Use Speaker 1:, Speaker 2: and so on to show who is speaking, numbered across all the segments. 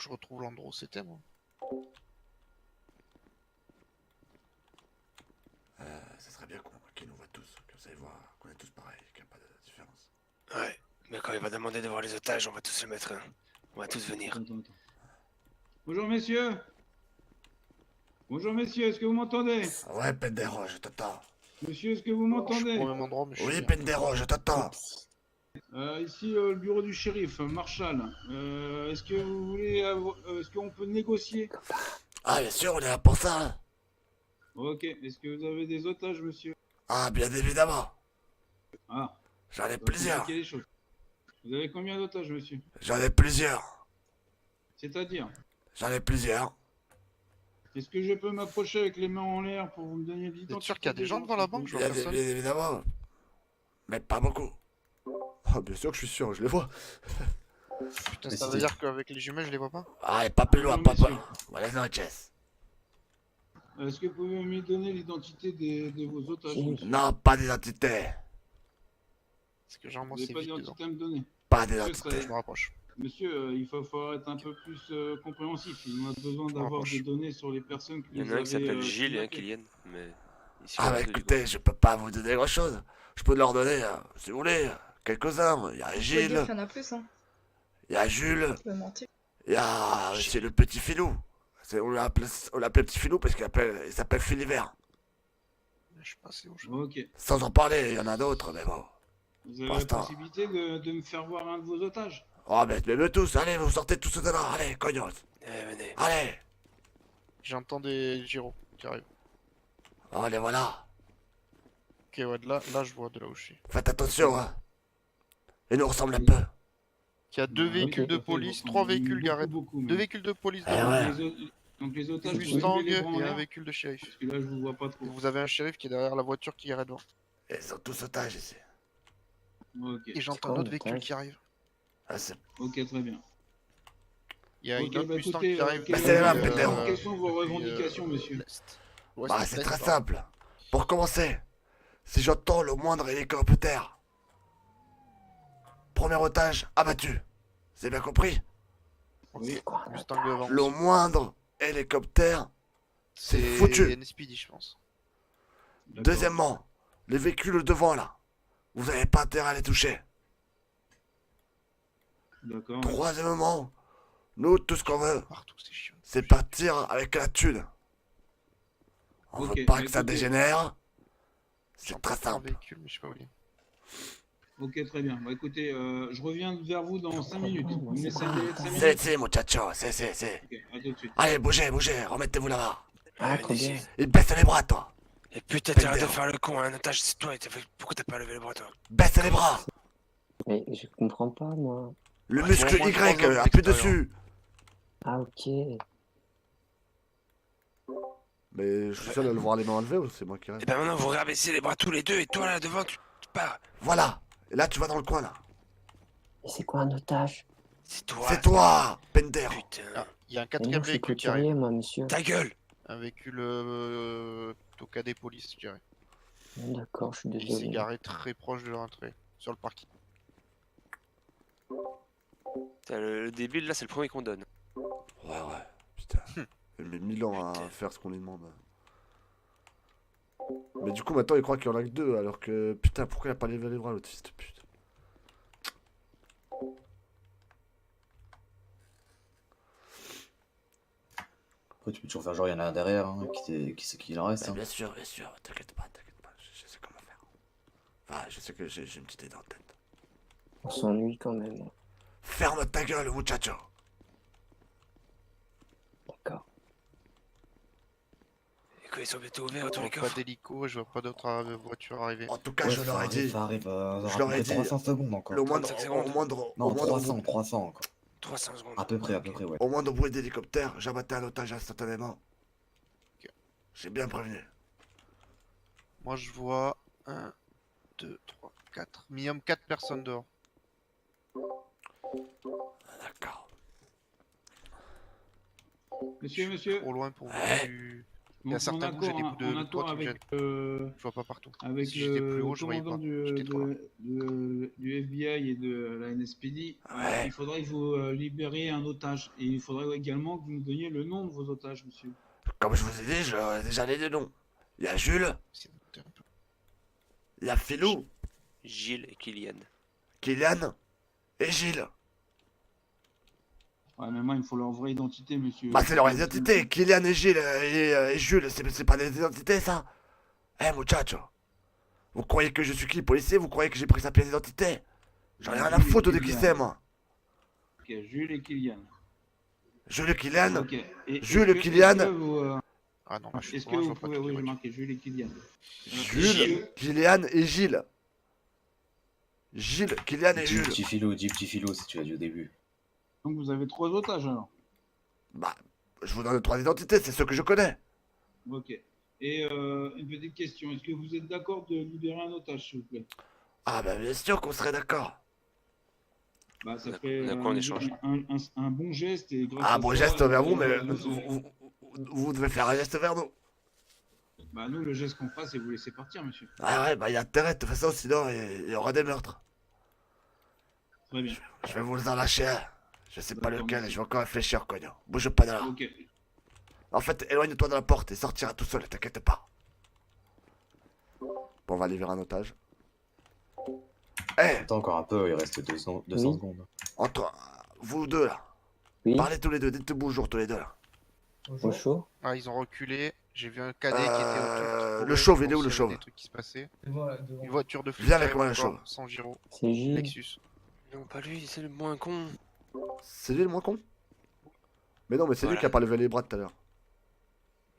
Speaker 1: que je retrouve l'endroit où c'était, moi.
Speaker 2: Ça serait bien qu'ils nous voient tous, comme ça ils voient qu'on est tous pareils, qu'il n'y a pas de différence.
Speaker 3: Ouais, mais quand il va demander de voir les otages, on va tous le mettre. On va tous venir.
Speaker 4: Attends. Bonjour messieurs. Bonjour messieurs, est-ce que vous m'entendez?
Speaker 2: Ouais, Pendero, je t'attends.
Speaker 4: Monsieur, est-ce que vous
Speaker 1: Je suis
Speaker 4: m'entendez?
Speaker 1: pas au même endroit, mais je suis
Speaker 2: Oui,
Speaker 1: bien.
Speaker 2: Pendero, je t'attends.
Speaker 4: Ici le bureau du shérif, Marshall. Est-ce que vous voulez est-ce qu'on peut négocier?
Speaker 2: Ah, bien sûr, on est là pour ça. Hein.
Speaker 4: Ok, est-ce que vous avez des otages, monsieur?
Speaker 2: Ah, bien évidemment.
Speaker 4: Ah,
Speaker 2: J'en ai
Speaker 4: ça va
Speaker 2: plusieurs.
Speaker 4: compliquer les choses. Vous avez combien d'otages, monsieur?
Speaker 2: J'en ai plusieurs.
Speaker 4: C'est-à-dire?
Speaker 2: J'en ai plusieurs.
Speaker 4: Est-ce que je peux m'approcher avec les mains en l'air pour vous me donner l'identité?
Speaker 1: Vous êtes sûr qu'il y a des gens devant la banque? Je vois
Speaker 2: Bien,
Speaker 1: personne.
Speaker 2: bien évidemment. Mais pas beaucoup. Ah, bien sûr que je suis sûr, je les vois.
Speaker 1: Putain,
Speaker 5: Mais
Speaker 1: ça veut
Speaker 5: c'était-
Speaker 1: dire qu'avec les jumelles, je les vois pas?
Speaker 2: Ah, et pas plus loin,
Speaker 4: Bonjour,
Speaker 2: papa.
Speaker 4: monsieur.
Speaker 2: Buenas noches.
Speaker 4: Est-ce que vous pouvez me donner l'identité de vos otages, monsieur?
Speaker 2: Non, pas d'identité.
Speaker 1: Parce que genre,
Speaker 4: Vous
Speaker 1: moi,
Speaker 4: n'avez
Speaker 1: c'est
Speaker 4: pas
Speaker 1: vite dedans.
Speaker 4: d'identité à me donner?
Speaker 2: Pas
Speaker 4: Monsieur,
Speaker 2: d'identité.
Speaker 1: Je me rapproche.
Speaker 4: Monsieur, il faut être un peu plus compréhensif. Il a besoin d'avoir
Speaker 1: rapproche.
Speaker 4: des données sur les personnes que
Speaker 3: Il y en
Speaker 4: vous
Speaker 3: a un qui
Speaker 4: avez,
Speaker 3: s'appelle Gilles et un
Speaker 4: kidnappées.
Speaker 3: Kylian, mais ici
Speaker 2: Ah,
Speaker 3: on
Speaker 2: bah
Speaker 3: a deux, du
Speaker 2: écoutez, je peux pas vous donner grand chose. Je peux leur donner, si vous voulez, quelques-uns. Il y a
Speaker 6: Faut dire
Speaker 2: Gilles,
Speaker 6: qu'il y en a plus, hein.
Speaker 2: il y a Jules,
Speaker 6: Tu peux mentir.
Speaker 2: il y a aussi le petit filou. On l'appelle petit filou parce il s'appelle Philibert.
Speaker 1: Je sais pas, c'est où je...
Speaker 4: Ok.
Speaker 2: Sans en parler, il y en a d'autres, mais bon.
Speaker 4: Vous avez
Speaker 2: Pour
Speaker 4: la
Speaker 2: l'instant.
Speaker 4: possibilité de me faire voir un de vos otages?
Speaker 2: Oh, mais même tous, allez, vous sortez tous de là, allez, cognos.
Speaker 3: Venez.
Speaker 2: Allez,
Speaker 1: J'entends des gyros qui arrivent.
Speaker 2: oh, les voilà.
Speaker 1: Ok, ouais, là, je vois de là où je suis.
Speaker 2: Faites attention, hein. Ils nous ressemblent un peu.
Speaker 1: Il y a deux
Speaker 4: Ah,
Speaker 1: véhicules
Speaker 4: oui,
Speaker 1: de
Speaker 4: tout à fait,
Speaker 1: police,
Speaker 4: vous
Speaker 1: trois
Speaker 4: ressemblez
Speaker 1: véhicules garés.
Speaker 4: beaucoup,
Speaker 1: Deux
Speaker 4: même.
Speaker 1: véhicules de police
Speaker 2: Eh
Speaker 1: devant.
Speaker 2: ouais.
Speaker 4: Donc les otages,
Speaker 1: Une
Speaker 4: vous
Speaker 1: Mustang
Speaker 4: levez les bras en
Speaker 1: et un
Speaker 4: l'air,
Speaker 1: véhicule de shérif.
Speaker 4: parce que là, je vous vois pas trop.
Speaker 1: Et vous avez un shérif qui est derrière la voiture qui est garée devant.
Speaker 2: Ils sont tous otages ici.
Speaker 4: Ok,
Speaker 1: Et j'entends
Speaker 7: quoi,
Speaker 1: d'autres
Speaker 7: un
Speaker 1: véhicules
Speaker 7: otage
Speaker 1: qui arrivent.
Speaker 2: Ah, c'est...
Speaker 4: ok, très bien.
Speaker 1: Il y a
Speaker 4: Ok,
Speaker 1: une autre
Speaker 4: bah
Speaker 1: Mustang
Speaker 4: écoutez,
Speaker 1: qui arrive.
Speaker 2: Bah, c'est là, Pedro.
Speaker 4: quelles sont vos
Speaker 1: depuis,
Speaker 4: revendications, monsieur?
Speaker 1: l'est. Ouais,
Speaker 2: Bah,
Speaker 1: le
Speaker 2: c'est
Speaker 1: l'est,
Speaker 2: très
Speaker 1: ça.
Speaker 2: simple. Pour commencer, si j'entends le moindre hélicoptère, premier otage abattu. C'est bien compris?
Speaker 4: Oui.
Speaker 7: Quoi, un
Speaker 1: Mustang
Speaker 7: otage
Speaker 1: devant.
Speaker 2: Le moindre hélicoptère, c'est
Speaker 1: C'est
Speaker 2: foutu.
Speaker 1: NSPD, je pense.
Speaker 4: D'accord.
Speaker 2: Deuxièmement, les véhicules devant là, vous n'avez pas intérêt à les toucher.
Speaker 4: D'accord.
Speaker 2: Troisièmement, nous, tout ce qu'on veut,
Speaker 1: Partout, c'est chiant.
Speaker 2: c'est partir avec la thune. On
Speaker 4: Ok,
Speaker 2: veut pas
Speaker 4: bah
Speaker 2: que ça
Speaker 4: écoutez,
Speaker 2: dégénère. C'est
Speaker 1: J'entends
Speaker 2: très
Speaker 1: un
Speaker 2: simple.
Speaker 1: véhicule, mais je sais pas où il est.
Speaker 4: Ok, très bien. Bah écoutez, je reviens vers vous dans 5 minutes. Vous me
Speaker 7: C'est
Speaker 4: laissez
Speaker 7: quoi,
Speaker 4: un délai de 5
Speaker 7: un
Speaker 2: C'est,
Speaker 4: minutes?
Speaker 2: c'est, muchacho, c'est.
Speaker 4: Ok, à tout de suite.
Speaker 2: Allez, bougez, remettez-vous là-bas.
Speaker 7: Ah, trop
Speaker 3: ici.
Speaker 7: bien.
Speaker 2: Et baisse les bras, toi.
Speaker 3: Et putain, t'arrêtes de
Speaker 2: Pendero.
Speaker 3: faire le con, un otage, c'est toi. Pourquoi t'as pas levé le bras, toi?
Speaker 2: Baisse les bras.
Speaker 7: Mais je comprends pas, moi.
Speaker 2: Le
Speaker 1: Ouais,
Speaker 2: muscle
Speaker 1: bon, moi,
Speaker 2: Y
Speaker 1: 3 ans
Speaker 2: appuie
Speaker 1: d'expérience.
Speaker 2: dessus.
Speaker 7: Ah, ok.
Speaker 2: Mais je suis seul à le voir les mains enlevées ou c'est moi qui
Speaker 3: Et
Speaker 2: rêve?
Speaker 3: ben maintenant, vous rabaissez les bras tous les deux, et toi, là, devant, tu pars.
Speaker 2: Voilà. Et là, tu vas dans le coin, là.
Speaker 7: Mais c'est quoi un otage?
Speaker 3: C'est toi.
Speaker 2: C'est toi, Pendero.
Speaker 3: Putain.
Speaker 1: Ah, il y a un
Speaker 7: Mais
Speaker 1: quatrième
Speaker 7: non, je suis
Speaker 1: véhicule qui arrive.
Speaker 7: couturier, moi, monsieur.
Speaker 3: Ta gueule.
Speaker 1: Un véhicule plutôt cadet police, je dirais.
Speaker 7: D'accord, je suis
Speaker 1: Il s'est
Speaker 7: désolé.
Speaker 1: garé très proche de l'entrée, sur le parking.
Speaker 3: Putain, le débile, là, c'est le premier qu'on donne.
Speaker 2: Ouais. Putain. Il met 1000 ans à
Speaker 3: Putain.
Speaker 2: faire ce qu'on lui demande. Mais du coup, maintenant, il croit qu'il y en a que deux, alors que... Putain, pourquoi il a pas levé les bras, l'autre fils de pute?
Speaker 5: Après, tu peux toujours faire genre, il y en a un derrière, hein, qui c'est qu'il en reste.
Speaker 2: Bah,
Speaker 5: Hein.
Speaker 2: bien sûr, t'inquiète pas. Je sais comment faire. Enfin, je sais que j'ai une petite idée en tête.
Speaker 7: On s'ennuie quand même.
Speaker 2: Ferme ta gueule, muchacho.
Speaker 7: D'accord.
Speaker 3: Et quand ils sont bientôt ouverts,
Speaker 1: Je
Speaker 3: tous
Speaker 1: vois
Speaker 3: les
Speaker 1: pas
Speaker 3: coffres.
Speaker 1: d'hélico, je vois pas d'autres voitures arriver.
Speaker 2: En tout cas,
Speaker 5: Ouais,
Speaker 2: je leur ai dit,
Speaker 5: Ça arrive à
Speaker 2: je leur ai
Speaker 5: peu près
Speaker 2: dit,
Speaker 5: 300 secondes encore.
Speaker 2: le moindre,
Speaker 3: 35
Speaker 2: au
Speaker 3: secondes.
Speaker 2: moindre,
Speaker 5: Non,
Speaker 2: au moindre,
Speaker 5: 300 encore.
Speaker 3: 300 secondes.
Speaker 5: À peu près, ouais.
Speaker 2: au moindre bruit d'hélicoptère, j'abattais un otage instantanément.
Speaker 1: Ok.
Speaker 2: J'ai bien prévenu.
Speaker 1: Moi je vois 1, 2, 3, 4. Minimum 4 personnes dehors.
Speaker 2: D'accord.
Speaker 4: Monsieur, monsieur,
Speaker 1: Trop loin pour
Speaker 2: Ouais.
Speaker 1: voir Il y a
Speaker 4: Donc,
Speaker 1: certains coups, j'ai des coups de
Speaker 4: en accord
Speaker 1: droite qui me
Speaker 4: avec,
Speaker 1: Je vois pas partout.
Speaker 4: avec
Speaker 1: Si j'étais plus
Speaker 4: le
Speaker 1: haut, je voyais
Speaker 4: commandant
Speaker 1: pas. J'étais trop loin.
Speaker 4: du FBI et de la NSPD,
Speaker 2: Ouais.
Speaker 4: il faudrait que vous libériez un otage. Et il faudrait également que vous nous donniez le nom de vos otages, monsieur.
Speaker 2: Comme je vous ai dit, j'ai déjà les deux noms. Il y a Jules,
Speaker 1: C'est un peu-
Speaker 2: il y a Philou,
Speaker 3: Gilles et Kylian.
Speaker 2: Kylian et Gilles.
Speaker 4: Ouais, mais moi, il me faut leur vraie identité, monsieur.
Speaker 2: Bah c'est leur identité, Kylian et Gilles et Jules, c'est pas des identités ça. Eh muchacho, vous croyez que je suis qui, policier? Vous croyez que j'ai pris sa pièce d'identité? J'en ai rien à foutre de qui c'est moi.
Speaker 4: Ok, Jules et Kylian.
Speaker 2: Jules et Kylian,
Speaker 4: Ok. Et
Speaker 2: Jules
Speaker 4: est-ce que-
Speaker 2: Kylian.
Speaker 4: Est-ce que vous,
Speaker 1: Ah non, là, je suis
Speaker 4: est-ce
Speaker 1: trop
Speaker 4: que
Speaker 1: loin, je
Speaker 4: vous
Speaker 1: vois pas
Speaker 4: pouvez...
Speaker 1: toutes les
Speaker 4: Oui, j'ai
Speaker 1: voitures.
Speaker 4: marqué Jules et Kylian.
Speaker 2: Jules, Kylian et Gilles. Gilles, Kylian et
Speaker 5: Dis
Speaker 2: Jules.
Speaker 5: petit philo si tu l'as dit au début.
Speaker 4: Donc vous avez 3 otages alors.
Speaker 2: Bah, je vous donne 3 identités, c'est ceux que je connais.
Speaker 4: Ok. Et une petite question. Est-ce que vous êtes d'accord de libérer un otage, s'il vous plaît?
Speaker 2: Ah bah bien sûr qu'on serait d'accord.
Speaker 4: Bah, ça
Speaker 3: On a-
Speaker 4: fait
Speaker 3: on a quoi en échange?
Speaker 4: un bon geste et grâce
Speaker 2: Ah
Speaker 4: à
Speaker 2: bon
Speaker 4: ça,
Speaker 2: geste vers vous, mais
Speaker 4: vous-
Speaker 2: vous devez faire un geste vers nous.
Speaker 4: Bah nous, le geste qu'on fera, c'est vous laisser partir, monsieur.
Speaker 2: Ah ouais, bah il y a intérêt, de toute façon, sinon il y aura des meurtres.
Speaker 4: Très bien.
Speaker 2: Je vais vous en lâcher un. Je sais pas
Speaker 4: D'accord,
Speaker 2: lequel,
Speaker 4: merci.
Speaker 2: je vais encore réfléchir, cognon. Bouge pas de là.
Speaker 4: Ok.
Speaker 2: En fait, éloigne-toi de la porte et sortira tout seul, t'inquiète pas. Bon, on va aller vers un otage. Eh,
Speaker 5: Attends encore un peu, il reste 200
Speaker 7: Oui.
Speaker 5: secondes.
Speaker 2: entre vous deux là,
Speaker 7: Oui,
Speaker 2: parlez tous les deux, dites bonjour tous les deux là.
Speaker 7: bonjour.
Speaker 1: Ah, ils ont reculé. J'ai vu un cadet qui était au
Speaker 2: Le chauve, il est où, le chauve?
Speaker 1: Des trucs qui se passaient.
Speaker 6: Devant.
Speaker 1: Une voiture de flic.
Speaker 2: Viens avec
Speaker 1: arrive
Speaker 2: moi, le
Speaker 1: encore,
Speaker 2: chauve.
Speaker 1: Sans gyro.
Speaker 7: C'est Gilles.
Speaker 1: Lexus.
Speaker 3: Non, pas lui, c'est le moins con.
Speaker 2: C'est lui le moins con? Mais non, mais c'est lui
Speaker 3: Voilà.
Speaker 2: qui a pas levé les bras tout à l'heure.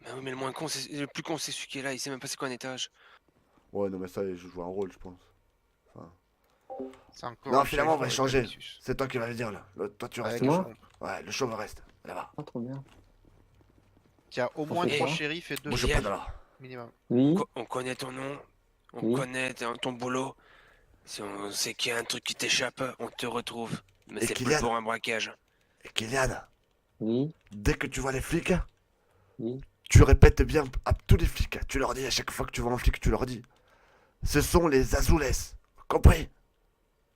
Speaker 3: Mais oui, mais le moins con, le plus con, c'est celui qui est là. Il sait même pas c'est quoi un étage.
Speaker 2: Ouais, non, mais ça, je joue un rôle, je pense.
Speaker 1: C'est encore
Speaker 2: Non,
Speaker 1: un
Speaker 2: finalement, on va
Speaker 1: shérif
Speaker 2: échanger.
Speaker 1: avec un Lexus.
Speaker 2: C'est toi qui vas le dire là. Toi, tu restes.
Speaker 1: Avec
Speaker 7: moi
Speaker 1: un chauve.
Speaker 2: Ouais, le chauve reste. Là-bas.
Speaker 7: Ah, trop bien.
Speaker 1: Il y a au moins
Speaker 7: fait
Speaker 1: 3
Speaker 7: quoi
Speaker 1: shérifs et 2
Speaker 2: Bouge
Speaker 3: Bien.
Speaker 2: pas de là.
Speaker 1: minimum.
Speaker 7: Oui,
Speaker 3: On connaît ton nom. On
Speaker 7: Oui.
Speaker 3: connaît ton boulot. Si on sait qu'il y a un truc qui t'échappe, on te retrouve. Mais
Speaker 2: Et
Speaker 3: c'est plus
Speaker 2: Kylian
Speaker 3: pour un braquage.
Speaker 2: Et Kylian,
Speaker 7: oui,
Speaker 2: dès que tu vois les flics,
Speaker 7: oui.
Speaker 2: tu répètes bien à tous les flics. Tu leur dis à chaque fois que tu vois un flic, tu leur dis. Ce sont les azules. Compris?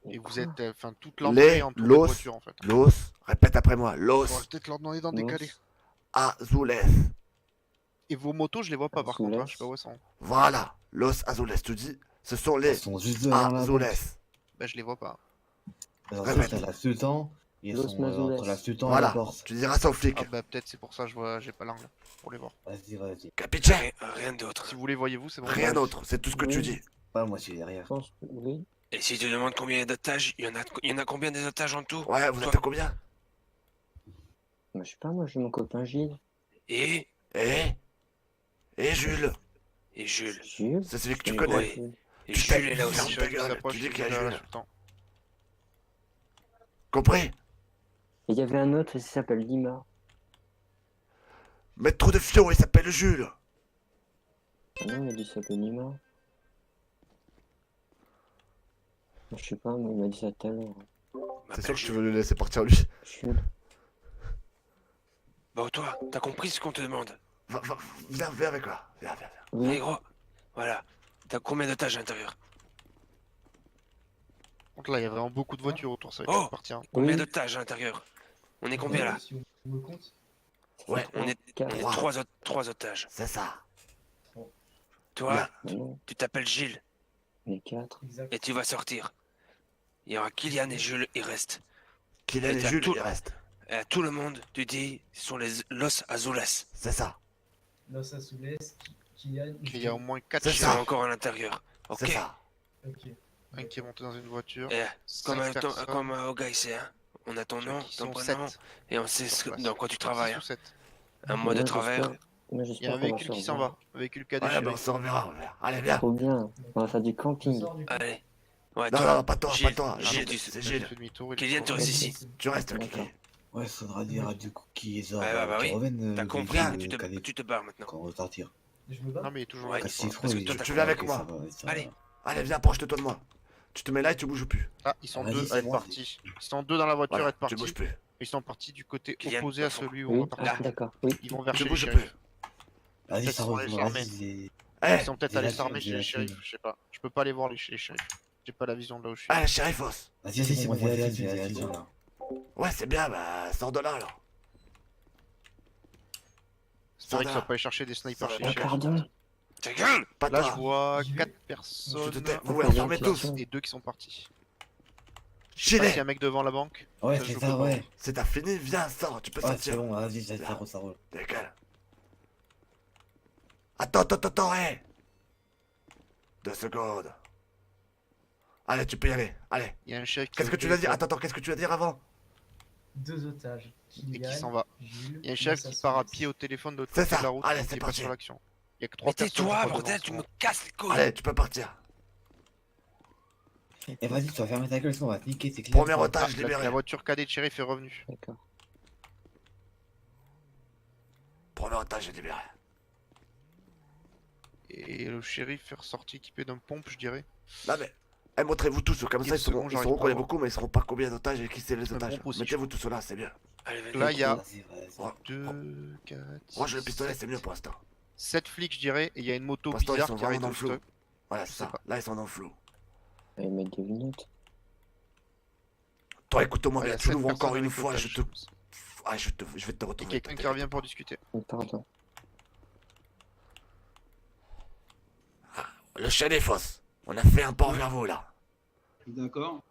Speaker 1: Et vous
Speaker 7: quoi
Speaker 1: êtes, enfin, toute
Speaker 2: Les
Speaker 1: l'entrée entourée de
Speaker 2: los.
Speaker 1: voitures en fait.
Speaker 2: Los, répète après moi.
Speaker 1: On va
Speaker 2: Los
Speaker 1: peut-être leur demander d'en
Speaker 7: Los.
Speaker 1: décaler.
Speaker 2: azules.
Speaker 1: Et vos motos, je les vois pas par contre. Hein.
Speaker 7: Azules.
Speaker 1: Je sais pas où elles sont.
Speaker 2: Voilà, los azules. Tu dis, ce sont les
Speaker 5: Ils sont juste devant la
Speaker 2: azules.
Speaker 5: porte.
Speaker 1: Bah, je les vois pas.
Speaker 5: Ensuite, t'as la Sultan. Ils
Speaker 7: Los
Speaker 5: sont
Speaker 7: Mazules.
Speaker 5: entre la Sultan et
Speaker 2: Voilà,
Speaker 5: la porte.
Speaker 2: tu diras ça aux flics.
Speaker 1: Ah bah peut-être c'est pour ça je vois, j'ai pas l'angle pour les voir.
Speaker 5: Vas-y.
Speaker 2: Capiche?
Speaker 3: Rien d'autre.
Speaker 1: Si vous les voyez vous, c'est bon.
Speaker 2: Rien d'autre, c'est tout ce que tu
Speaker 7: Oui.
Speaker 2: dis.
Speaker 5: Pas moi, je suis derrière.
Speaker 7: Je pense que oui.
Speaker 3: Et si tu demandes combien il y a d'otages, il y en a combien des otages en tout?
Speaker 2: Ouais, vous êtes
Speaker 3: Toi.
Speaker 2: à combien?
Speaker 7: Bah, je sais pas, moi j'ai mon copain Gilles.
Speaker 3: Et
Speaker 2: Et Jules,
Speaker 3: Jules.
Speaker 7: Jules.
Speaker 2: c'est celui que tu
Speaker 3: Et
Speaker 2: connais.
Speaker 3: ouais. Et
Speaker 2: Tu
Speaker 3: Jules
Speaker 2: t'es-
Speaker 3: est là
Speaker 2: ferme
Speaker 3: aussi.
Speaker 2: ta gueule,
Speaker 1: s'approche,
Speaker 2: tu dis
Speaker 1: il
Speaker 2: qu'il y a
Speaker 1: dit à la
Speaker 2: Jules.
Speaker 1: Sultan.
Speaker 2: Compris?
Speaker 7: Et il y avait un autre, il s'appelle Lima.
Speaker 2: Mais trop de fions, il s'appelle Jules.
Speaker 7: Ah non, il a dit qu'il s'appelle Lima. Je sais pas, moi il m'a dit ça tout à l'heure.
Speaker 2: C'est sûr que tu veux le laisser partir lui.
Speaker 7: Jules.
Speaker 3: Bon, toi, t'as compris ce qu'on te demande?
Speaker 2: Viens avec moi. Viens.
Speaker 3: Allez,
Speaker 7: Oui,
Speaker 3: gros. Voilà. T'as combien d'otages à l'intérieur?
Speaker 1: Donc là, il y a vraiment beaucoup de voitures autour, ça va
Speaker 3: Oh
Speaker 1: être partir.
Speaker 3: Combien
Speaker 7: oui.
Speaker 3: d'otages à l'intérieur? On est combien là?
Speaker 6: Si on me compte.
Speaker 2: Ouais,
Speaker 3: On est
Speaker 7: Quatre.
Speaker 3: trois otages.
Speaker 2: c'est ça.
Speaker 3: Toi,
Speaker 2: Là.
Speaker 7: Ah non,
Speaker 3: tu t'appelles Gilles
Speaker 7: les 4.
Speaker 6: Exact.
Speaker 3: et tu vas sortir. Il y aura Kylian et Jules, ils restent.
Speaker 2: Kylian
Speaker 3: Et
Speaker 2: et
Speaker 3: t'as
Speaker 2: Jules,
Speaker 3: tout-
Speaker 2: il reste.
Speaker 3: Et à tout le monde, tu dis, ce sont les Los Azules.
Speaker 2: C'est ça.
Speaker 6: Los Azules, Kylian.
Speaker 1: Il y a au moins 4
Speaker 2: C'est
Speaker 3: Ils
Speaker 1: chiens.
Speaker 3: sont
Speaker 2: ça.
Speaker 3: encore à l'intérieur. Ok.
Speaker 2: C'est ça.
Speaker 6: Ok.
Speaker 1: Un qui est monté dans une voiture.
Speaker 3: Et
Speaker 1: Cinq
Speaker 3: comme,
Speaker 1: personnes.
Speaker 3: comme au gars ici, hein. On a ton nom,
Speaker 1: Qui
Speaker 3: ton
Speaker 1: sont
Speaker 3: prénom,
Speaker 1: 7.
Speaker 3: et on sait dans quoi tu travailles. Hein.
Speaker 1: 7.
Speaker 3: Un mois de travers.
Speaker 7: Moi
Speaker 1: Il y a
Speaker 7: j'espère
Speaker 1: un
Speaker 7: qu'on va
Speaker 1: véhicule qui s'en va. Un véhicule cadet
Speaker 2: Ouais,
Speaker 1: chez
Speaker 2: ben on se reverra. Allez, viens.
Speaker 7: Trop bien. On va faire du
Speaker 6: Je
Speaker 7: camping.
Speaker 6: sors du coup.
Speaker 3: Allez. Ouais,
Speaker 2: Non,
Speaker 3: toi,
Speaker 2: non, pas toi,
Speaker 3: Gilles,
Speaker 2: pas toi.
Speaker 3: Gilles,
Speaker 2: Non,
Speaker 3: tu-
Speaker 2: c'est
Speaker 1: Il
Speaker 2: Gilles.
Speaker 1: fait demi-tour, il est
Speaker 3: Kylian,
Speaker 1: trop
Speaker 3: tu
Speaker 1: loin.
Speaker 3: restes ici.
Speaker 2: Tu restes,
Speaker 7: D'accord.
Speaker 2: Kiki.
Speaker 5: Ouais, faudra dire à du coup qui est
Speaker 3: Ouais, bah oui.
Speaker 5: reviennent.
Speaker 3: T'as compris,
Speaker 2: viens,
Speaker 3: tu te barres maintenant.
Speaker 5: Quand on va sortir.
Speaker 6: Je me bats.
Speaker 1: Non, mais il est toujours
Speaker 3: Ouais.
Speaker 1: là.
Speaker 5: Quand
Speaker 1: il
Speaker 5: c'est
Speaker 1: faut-
Speaker 5: froid,
Speaker 3: que
Speaker 5: il-
Speaker 3: toi,
Speaker 2: tu viens avec
Speaker 5: ok,
Speaker 2: moi.
Speaker 5: ça va, ça
Speaker 3: Allez.
Speaker 5: va.
Speaker 2: Allez, viens, approche-toi de moi. Tu te mets là et tu bouges plus.
Speaker 1: Ah, ils sont
Speaker 5: Vas-y,
Speaker 1: 2
Speaker 5: c'est
Speaker 1: à être
Speaker 5: bon,
Speaker 1: partis. Ils sont 2 dans la voiture à
Speaker 2: Voilà,
Speaker 1: être
Speaker 2: tu
Speaker 1: partis.
Speaker 2: bouges plus.
Speaker 1: Ils sont partis du côté
Speaker 3: Kylian,
Speaker 1: opposé à
Speaker 3: faut-
Speaker 1: celui où
Speaker 7: Oui,
Speaker 1: on va partir.
Speaker 7: d'accord, oui.
Speaker 1: Ils vont vers
Speaker 2: Tu
Speaker 1: chez les
Speaker 2: bouges
Speaker 1: shérifs.
Speaker 2: plus.
Speaker 5: Vas-y,
Speaker 1: Peut-être
Speaker 5: ça
Speaker 1: sont allés s'armer.
Speaker 5: vas-y.
Speaker 2: Eh,
Speaker 1: Ils sont peut-être
Speaker 5: j'ai
Speaker 1: allés
Speaker 5: la
Speaker 1: s'armer
Speaker 5: thune,
Speaker 1: chez
Speaker 5: j'ai
Speaker 1: les
Speaker 5: la
Speaker 1: shérifs,
Speaker 5: thune.
Speaker 1: je sais pas. Je peux pas aller voir les shérifs. J'ai pas la vision de là où je suis.
Speaker 2: eh, shérifos.
Speaker 5: Vas-y, c'est bon, j'ai la thune, là.
Speaker 2: Ouais, c'est bien, bah, sors de là, alors.
Speaker 1: C'est vrai qu'ils
Speaker 2: Sarda.
Speaker 1: sont pas allés chercher des snipers chez les
Speaker 7: Oh,
Speaker 1: shérifs.
Speaker 7: pardon.
Speaker 3: Ta gueule!
Speaker 2: Pas
Speaker 1: Là, je
Speaker 2: toi.
Speaker 1: vois
Speaker 6: J'y vais.
Speaker 1: 4
Speaker 2: Je te
Speaker 1: personnes
Speaker 2: tais, vous
Speaker 7: Pas
Speaker 2: vous enfermez
Speaker 7: bien,
Speaker 2: tous.
Speaker 7: question.
Speaker 1: et 2 qui sont partis. Je sais pas s'il y a
Speaker 2: Gilet.
Speaker 1: un mec devant la banque.
Speaker 5: Ouais,
Speaker 1: Ça, je
Speaker 5: c'est
Speaker 1: le
Speaker 5: ça,
Speaker 1: peux pas
Speaker 5: ouais.
Speaker 1: voir.
Speaker 2: C'est ta fini, viens, sors, tu peux
Speaker 5: Ouais, c'est
Speaker 2: sortir.
Speaker 5: bon, vas-y, ça roule.
Speaker 2: Nickel. Attends, hé. 2 secondes. Allez, tu peux y aller, allez.
Speaker 1: Il y a un shérif qui
Speaker 2: Qu'est-ce
Speaker 1: est
Speaker 2: que
Speaker 1: au
Speaker 2: tu vas dire?
Speaker 1: téléphone
Speaker 2: Attends, qu'est-ce que tu vas dire avant?
Speaker 6: 2 otages.
Speaker 1: et qui s'en va.
Speaker 6: Jules,
Speaker 1: Il y a un shérif
Speaker 6: Massa
Speaker 1: qui part à
Speaker 6: Solis.
Speaker 1: pied au téléphone de l'autre
Speaker 2: C'est
Speaker 1: côté
Speaker 2: ça.
Speaker 1: de la route
Speaker 2: Allez,
Speaker 1: et
Speaker 2: c'est
Speaker 1: qui est pas
Speaker 2: parti.
Speaker 1: sur l'action. Il y a que 3
Speaker 3: Mais
Speaker 1: personnes.
Speaker 3: tais-toi,
Speaker 1: qui sont
Speaker 3: bordel, tu
Speaker 1: devant.
Speaker 3: me casses les couilles!
Speaker 2: Allez, tu peux partir.
Speaker 5: Et vas-y, tu vas fermer ta gueule, sinon on va te niquer, c'est clair.
Speaker 2: Premier
Speaker 5: toi.
Speaker 2: otage
Speaker 1: Ah,
Speaker 2: libéré.
Speaker 1: la voiture cadet de shérif est revenue.
Speaker 7: D'accord.
Speaker 2: Premier otage libéré.
Speaker 1: Et le shérif est ressorti équipé d'un pompe, je dirais.
Speaker 2: Non mais, eh, montrez-vous tous, comme
Speaker 1: Et
Speaker 2: ça
Speaker 1: le second,
Speaker 2: ils
Speaker 1: j'arrive
Speaker 2: sauront
Speaker 1: pas
Speaker 2: qu'on
Speaker 1: à
Speaker 2: est
Speaker 1: voir.
Speaker 2: beaucoup, mais ils sauront pas combien d'otages et qui c'est les
Speaker 1: Un
Speaker 2: otages.
Speaker 1: pompe aussi,
Speaker 2: Mettez-vous tous là, c'est bien.
Speaker 3: Allez, vas-y.
Speaker 1: Là, il y a
Speaker 5: Vas-y, vas-y.
Speaker 2: Oh,
Speaker 1: 2, 4,
Speaker 2: range le pistolet, c'est mieux pour l'instant.
Speaker 1: 7 flics, je dirais, et il y a une moto
Speaker 2: Pour l'instant, ils
Speaker 1: bizarre
Speaker 2: sont
Speaker 1: qui arrive
Speaker 2: vraiment dans
Speaker 1: de
Speaker 2: le flou.
Speaker 1: stock.
Speaker 2: Voilà,
Speaker 1: Je
Speaker 2: c'est
Speaker 1: sais
Speaker 2: ça.
Speaker 1: pas.
Speaker 2: Là, ils sont dans le flou.
Speaker 7: Allez, mettre des lunettes.
Speaker 2: Toi, écoute-moi
Speaker 1: Ouais, il y
Speaker 2: bien,
Speaker 1: a
Speaker 2: tu
Speaker 1: 7
Speaker 2: l'ouvres encore
Speaker 1: personnes
Speaker 2: une
Speaker 1: avec
Speaker 2: fois,
Speaker 1: otage.
Speaker 2: je te... Ah, je vais te
Speaker 1: Et
Speaker 2: retrouver.
Speaker 1: quelqu'un qui revient pour discuter.
Speaker 7: Oh, pardon.
Speaker 2: Le chien des fosses. On a fait un pas vers vous, là.
Speaker 4: D'accord.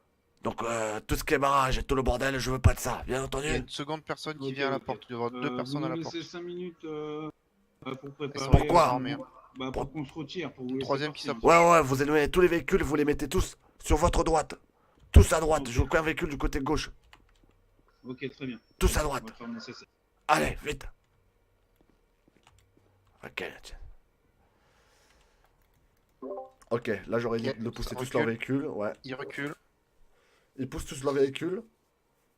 Speaker 2: Donc, tout ce qui est barrage et tout le bordel, je veux pas de ça, bien
Speaker 1: Il y a
Speaker 2: entendu.
Speaker 1: une seconde personne qui
Speaker 4: Ok,
Speaker 1: vient à la
Speaker 4: ok.
Speaker 1: porte. Il doit y avoir 2 personnes
Speaker 4: vous
Speaker 1: à la
Speaker 4: nous
Speaker 1: porte.
Speaker 4: laissez 5 minutes pour préparer.
Speaker 2: Pourquoi
Speaker 1: armés, hein.
Speaker 4: Bah, pour qu'on se retire, pour vous laisser
Speaker 1: Troisième qui
Speaker 4: partir.
Speaker 1: s'approche.
Speaker 2: Ouais, vous éloignez tous les véhicules, vous les mettez tous sur votre droite. Tous à droite,
Speaker 4: Ok.
Speaker 2: je veux aucun véhicule du côté gauche.
Speaker 4: Ok, très bien.
Speaker 2: Tous à
Speaker 4: On
Speaker 2: droite.
Speaker 4: va faire le nécessaire.
Speaker 2: Allez, vite. Ok, tiens. Ok, là j'aurais dit
Speaker 1: Ok,
Speaker 2: de pousser
Speaker 1: ça
Speaker 2: tous
Speaker 1: recule.
Speaker 2: leurs véhicules, ouais.
Speaker 1: Il recule.
Speaker 2: Ils poussent tous leurs véhicules.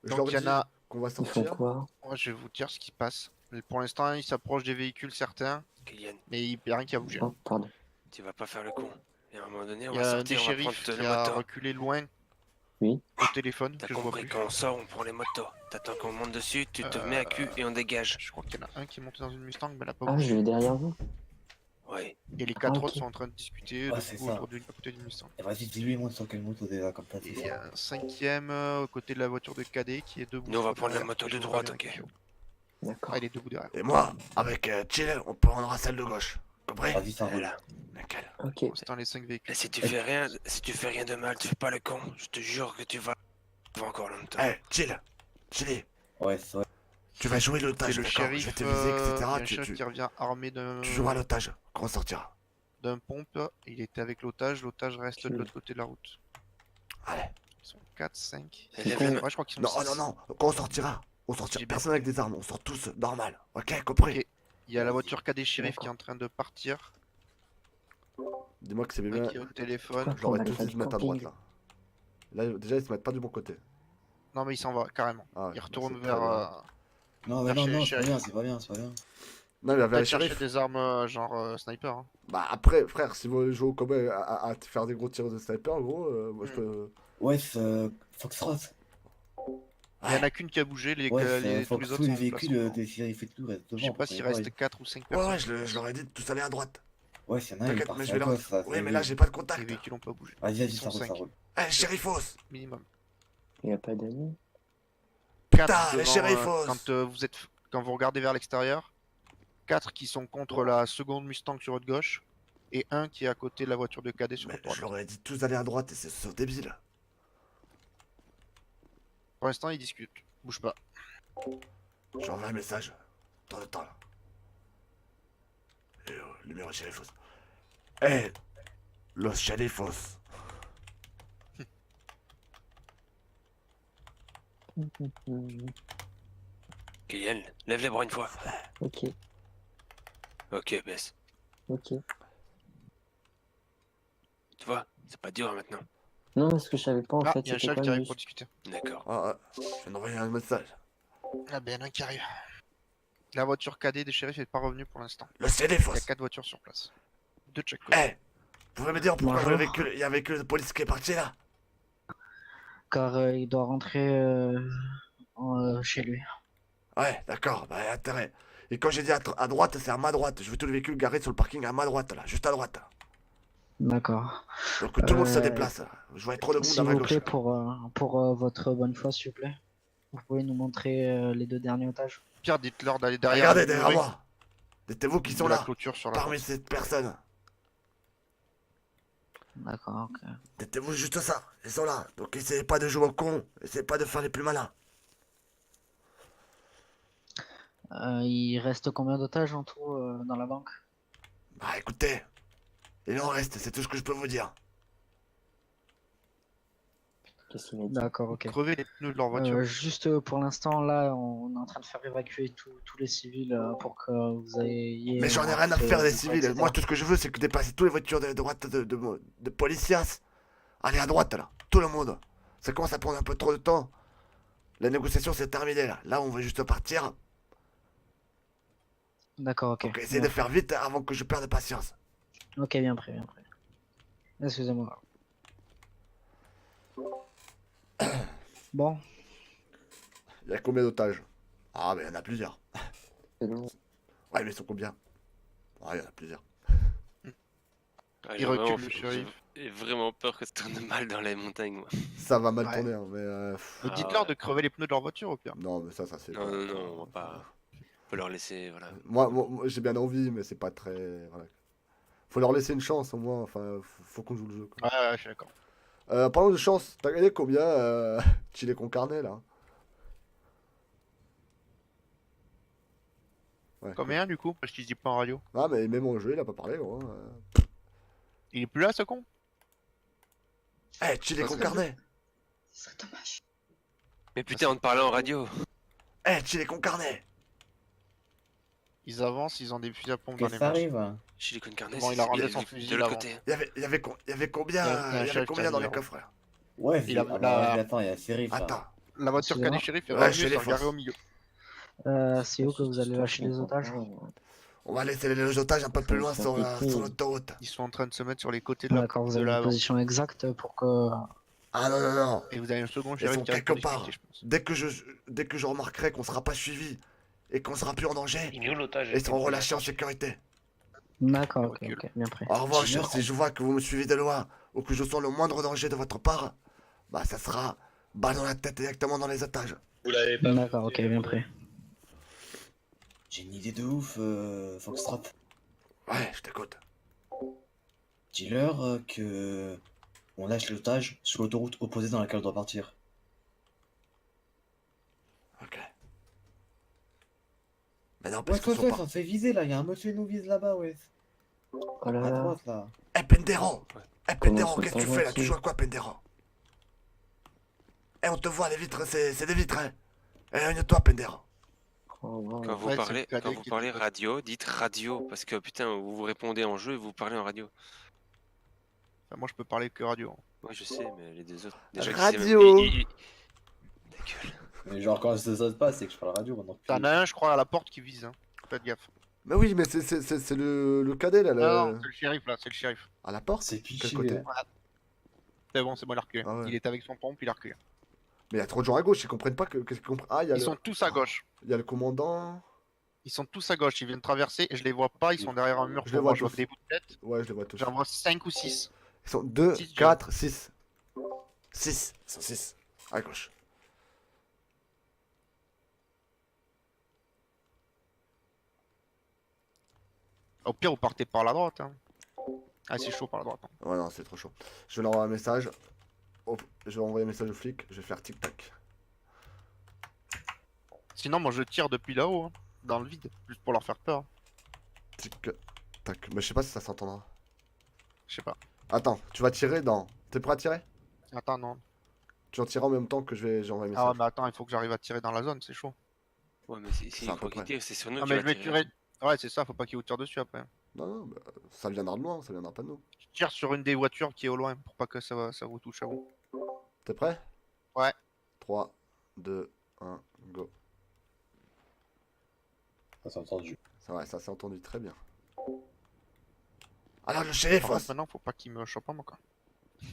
Speaker 2: Je leur
Speaker 1: Donc il y en
Speaker 2: dis
Speaker 1: a.
Speaker 2: qu'on va
Speaker 7: Ils font
Speaker 2: sortir.
Speaker 7: quoi?
Speaker 1: Ouais, je vais vous dire ce qui se passe. Mais pour l'instant, il s'approche des véhicules certains,
Speaker 3: Kylian,
Speaker 1: mais il n'y a rien qui a bougé.
Speaker 7: Oh, pardon.
Speaker 3: tu vas pas faire le con. Et à un moment donné, on
Speaker 1: Il y
Speaker 3: va
Speaker 1: a un
Speaker 3: sortir,
Speaker 1: des
Speaker 3: on va prendre
Speaker 1: shérifs
Speaker 3: le
Speaker 1: qui a
Speaker 3: moto.
Speaker 1: reculé loin
Speaker 7: Oui.
Speaker 1: au téléphone,
Speaker 3: T'as
Speaker 1: que je vois
Speaker 3: compris,
Speaker 1: plus.
Speaker 3: quand on sort, on prend les motos. T'attends qu'on monte dessus, tu te mets à cul et on dégage.
Speaker 1: Je crois qu'il y en a un qui est monté dans une Mustang, mais elle a pas
Speaker 7: Ah,
Speaker 1: bougé.
Speaker 7: je vais derrière vous.
Speaker 3: Ouais.
Speaker 1: Et les 4
Speaker 7: ok.
Speaker 1: autres sont en train de discuter
Speaker 5: Ouais,
Speaker 1: de
Speaker 5: c'est
Speaker 1: coup,
Speaker 5: ça.
Speaker 1: autour à côté d'une Mustang.
Speaker 5: Et vas-y, dis-lui, monte sur quelle moto déjà, comme ça,
Speaker 1: Et
Speaker 5: c'est
Speaker 1: il y a
Speaker 5: ça.
Speaker 1: un cinquième aux côtés de la voiture de cadet qui est debout.
Speaker 3: Nous, on va
Speaker 1: sur
Speaker 3: prendre la
Speaker 1: derrière,
Speaker 3: moto
Speaker 1: que
Speaker 3: de
Speaker 1: je vois
Speaker 3: droite,
Speaker 1: bien
Speaker 3: ok.
Speaker 1: qui est où.
Speaker 7: D'accord.
Speaker 1: Ah, il est debout derrière.
Speaker 2: Et moi, avec Chill, on prendra celle de gauche. Compris?
Speaker 5: Vas-y, ça roule.
Speaker 3: Voilà.
Speaker 2: Nickel.
Speaker 7: Ok.
Speaker 1: Pour l'instant, les 5 véhicules.
Speaker 3: Et si tu fais rien de mal, tu fais pas le con, je te jure que tu vas encore longtemps.
Speaker 2: Eh, Chill. Chili,
Speaker 5: Ouais, c'est vrai.
Speaker 2: tu vas jouer
Speaker 1: C'est
Speaker 2: l'otage,
Speaker 1: le
Speaker 2: d'accord? Je
Speaker 1: shérif,
Speaker 2: vais te viser,
Speaker 1: il y a
Speaker 2: etc.
Speaker 1: un shérif qui revient armé
Speaker 2: Tu joueras l'otage quand on sortira.
Speaker 1: d'un pompe. Il était avec l'otage reste de
Speaker 7: Ok.
Speaker 1: l'autre côté de la route.
Speaker 2: Allez.
Speaker 1: Ils sont 4, 5.
Speaker 3: Et lève la main.
Speaker 1: Ouais, je crois qu'ils sont
Speaker 2: Non,
Speaker 1: 6.
Speaker 2: oh, non, quand on sortira. On sortira.
Speaker 1: J'ai bien
Speaker 2: Personne avec des armes, on sort tous normal. Ok, compris?
Speaker 1: Ok. Il y a la voiture cadet shérif qui est en train de partir.
Speaker 2: Dis-moi que c'est
Speaker 1: Un
Speaker 2: bien.
Speaker 1: qui est au téléphone.
Speaker 7: Ouais.
Speaker 2: J'aurais
Speaker 7: On a
Speaker 2: tous
Speaker 7: pas
Speaker 2: dit de
Speaker 7: de
Speaker 2: se mettre à droite
Speaker 7: camping.
Speaker 2: là. Là, déjà, ils se mettent pas du bon côté.
Speaker 1: Non, mais il s'en va carrément.
Speaker 2: Ah,
Speaker 1: Il retourne
Speaker 2: c'est
Speaker 1: vers.
Speaker 2: très bien.
Speaker 5: Non, mais
Speaker 1: Vers
Speaker 5: non,
Speaker 1: chez-
Speaker 5: non,
Speaker 1: chez
Speaker 5: c'est pas
Speaker 1: Eric.
Speaker 5: bien, c'est pas bien, c'est pas bien.
Speaker 2: Non, il va vers
Speaker 1: Peut-être
Speaker 2: les
Speaker 1: chercher
Speaker 2: shérifs.
Speaker 1: des armes genre sniper. Hein.
Speaker 2: Bah, après, frère, si vous jouez au combat à te faire des gros tirs de sniper, gros, moi je peux.
Speaker 5: Ouais, Foxtrot.
Speaker 1: Il y en a qu'une qui a bougé,
Speaker 5: Ouais,
Speaker 1: tous
Speaker 5: faut que
Speaker 1: les
Speaker 5: tous
Speaker 1: autres
Speaker 5: les
Speaker 1: sont en place
Speaker 5: véhicules
Speaker 1: encore.
Speaker 5: des shérifs et tout restent devant.
Speaker 1: Je sais pas
Speaker 5: pour
Speaker 1: s'il
Speaker 5: qu'on
Speaker 1: reste
Speaker 5: voie.
Speaker 1: 4 ou 5
Speaker 2: Ouais,
Speaker 1: personnes.
Speaker 2: ouais, je leur ai dit de tous aller à droite.
Speaker 5: Ouais, s'il y en a un, il
Speaker 2: T'inquiète,
Speaker 5: part
Speaker 2: mais je
Speaker 5: sur
Speaker 2: vais
Speaker 5: la
Speaker 2: leur.
Speaker 5: gauche, ça,
Speaker 2: Oui,
Speaker 5: c'est
Speaker 2: mais
Speaker 5: lui.
Speaker 2: là, j'ai pas de
Speaker 1: Les
Speaker 2: contact.
Speaker 1: véhicules n'ont pas bougé.
Speaker 5: Vas-y,
Speaker 1: Ils
Speaker 5: vas-y,
Speaker 1: sont
Speaker 5: ça roule, ça
Speaker 1: 5
Speaker 5: roule.
Speaker 2: Eh, shérifos!
Speaker 1: minimum.
Speaker 7: Il n'y a pas d'amis.
Speaker 1: 4
Speaker 2: les shérifos.
Speaker 1: quand vous regardez vers l'extérieur, 4 qui sont contre la seconde Mustang sur votre gauche et un qui est à côté de la voiture de cadet sur
Speaker 2: Mais
Speaker 1: votre droite.
Speaker 2: je leur ai dit tous aller à droite et c'est ce débile.
Speaker 1: Pour l'instant, ils discutent. Bouge pas.
Speaker 2: J'envoie un message. Dans le temps là. Et numéro shérifos. Eh, los shérifos.
Speaker 3: Kylian, lève les bras une fois.
Speaker 7: Ok.
Speaker 3: Ok, baisse.
Speaker 7: Ok.
Speaker 3: Tu vois, c'est pas dur maintenant.
Speaker 7: Non, parce que je savais pas en
Speaker 1: Ah,
Speaker 7: fait
Speaker 1: il y a un
Speaker 7: c'était
Speaker 1: chef
Speaker 7: quoi
Speaker 1: qui
Speaker 7: le
Speaker 1: arrive
Speaker 7: mus.
Speaker 1: pour discuter.
Speaker 3: D'accord.
Speaker 2: Ah, je viens d'envoyer un message.
Speaker 1: Ah ben, il y en a un qui arrive. La voiture cadet des shérifs n'est pas revenue pour l'instant.
Speaker 2: Le
Speaker 1: Il
Speaker 2: shérifos.
Speaker 1: y a 4 voitures sur place. 2 de chaque côté.
Speaker 2: Eh, vous pouvez me dire pourquoi
Speaker 6: Bonjour.
Speaker 2: il y a un véhicule de police qui est parti là?
Speaker 6: Car il doit rentrer chez lui.
Speaker 2: Ouais, d'accord, bah intérêt. Et quand j'ai dit à droite, c'est à ma droite. Je veux tous les véhicules garés sur le parking à ma droite, là, juste à droite. Là.
Speaker 6: D'accord.
Speaker 2: Donc que tout le monde se
Speaker 6: Euh,
Speaker 2: déplace. Là. Je vois trop de monde à
Speaker 6: S'il
Speaker 2: ma
Speaker 6: vous
Speaker 2: gauche.
Speaker 6: plaît, pour votre bonne foi, s'il vous plaît, vous pouvez nous montrer les 2 derniers otages.
Speaker 1: Pire, dites-leur d'aller derrière.
Speaker 2: Regardez
Speaker 1: le
Speaker 2: derrière
Speaker 1: mur
Speaker 2: moi. Dites-vous qui
Speaker 1: de
Speaker 2: sont
Speaker 1: la
Speaker 2: là,
Speaker 1: clôture sur la
Speaker 2: parmi
Speaker 1: porte.
Speaker 2: ces personnes.
Speaker 6: D'accord, ok.
Speaker 2: Dites-vous juste ça, ils sont là. Donc essayez pas de jouer au con, essayez pas de faire les plus malins.
Speaker 6: Il reste combien d'otages en tout dans la banque?
Speaker 2: Bah écoutez, il en reste, c'est tout ce que je peux vous dire.
Speaker 7: Qu'est-ce qu'il m'a dit?
Speaker 6: D'accord, ok.
Speaker 1: Crever les pneus de leur voiture.
Speaker 6: Juste pour l'instant, là, on est en train de faire évacuer tous les civils pour que vous ayez.
Speaker 2: Mais j'en ai rien à
Speaker 6: accès
Speaker 2: faire
Speaker 6: aux
Speaker 2: des
Speaker 6: infos,
Speaker 2: civils.
Speaker 6: etc.
Speaker 2: Moi tout ce que je veux c'est que dépasser toutes les voitures de droite de policias. Allez à droite là, tout le monde. Ça commence à prendre un peu trop de temps. La négociation c'est terminé là. Là on veut juste partir.
Speaker 6: D'accord, ok.
Speaker 2: Donc essayez
Speaker 6: Bien
Speaker 2: de faire vite avant que je perde patience.
Speaker 6: fait. Ok, bien pris, bien pris. Excusez-moi. Bon,
Speaker 2: Il y a combien d'otages? Ah mais il y en a plusieurs.
Speaker 7: C'est long.
Speaker 2: Ouais mais ils sont combien? Ouais il y en a plusieurs.
Speaker 3: Ah,
Speaker 1: Il
Speaker 3: j'ai
Speaker 1: recule,
Speaker 3: vraiment-
Speaker 1: le shérif.
Speaker 3: J'ai vraiment peur que ça tourne mal dans les montagnes, moi.
Speaker 2: Ça va mal
Speaker 1: Ouais.
Speaker 2: tourner hein, mais
Speaker 1: Mais
Speaker 3: Ah,
Speaker 1: dites-leur
Speaker 3: ouais.
Speaker 1: de crever les pneus de leur voiture au pire.
Speaker 2: non mais ça c'est
Speaker 3: Non, non, non, on va pas. On peut leur laisser, voilà.
Speaker 2: Moi, j'ai bien envie mais c'est pas très voilà. Faut leur laisser une chance au moins, enfin faut qu'on joue le jeu. Quoi.
Speaker 1: Ouais, je suis d'accord.
Speaker 2: Parlons de chance, t'as gagné combien Chile con carnet là? Ouais.
Speaker 1: Combien du coup? Parce qu'ils disent pas en radio.
Speaker 2: Ah mais même mon jeu il a pas parlé gros.
Speaker 1: Il est plus là ce con?
Speaker 2: Eh Chile
Speaker 1: Ça
Speaker 2: con
Speaker 1: serait
Speaker 2: carnet.
Speaker 6: ce serait dommage.
Speaker 3: Mais putain, on te parlait en radio.
Speaker 2: Eh Chile con carnet.
Speaker 1: Ils avancent, ils ont des fusils à pompe dans
Speaker 5: Qu'est-ce
Speaker 1: les
Speaker 5: que ça
Speaker 1: manches.
Speaker 5: arrive?
Speaker 3: Chez les carnet,
Speaker 1: Bon, il a rangé son
Speaker 3: de
Speaker 1: fusil
Speaker 3: l'autre
Speaker 1: là-bas.
Speaker 3: côté.
Speaker 2: Il y avait combien
Speaker 1: Il y a un
Speaker 2: il y avait
Speaker 1: chef
Speaker 2: combien dans les
Speaker 1: qui a
Speaker 2: coffres là?
Speaker 5: Ouais,
Speaker 1: Il a-
Speaker 5: ah bah,
Speaker 1: la-
Speaker 5: attends, il y a shérif là.
Speaker 2: Attends.
Speaker 1: La voiture qu'a des
Speaker 6: Excusez-moi.
Speaker 1: shérifs, il y a
Speaker 2: Ouais,
Speaker 1: pas mieux,
Speaker 2: chez les
Speaker 1: c'est regaré
Speaker 2: forces.
Speaker 1: au milieu.
Speaker 6: C'est où que vous allez lâcher les otages?
Speaker 2: On va laisser les otages un peu plus loin
Speaker 7: Faut
Speaker 2: sur
Speaker 7: s'appliquer.
Speaker 2: l'autoroute.
Speaker 1: Ils sont en train de se mettre sur les côtés de la.
Speaker 6: D'accord, vous
Speaker 1: de
Speaker 6: avez
Speaker 1: la-
Speaker 6: une position exacte pour que.
Speaker 2: Ah non non non.
Speaker 1: Et vous avez un second
Speaker 2: Ils
Speaker 1: shérif
Speaker 2: sont
Speaker 1: qui a
Speaker 2: quelque part.
Speaker 1: je pense.
Speaker 2: Dès que je remarquerai qu'on sera pas suivi et qu'on sera plus en danger,
Speaker 3: Il est où l'otage?
Speaker 2: ils seront relâchés en sécurité.
Speaker 6: D'accord, ok,
Speaker 1: Recule.
Speaker 6: ok, bien pris.
Speaker 2: En revanche,
Speaker 5: J'ignore.
Speaker 2: si je vois que vous me suivez de loin ou que je sens le moindre danger de votre part, bah ça sera balle dans la tête directement dans les otages.
Speaker 6: D'accord, ok, bien pris.
Speaker 5: J'ai une idée de ouf, Foxtrap.
Speaker 2: Ouais, je t'écoute.
Speaker 5: Dis-leur que on lâche l'otage sur l'autoroute opposée dans laquelle on doit partir.
Speaker 2: Ok. Mais non,
Speaker 5: Ouais,
Speaker 2: parce qu'ils
Speaker 5: quoi,
Speaker 2: sont
Speaker 5: ça
Speaker 2: pas...
Speaker 5: se fait viser là, y'a un monsieur qui nous vise là-bas, ouais.
Speaker 7: Oh là
Speaker 5: À
Speaker 7: là.
Speaker 5: droite là.
Speaker 2: Eh Pendero Eh Pendero,
Speaker 7: Comment
Speaker 2: qu'est-ce que
Speaker 7: ça
Speaker 2: tu fais là? Tu
Speaker 7: gentil.
Speaker 2: joues à quoi Pendero? Eh on te voit, les vitres, c'est des vitres, hein. Eh, éloigne-toi Pendero.
Speaker 7: Oh, wow.
Speaker 3: Quand vous
Speaker 1: Ouais, c'est
Speaker 3: parlez,
Speaker 1: le cadet
Speaker 3: quand vous
Speaker 1: qui
Speaker 3: parlez
Speaker 1: te-
Speaker 3: radio, dites radio. Parce que putain, vous répondez en jeu et vous parlez en radio.
Speaker 1: Enfin, moi je peux parler que radio.
Speaker 3: Ouais, je sais, mais les deux autres. Déjà qu'ils
Speaker 2: Radio.
Speaker 3: sait même- Ta gueule.
Speaker 5: Mais genre quand ça se passe, c'est que je parle radio maintenant.
Speaker 1: T'en as un, je crois, à la porte qui vise. Hein. Faites gaffe.
Speaker 2: Mais oui, mais c'est le cadet là,
Speaker 1: Non, non, c'est le shérif là, c'est le shérif.
Speaker 2: à la porte.
Speaker 5: C'est
Speaker 2: Quel
Speaker 5: piché.
Speaker 2: côté?
Speaker 1: C'est bon, c'est bon, il a reculé.
Speaker 2: Ah ouais.
Speaker 1: Il est avec son pompe, il a reculé.
Speaker 2: Mais il y a trop de gens à gauche, ils comprennent pas que. Qu'est-ce qu'ils comprennent? Ah, il y a
Speaker 1: Ils
Speaker 2: le...
Speaker 1: sont tous à gauche.
Speaker 2: il y a le commandant.
Speaker 1: Ils sont tous à gauche, ils viennent traverser et je les vois pas, ils sont derrière un mur.
Speaker 2: Je
Speaker 1: pour
Speaker 2: les
Speaker 1: moi,
Speaker 2: vois
Speaker 1: je vois
Speaker 2: tous.
Speaker 1: que des bouts de tête.
Speaker 2: Ouais, je les vois tous.
Speaker 1: J'en vois 5 ou 6.
Speaker 2: Ils sont 2,
Speaker 1: Six,
Speaker 2: 4, 6. 6. Ils sont 6. À gauche.
Speaker 1: Au pire, vous partez par la droite. Hein. Ah, c'est chaud par la droite. Hein.
Speaker 2: Ouais, non, c'est trop chaud. Je vais leur envoyer un message. Hop, je vais envoyer un message au flic. Je vais faire tic-tac.
Speaker 1: Sinon, moi je tire depuis là-haut, hein, dans le vide, juste pour leur faire peur.
Speaker 2: Tic-tac. Mais je sais pas si ça s'entendra.
Speaker 1: Je sais pas.
Speaker 2: Attends, tu vas tirer dans. T'es prêt à tirer?
Speaker 1: Attends, non.
Speaker 2: Tu en tires en même temps que j'ai envoyé un
Speaker 1: Ah ouais,
Speaker 2: message.
Speaker 1: mais attends, il faut que j'arrive à tirer dans la zone, c'est chaud.
Speaker 3: Ouais, mais si
Speaker 2: C'est à
Speaker 3: il
Speaker 2: peu
Speaker 3: faut qu'il
Speaker 2: près.
Speaker 3: tire, c'est sur nous
Speaker 1: Ah,
Speaker 3: qu'il
Speaker 1: mais
Speaker 3: va
Speaker 1: je vais
Speaker 3: tirer.
Speaker 1: tirer. Ouais, c'est ça, faut pas qu'ils vous tirent dessus après.
Speaker 2: Non, non, bah, ça viendra de loin, ça viendra pas de nous.
Speaker 1: Je tire sur une des voitures qui est au loin pour pas que ça vous touche à vous.
Speaker 2: T'es prêt?
Speaker 1: Ouais.
Speaker 2: 3, 2, 1, go.
Speaker 5: Ça s'est entendu.
Speaker 2: Ça s'est entendu très bien. Alors le shérif,
Speaker 1: Par contre, maintenant, faut pas qu'ils me chopent moi quoi.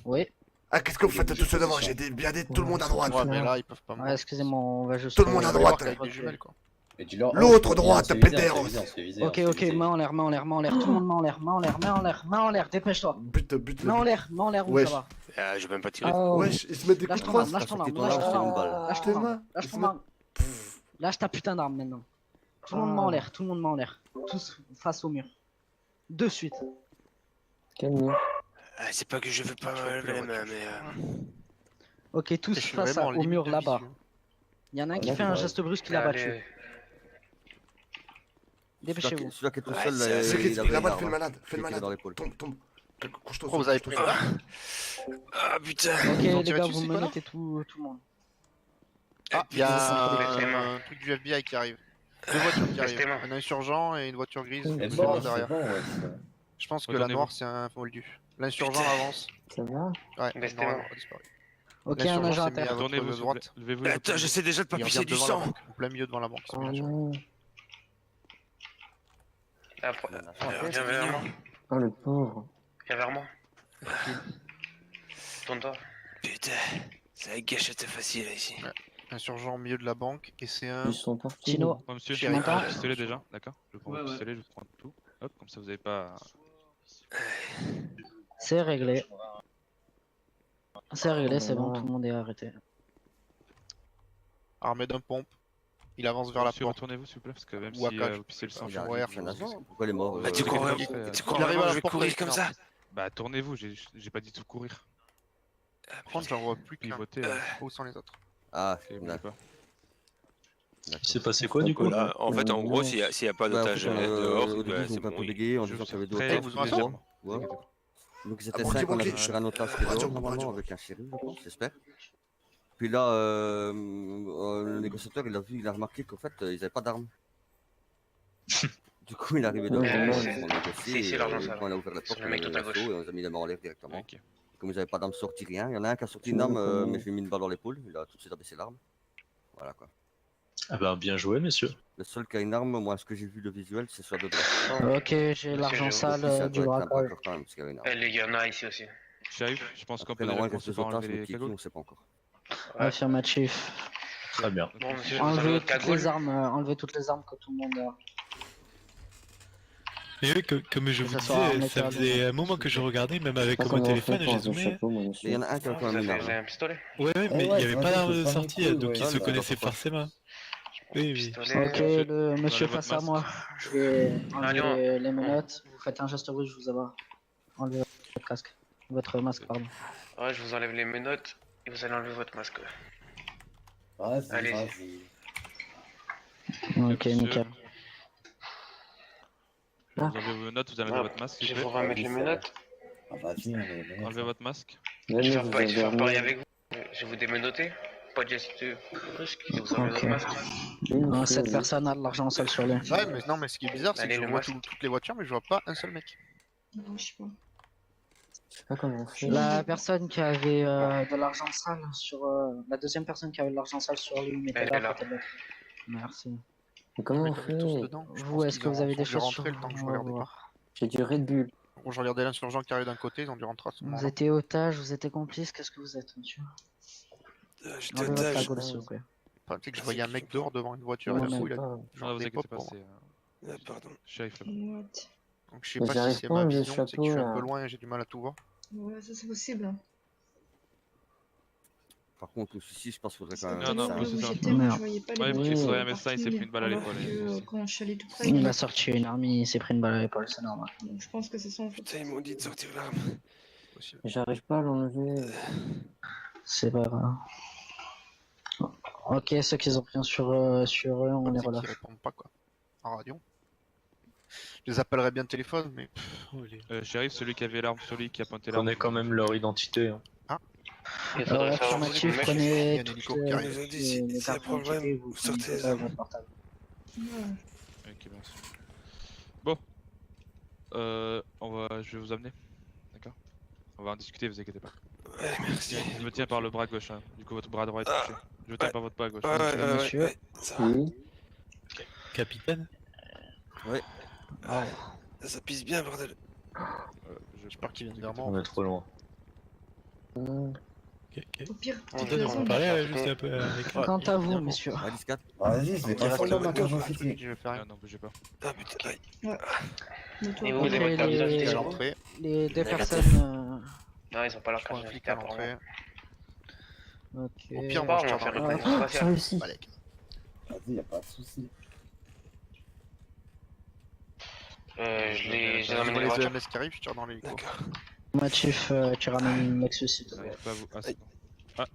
Speaker 6: Oui,
Speaker 2: ah, qu'est-ce que vous faites
Speaker 5: Des
Speaker 2: tous devant?
Speaker 5: positions.
Speaker 2: J'ai bien dit tout le monde à droite.
Speaker 1: Ouais, mais là, ils peuvent pas me.
Speaker 6: ouais, excusez-moi, on va juste.
Speaker 2: Tout le monde à droite.
Speaker 1: Avec des jumelles quoi.
Speaker 5: Et dis-leur,
Speaker 2: L'autre
Speaker 5: on
Speaker 2: droite,
Speaker 5: se fait viser,
Speaker 2: pédéros.
Speaker 5: on se fait viser, on se fait viser,
Speaker 6: Ok,
Speaker 5: on se fait
Speaker 6: ok,
Speaker 5: viser.
Speaker 6: main en l'air, main en l'air, main en l'air, tout le monde main en l'air, main en l'air, main en l'air, main en l'air, dépêche-toi.
Speaker 2: Bute
Speaker 6: Main en
Speaker 2: le.
Speaker 6: l'air, main en l'air, où
Speaker 2: Wesh.
Speaker 6: ça va.
Speaker 3: Ah, je vais même pas tirer.
Speaker 7: Oh.
Speaker 2: Wesh, ils se mettent des coups
Speaker 6: Lâche
Speaker 2: de
Speaker 6: ton
Speaker 2: crosse.
Speaker 6: arme, lâche ton
Speaker 2: T'as
Speaker 6: arme,
Speaker 2: sorti ton
Speaker 6: lâche
Speaker 2: arme,
Speaker 6: ton
Speaker 2: c'est une
Speaker 6: arme,
Speaker 2: balle.
Speaker 6: lâche
Speaker 2: Tes
Speaker 6: ton arme,
Speaker 2: mains,
Speaker 6: lâche
Speaker 2: ils se
Speaker 6: ton
Speaker 2: mettent.
Speaker 6: arme. Lâche ta putain d'arme maintenant. Tout le monde main en l'air, tout le monde main en l'air. Tous face au mur. De suite.
Speaker 7: Quel mur?
Speaker 3: Ah, c'est pas que je veux pas
Speaker 1: Je vois plus
Speaker 3: lever
Speaker 1: la
Speaker 3: la main,
Speaker 1: voiture.
Speaker 3: mais.
Speaker 6: Ok, tous
Speaker 1: Je suis
Speaker 6: face
Speaker 1: vraiment en
Speaker 6: au
Speaker 1: limite
Speaker 6: mur
Speaker 1: de
Speaker 6: là-bas.
Speaker 1: visu.
Speaker 6: Il y en a un qui
Speaker 7: D'accord.
Speaker 6: fait un geste brusque, il a battu.
Speaker 3: Allez.
Speaker 6: Dépêchez-vous.
Speaker 2: Celui-là qui est tout
Speaker 3: Ouais,
Speaker 2: seul,
Speaker 3: c'est-
Speaker 2: là,
Speaker 3: c'est-
Speaker 2: il
Speaker 3: c'est-
Speaker 2: avait
Speaker 3: c'est-
Speaker 2: une arme. Fais le malade, fais le
Speaker 5: Il tire
Speaker 2: malade.
Speaker 5: dans l'épaule.
Speaker 2: Tombe. Couche-toi.
Speaker 1: Oh, vous avez pris. Ah,
Speaker 3: Ah putain.
Speaker 6: Ok,
Speaker 1: Ils ont
Speaker 6: les
Speaker 1: tiré
Speaker 6: gars,
Speaker 1: dessus,
Speaker 6: vous
Speaker 1: ces
Speaker 6: menottez tout le monde.
Speaker 1: Ah, il y
Speaker 3: putain, ça me
Speaker 1: a
Speaker 3: fait très mal.
Speaker 1: un truc du FBI qui arrive. Deux voitures qui arrivent.
Speaker 3: Restez-moi.
Speaker 1: Un insurgent et une voiture grise.
Speaker 7: Et
Speaker 5: Et
Speaker 1: Ils
Speaker 5: bon,
Speaker 1: sont
Speaker 5: c'est
Speaker 1: derrière.
Speaker 5: bon, ouais.
Speaker 1: Je pense que la
Speaker 8: Retournez-vous.
Speaker 1: noire c'est un moldu. L'insurgent
Speaker 3: Putain.
Speaker 1: avance.
Speaker 7: Ça va?
Speaker 1: Ouais,
Speaker 3: Restez-moi.
Speaker 1: normalement, a disparu.
Speaker 6: Ok, un
Speaker 1: L'insurgent
Speaker 6: agent à
Speaker 1: s'est mis à
Speaker 6: terre.
Speaker 1: votre
Speaker 8: Retournez-vous, s'il vous plaît.
Speaker 1: droite.
Speaker 8: Levez-vous.
Speaker 3: Attends, j'essaie déjà de pas
Speaker 1: Il
Speaker 3: pisser
Speaker 1: revient
Speaker 3: du
Speaker 1: devant la
Speaker 3: sang.
Speaker 1: banque, en plein milieu devant la banque.
Speaker 7: Oh non.
Speaker 3: Viens vers moi.
Speaker 7: Oh le pauvre.
Speaker 3: Viens vers moi. Tourne-toi. Putain, c'est la gâchette facile ici.
Speaker 1: Insurgent au milieu de la banque et c'est un.
Speaker 7: Ils sont partis.
Speaker 6: Tino,
Speaker 8: Bon, monsieur,
Speaker 1: Tu
Speaker 8: je prends
Speaker 6: m'entends
Speaker 8: le pistolet déjà, d'accord? Je prends
Speaker 4: Ouais,
Speaker 8: le
Speaker 4: ouais.
Speaker 8: pistolet, je prends tout. Hop, comme ça vous avez pas.
Speaker 6: c'est réglé. C'est réglé, c'est bon,
Speaker 7: Voilà.
Speaker 6: tout le monde est arrêté.
Speaker 1: Armé d'un pompe. Il avance vers la
Speaker 8: Monsieur,
Speaker 1: porte.
Speaker 8: retournez-vous s'il vous plaît, parce que même
Speaker 1: Ou à
Speaker 8: si
Speaker 1: cage.
Speaker 8: vous pissez le sang
Speaker 2: Il
Speaker 8: sur
Speaker 2: a
Speaker 8: moi,
Speaker 1: Ouais,
Speaker 2: un agent. Pourquoi il est mort
Speaker 3: Bah, tu crois
Speaker 8: vraiment-
Speaker 3: tu
Speaker 1: Il
Speaker 3: crois
Speaker 1: arrive à
Speaker 3: vraiment
Speaker 1: la
Speaker 3: que je vais
Speaker 1: porte
Speaker 3: courir
Speaker 1: avec
Speaker 3: comme
Speaker 1: une
Speaker 3: ça?
Speaker 1: arme.
Speaker 8: Bah tournez-vous, j'ai pas dit tout courir.
Speaker 1: Par contre, j'en vois plus qu'un.
Speaker 8: Pivotez.
Speaker 1: Où sont les autres?
Speaker 2: Ah,
Speaker 8: Ok, bougez
Speaker 2: d'accord.
Speaker 8: pas.
Speaker 9: Il s'est passé quoi du coup?
Speaker 3: Là, en fait, en gros, s'il y a pas d'otage dehors,
Speaker 2: au
Speaker 3: bah,
Speaker 2: début, ils
Speaker 3: c'est
Speaker 2: ont un
Speaker 3: bon.
Speaker 2: peu bégayé en
Speaker 8: Je
Speaker 2: disant qu'il y avait
Speaker 8: serai
Speaker 2: deux
Speaker 8: prêt
Speaker 2: otages
Speaker 1: vous
Speaker 2: sous
Speaker 1: en
Speaker 2: les
Speaker 1: faites
Speaker 2: doigts.
Speaker 8: immédiatement.
Speaker 2: Ouais.
Speaker 8: T'inquiète pas.
Speaker 2: Donc ils étaient Ah, 5, on
Speaker 1: bloqué.
Speaker 2: avait sur un otage qui est
Speaker 4: Radio,
Speaker 2: dehors, normalement,
Speaker 4: radio.
Speaker 2: avec un shérif, je pense, j'espère. Puis là, le négociateur, il a remarqué qu'en fait, ils avaient pas d'armes. Du coup, il est arrivé dehors,
Speaker 7: Ouais,
Speaker 2: ils
Speaker 7: ouais.
Speaker 2: ont négocié,
Speaker 3: C'est l'argent,
Speaker 2: et
Speaker 3: ça.
Speaker 2: quand il a ouvert la porte,
Speaker 3: le mec
Speaker 2: on a
Speaker 3: tout à
Speaker 2: eu
Speaker 3: gauche.
Speaker 2: l'assaut et on les a mis les mains en l'air directement.
Speaker 8: Ok.
Speaker 2: Comme ils avaient pas d'armes sorties, rien. Il y en a un qui a sorti
Speaker 7: Tu
Speaker 2: une arme,
Speaker 7: vois comment-
Speaker 2: mais je lui ai mis une balle dans l'épaule, il a tout de suite abaissé l'arme. Voilà quoi.
Speaker 9: Ah ben bien joué messieurs.
Speaker 2: Le seul qui a une arme, moi, ce que j'ai vu le visuel, c'est sur deux bras.
Speaker 6: Ok, j'ai l'argent
Speaker 3: je-
Speaker 6: sale
Speaker 2: Puis ça
Speaker 6: du
Speaker 2: doit être un
Speaker 6: braquage.
Speaker 2: braqueur quand même, parce qu'il y avait une arme.
Speaker 3: Les gars, il y en a ici aussi.
Speaker 8: Shérif, je pense qu'on
Speaker 2: Après,
Speaker 8: peut déjà
Speaker 2: normalement, il
Speaker 8: commencer
Speaker 2: reste
Speaker 8: par
Speaker 2: deux otages,
Speaker 8: enlever
Speaker 2: mais
Speaker 8: les
Speaker 2: qui,
Speaker 8: cagoules.
Speaker 2: on sait pas encore.
Speaker 6: Affirmatif.
Speaker 9: Très bien.
Speaker 8: Ok,
Speaker 3: Bon, monsieur,
Speaker 8: monsieur.
Speaker 3: vous avez
Speaker 6: Enlevez
Speaker 3: votre
Speaker 6: toutes
Speaker 3: cagoule?
Speaker 6: les armes, enlevez toutes les armes que tout le monde a.
Speaker 10: Et oui, comme je
Speaker 6: Que
Speaker 10: vous
Speaker 6: ça soit en
Speaker 10: disais, ça
Speaker 6: métal,
Speaker 10: faisait un moment que je regardais, même avec
Speaker 7: Pas
Speaker 10: mon
Speaker 7: comment on
Speaker 10: téléphone,
Speaker 7: fait
Speaker 10: j'ai
Speaker 7: pour le
Speaker 10: zoomé.
Speaker 7: chapeau, moi,
Speaker 2: Mais il y
Speaker 7: monsieur.
Speaker 2: en a un qui a
Speaker 3: Vous
Speaker 2: quand même une
Speaker 3: avez
Speaker 2: arme.
Speaker 3: un pistolet?
Speaker 10: Ouais, mais il n'y
Speaker 7: ouais,
Speaker 10: avait pas d'arme de
Speaker 7: c'est pas
Speaker 10: sortie,
Speaker 7: cool,
Speaker 10: donc
Speaker 7: ouais.
Speaker 10: ils se
Speaker 2: Ah, bah,
Speaker 10: connaissaient
Speaker 2: pourquoi
Speaker 10: forcément. Oui, oui.
Speaker 3: Pistolet.
Speaker 6: Ok, le monsieur
Speaker 8: votre
Speaker 6: face à
Speaker 8: masque.
Speaker 6: moi. Je vais
Speaker 3: Allez,
Speaker 6: enlever les menottes. Vous faites un geste brusque, je vous abats. Enlevez votre casque. Votre masque, pardon.
Speaker 3: Ouais, je vous enlève les menottes et vous allez enlever votre masque.
Speaker 5: Vas-y,
Speaker 3: Allez.
Speaker 5: vas-y.
Speaker 6: Ok,
Speaker 8: Monsieur,
Speaker 6: nickel.
Speaker 8: Vous enlevez vos notes, vous enlevez votre masque, s'il
Speaker 3: Je
Speaker 8: vous
Speaker 3: vais vous
Speaker 8: plaît.
Speaker 3: remettre les menottes.
Speaker 5: Ah, vas-y, on
Speaker 8: Enlevez votre masque.
Speaker 3: Je
Speaker 7: Venez,
Speaker 3: vais
Speaker 7: vous
Speaker 3: je vais faire
Speaker 7: avez
Speaker 3: pareil
Speaker 7: remis.
Speaker 3: avec vous. Je vais vous démenoter. Pas de geste brusque et vous enlevez
Speaker 6: Ok.
Speaker 3: votre masque.
Speaker 7: Oui, monsieur,
Speaker 6: Cette
Speaker 7: oui.
Speaker 6: personne a de l'argent sale sur lui.
Speaker 1: Ouais, mais non, mais ce qui est bizarre, c'est que
Speaker 3: Allez,
Speaker 1: je
Speaker 3: le
Speaker 1: vois
Speaker 3: masque.
Speaker 1: toutes les voitures, mais je vois pas un seul mec.
Speaker 11: Non, je sais pas.
Speaker 7: Je sais pas comment on fait.
Speaker 6: La personne qui avait de l'argent sale sur. La deuxième personne qui avait de l'argent sale sur lui, mettez
Speaker 3: Elle
Speaker 6: là
Speaker 3: est là.
Speaker 6: à côté de l'autre. Merci.
Speaker 7: Mais comment
Speaker 1: Mais
Speaker 7: on
Speaker 1: t'avais tous
Speaker 7: fait?
Speaker 1: dedans. Je
Speaker 6: Vous,
Speaker 1: pense
Speaker 6: est-ce
Speaker 1: qu'ils
Speaker 6: que vous
Speaker 1: ont-
Speaker 6: avez
Speaker 1: ont
Speaker 6: des
Speaker 1: dû
Speaker 6: choses
Speaker 1: rentrer
Speaker 6: sur
Speaker 1: le temps que je
Speaker 6: On va
Speaker 1: regardais pas.
Speaker 6: voir.
Speaker 7: J'ai du Red Bull.
Speaker 1: Bon, je regardais l'insurgent qui arrive d'un côté, ils ont dû rentrer à ce
Speaker 6: Vous
Speaker 1: moment-là.
Speaker 6: étiez otage, vous étiez complice, qu'est-ce que vous êtes, monsieur?
Speaker 3: J'étais
Speaker 6: Enlevez votre
Speaker 3: otage.
Speaker 6: cagoule, s'il vous plaît.
Speaker 1: Enfin, tu sais que je voyais un mec dehors devant une voiture,
Speaker 7: Non,
Speaker 1: et d'un coup,
Speaker 7: même
Speaker 1: il a
Speaker 7: pas.
Speaker 1: genre
Speaker 8: Non, vous
Speaker 1: des
Speaker 8: inquiétez
Speaker 1: pop
Speaker 8: pas,
Speaker 1: pour moi.
Speaker 8: c'est.
Speaker 3: Pardon.
Speaker 8: Shérif là-bas.
Speaker 11: What?
Speaker 1: Donc je sais
Speaker 7: Mais
Speaker 1: pas
Speaker 7: j'arrive
Speaker 1: si c'est
Speaker 7: pas à
Speaker 1: ma
Speaker 7: enlever le
Speaker 1: vision, c'est que je suis
Speaker 7: chapeau,
Speaker 1: un peu
Speaker 7: là.
Speaker 1: loin et j'ai du mal à tout voir.
Speaker 11: Ouais, ça c'est possible.
Speaker 2: Par contre, le souci, je pense qu'il faudrait quand
Speaker 11: Parce
Speaker 2: même.
Speaker 11: que tout
Speaker 8: Non,
Speaker 11: à
Speaker 8: non,
Speaker 11: l'heure,
Speaker 8: mais
Speaker 11: là
Speaker 8: c'est
Speaker 11: où
Speaker 8: ça.
Speaker 11: j'étais, moi,
Speaker 6: Merde.
Speaker 11: je voyais pas les
Speaker 8: Ouais,
Speaker 11: voitures
Speaker 8: parce que
Speaker 11: sur
Speaker 8: un
Speaker 11: le
Speaker 8: médecin, il s'est
Speaker 11: parking,
Speaker 8: pris une balle à
Speaker 11: alors
Speaker 8: l'épaule,
Speaker 11: que,
Speaker 8: aussi.
Speaker 11: quand je suis allé tout près,
Speaker 6: Il
Speaker 11: il
Speaker 6: a sorti une arme, il s'est pris une balle à l'épaule, c'est normal.
Speaker 11: Donc je pense que c'est ça en fait.
Speaker 3: Putain, ils m'ont dit de sortir l'arme.
Speaker 1: Possible.
Speaker 7: J'arrive pas à l'enlever.
Speaker 6: C'est pas grave. Ok, ceux qui ont rien sur eux, on les
Speaker 1: C'est qu'ils
Speaker 6: relâche.
Speaker 1: répondent pas, quoi. En radio. Je les appellerais bien de téléphone, mais.
Speaker 8: Shérif, celui qui avait l'arme sur lui, qui a pointé l'arme.
Speaker 9: Connais quand même leur identité. Hein.
Speaker 3: Il faudrait savoir où
Speaker 6: Affirmatif,
Speaker 3: le mec.
Speaker 1: Il y a
Speaker 6: prenez
Speaker 1: un
Speaker 6: toutes
Speaker 1: hélico qui arrive.
Speaker 6: les
Speaker 3: S'il y a
Speaker 6: cartes
Speaker 3: problème,
Speaker 6: d'identité,
Speaker 3: vous
Speaker 6: vous
Speaker 3: sortez
Speaker 6: prenez
Speaker 3: les
Speaker 6: ça,
Speaker 3: armes.
Speaker 6: votre portable.
Speaker 11: Ouais.
Speaker 8: Ok, merci. Bon. Je vais vous amener. D'accord? On va en discuter, vous inquiétez pas.
Speaker 3: Ouais, merci.
Speaker 8: Je me tiens par le bras gauche, hein. Du coup votre bras droit est
Speaker 3: Ah.
Speaker 8: touché. Je me tiens par votre bras gauche.
Speaker 6: Monsieur.
Speaker 3: Ça va.
Speaker 7: Oui.
Speaker 10: Capitaine?
Speaker 3: Ça pisse bien, bordel.
Speaker 1: J'espère qu'il vient vers moi.
Speaker 9: On est trop loin.
Speaker 10: ok.
Speaker 11: Au pire,
Speaker 3: On
Speaker 11: petite
Speaker 3: donne-
Speaker 11: raison.
Speaker 10: On parlait juste un peu avec.
Speaker 6: Quant à vous, messieurs.
Speaker 2: Vas-y, je vais
Speaker 1: Il
Speaker 2: pas
Speaker 1: reste
Speaker 2: faire ma
Speaker 1: que
Speaker 2: cage
Speaker 1: toi,
Speaker 2: officielle.
Speaker 1: je vais faire
Speaker 8: Ah non, bougez pas.
Speaker 3: Ah putain, aïe.
Speaker 11: Mets-toi
Speaker 3: Et
Speaker 11: à
Speaker 3: vous,
Speaker 11: côté.
Speaker 3: avez votre carte d'identité,
Speaker 6: les,
Speaker 1: à
Speaker 3: genre
Speaker 1: l'entrée.
Speaker 6: les deux
Speaker 2: Négatif.
Speaker 6: personnes.
Speaker 3: Non, ils ont pas leur
Speaker 1: Je prends
Speaker 3: carte
Speaker 1: un flic
Speaker 3: d'identité
Speaker 1: à
Speaker 3: apparemment.
Speaker 1: l'entrée.
Speaker 6: Ok.
Speaker 1: Au pire,
Speaker 3: Pas,
Speaker 1: moi,
Speaker 3: on
Speaker 1: je
Speaker 3: va
Speaker 1: tire
Speaker 3: faire
Speaker 1: dans
Speaker 3: une
Speaker 1: le
Speaker 3: réponse faciale.
Speaker 7: réussi.
Speaker 1: Balek.
Speaker 2: Vas-y, y'a pas de soucis.
Speaker 3: J'ai
Speaker 1: Je
Speaker 3: ramené
Speaker 1: vois
Speaker 3: les
Speaker 1: les
Speaker 3: voitures.
Speaker 1: EMS qui arrivent, je tire dans l'hélico.
Speaker 3: D'accord.
Speaker 6: Motif, tu ramènes une Lexus s'il te plaît.
Speaker 8: J'arrive pas à vous. Ah, c'est bon.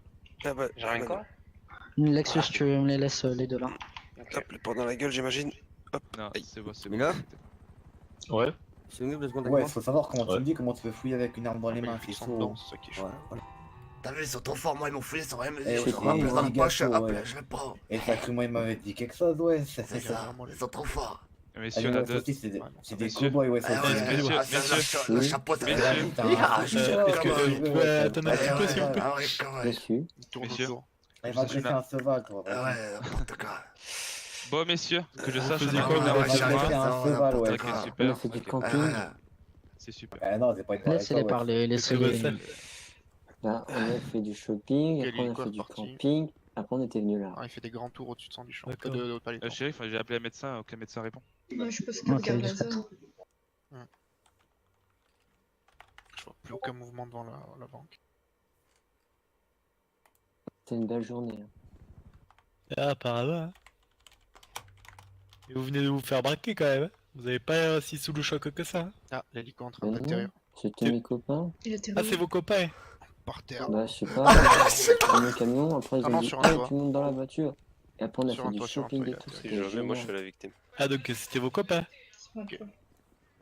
Speaker 3: Ah bah, j'ai rien quoi.
Speaker 6: Une Lexus, tu me les laisses les deux là.
Speaker 3: Hop, le porte dans la gueule, j'imagine.
Speaker 8: Non,
Speaker 3: Aïe.
Speaker 8: c'est bon, c'est
Speaker 9: Mais
Speaker 8: bon.
Speaker 9: là Ouais.
Speaker 2: Ouais, faut savoir comment tu
Speaker 9: Ouais.
Speaker 2: me dis comment tu peux fouiller avec une arme dans les
Speaker 1: Les
Speaker 2: mains,
Speaker 1: flics
Speaker 2: c'est
Speaker 1: sont
Speaker 2: chaud.
Speaker 1: dedans, c'est ça qui est chaud.
Speaker 2: Ouais, voilà. T'as vu, ils sont trop forts, moi ils m'ont fouillé sans rien me
Speaker 7: Eh,
Speaker 2: dire.
Speaker 7: c'est
Speaker 2: Je
Speaker 7: quoi,
Speaker 2: rentre dans la
Speaker 7: moi,
Speaker 2: poche,
Speaker 7: gâteau,
Speaker 2: hop,
Speaker 7: ouais.
Speaker 2: je le prends. Et ça, que moi il m'avait dit quelque chose, ouais, c'est
Speaker 1: C'est
Speaker 2: ça.
Speaker 1: vraiment les-
Speaker 2: Ils sont trop forts.
Speaker 8: Messieurs,
Speaker 2: Allez,
Speaker 8: on a
Speaker 2: ouais, ça
Speaker 8: deux.
Speaker 2: aussi, c'est des,
Speaker 1: Ouais, non,
Speaker 2: c'est des
Speaker 8: messieurs.
Speaker 2: cowboys, ouais,
Speaker 1: Ah,
Speaker 2: ça aussi.
Speaker 1: ouais,
Speaker 8: messieurs,
Speaker 2: Ah, ça,
Speaker 8: messieurs.
Speaker 2: le chapeau, ça
Speaker 8: Messieurs.
Speaker 2: fait
Speaker 10: Est-ce que vous pouvez attendre un petit peu, s'il vous plaît?
Speaker 2: Ah ouais, quand même.
Speaker 7: Monsieur.
Speaker 1: Il tourne
Speaker 8: Messieurs.
Speaker 1: autour.
Speaker 2: Elle va dresser un cheval, toi.
Speaker 1: Ah
Speaker 2: vas-y.
Speaker 1: ouais,
Speaker 2: n'importe quoi.
Speaker 8: Bon, messieurs, que je sache,
Speaker 10: faisiez
Speaker 8: on a
Speaker 10: quoi,
Speaker 8: une
Speaker 10: vous
Speaker 8: arme
Speaker 10: avez
Speaker 8: sur
Speaker 10: fait
Speaker 8: moi.
Speaker 2: dresser un cheval, ouais.
Speaker 8: Ok,
Speaker 7: On a
Speaker 8: super.
Speaker 7: fait du
Speaker 8: Ok,
Speaker 7: camping.
Speaker 8: c'est super.
Speaker 2: Eh non, c'est pas une parler
Speaker 6: Laissez-les parler, laissez-les.
Speaker 10: ça.
Speaker 7: Là, on a fait du shopping,
Speaker 1: Ok,
Speaker 7: après on a
Speaker 1: l'hélico
Speaker 7: fait
Speaker 1: est
Speaker 7: du
Speaker 1: reparti.
Speaker 7: camping, après on était venu là.
Speaker 1: Ah, il fait des grands tours au-dessus de Sanduchon.
Speaker 10: D'accord.
Speaker 1: De Palais.
Speaker 8: Shérif, j'ai appelé un médecin, aucun médecin répond.
Speaker 11: Moi, je pense
Speaker 6: Ok,
Speaker 11: que regarde la
Speaker 6: discrète.
Speaker 11: zone.
Speaker 1: Je vois plus aucun mouvement devant la banque.
Speaker 7: C'était une belle journée. Hein.
Speaker 10: Ah, apparemment. Hein. Et vous venez de vous faire braquer quand même. Hein. Vous avez pas l'air si sous le choc que ça. Hein.
Speaker 1: Ah, l'hélico en train
Speaker 7: Mais non,
Speaker 1: d'atterrir.
Speaker 7: c'était mes copains.
Speaker 11: Il était
Speaker 10: Ah, c'est vos copains.
Speaker 1: Par terre.
Speaker 7: Bah, je sais pas. Dans mon camion, après ils
Speaker 1: Ah
Speaker 7: ont
Speaker 1: non,
Speaker 7: dit,
Speaker 1: sur un
Speaker 7: hey,
Speaker 1: toit.
Speaker 7: tu montes dans la voiture. Et après on a
Speaker 1: Sur
Speaker 7: fait
Speaker 1: un
Speaker 7: du
Speaker 1: toit, sur un
Speaker 7: shopping
Speaker 1: toit,
Speaker 7: et
Speaker 1: il a
Speaker 7: tout.
Speaker 1: atterri.
Speaker 7: C'était
Speaker 3: Moi, je
Speaker 7: génial.
Speaker 3: suis la victime.
Speaker 10: Ah, donc c'était vos copains.
Speaker 11: C'est pas
Speaker 1: Ok.
Speaker 11: toi.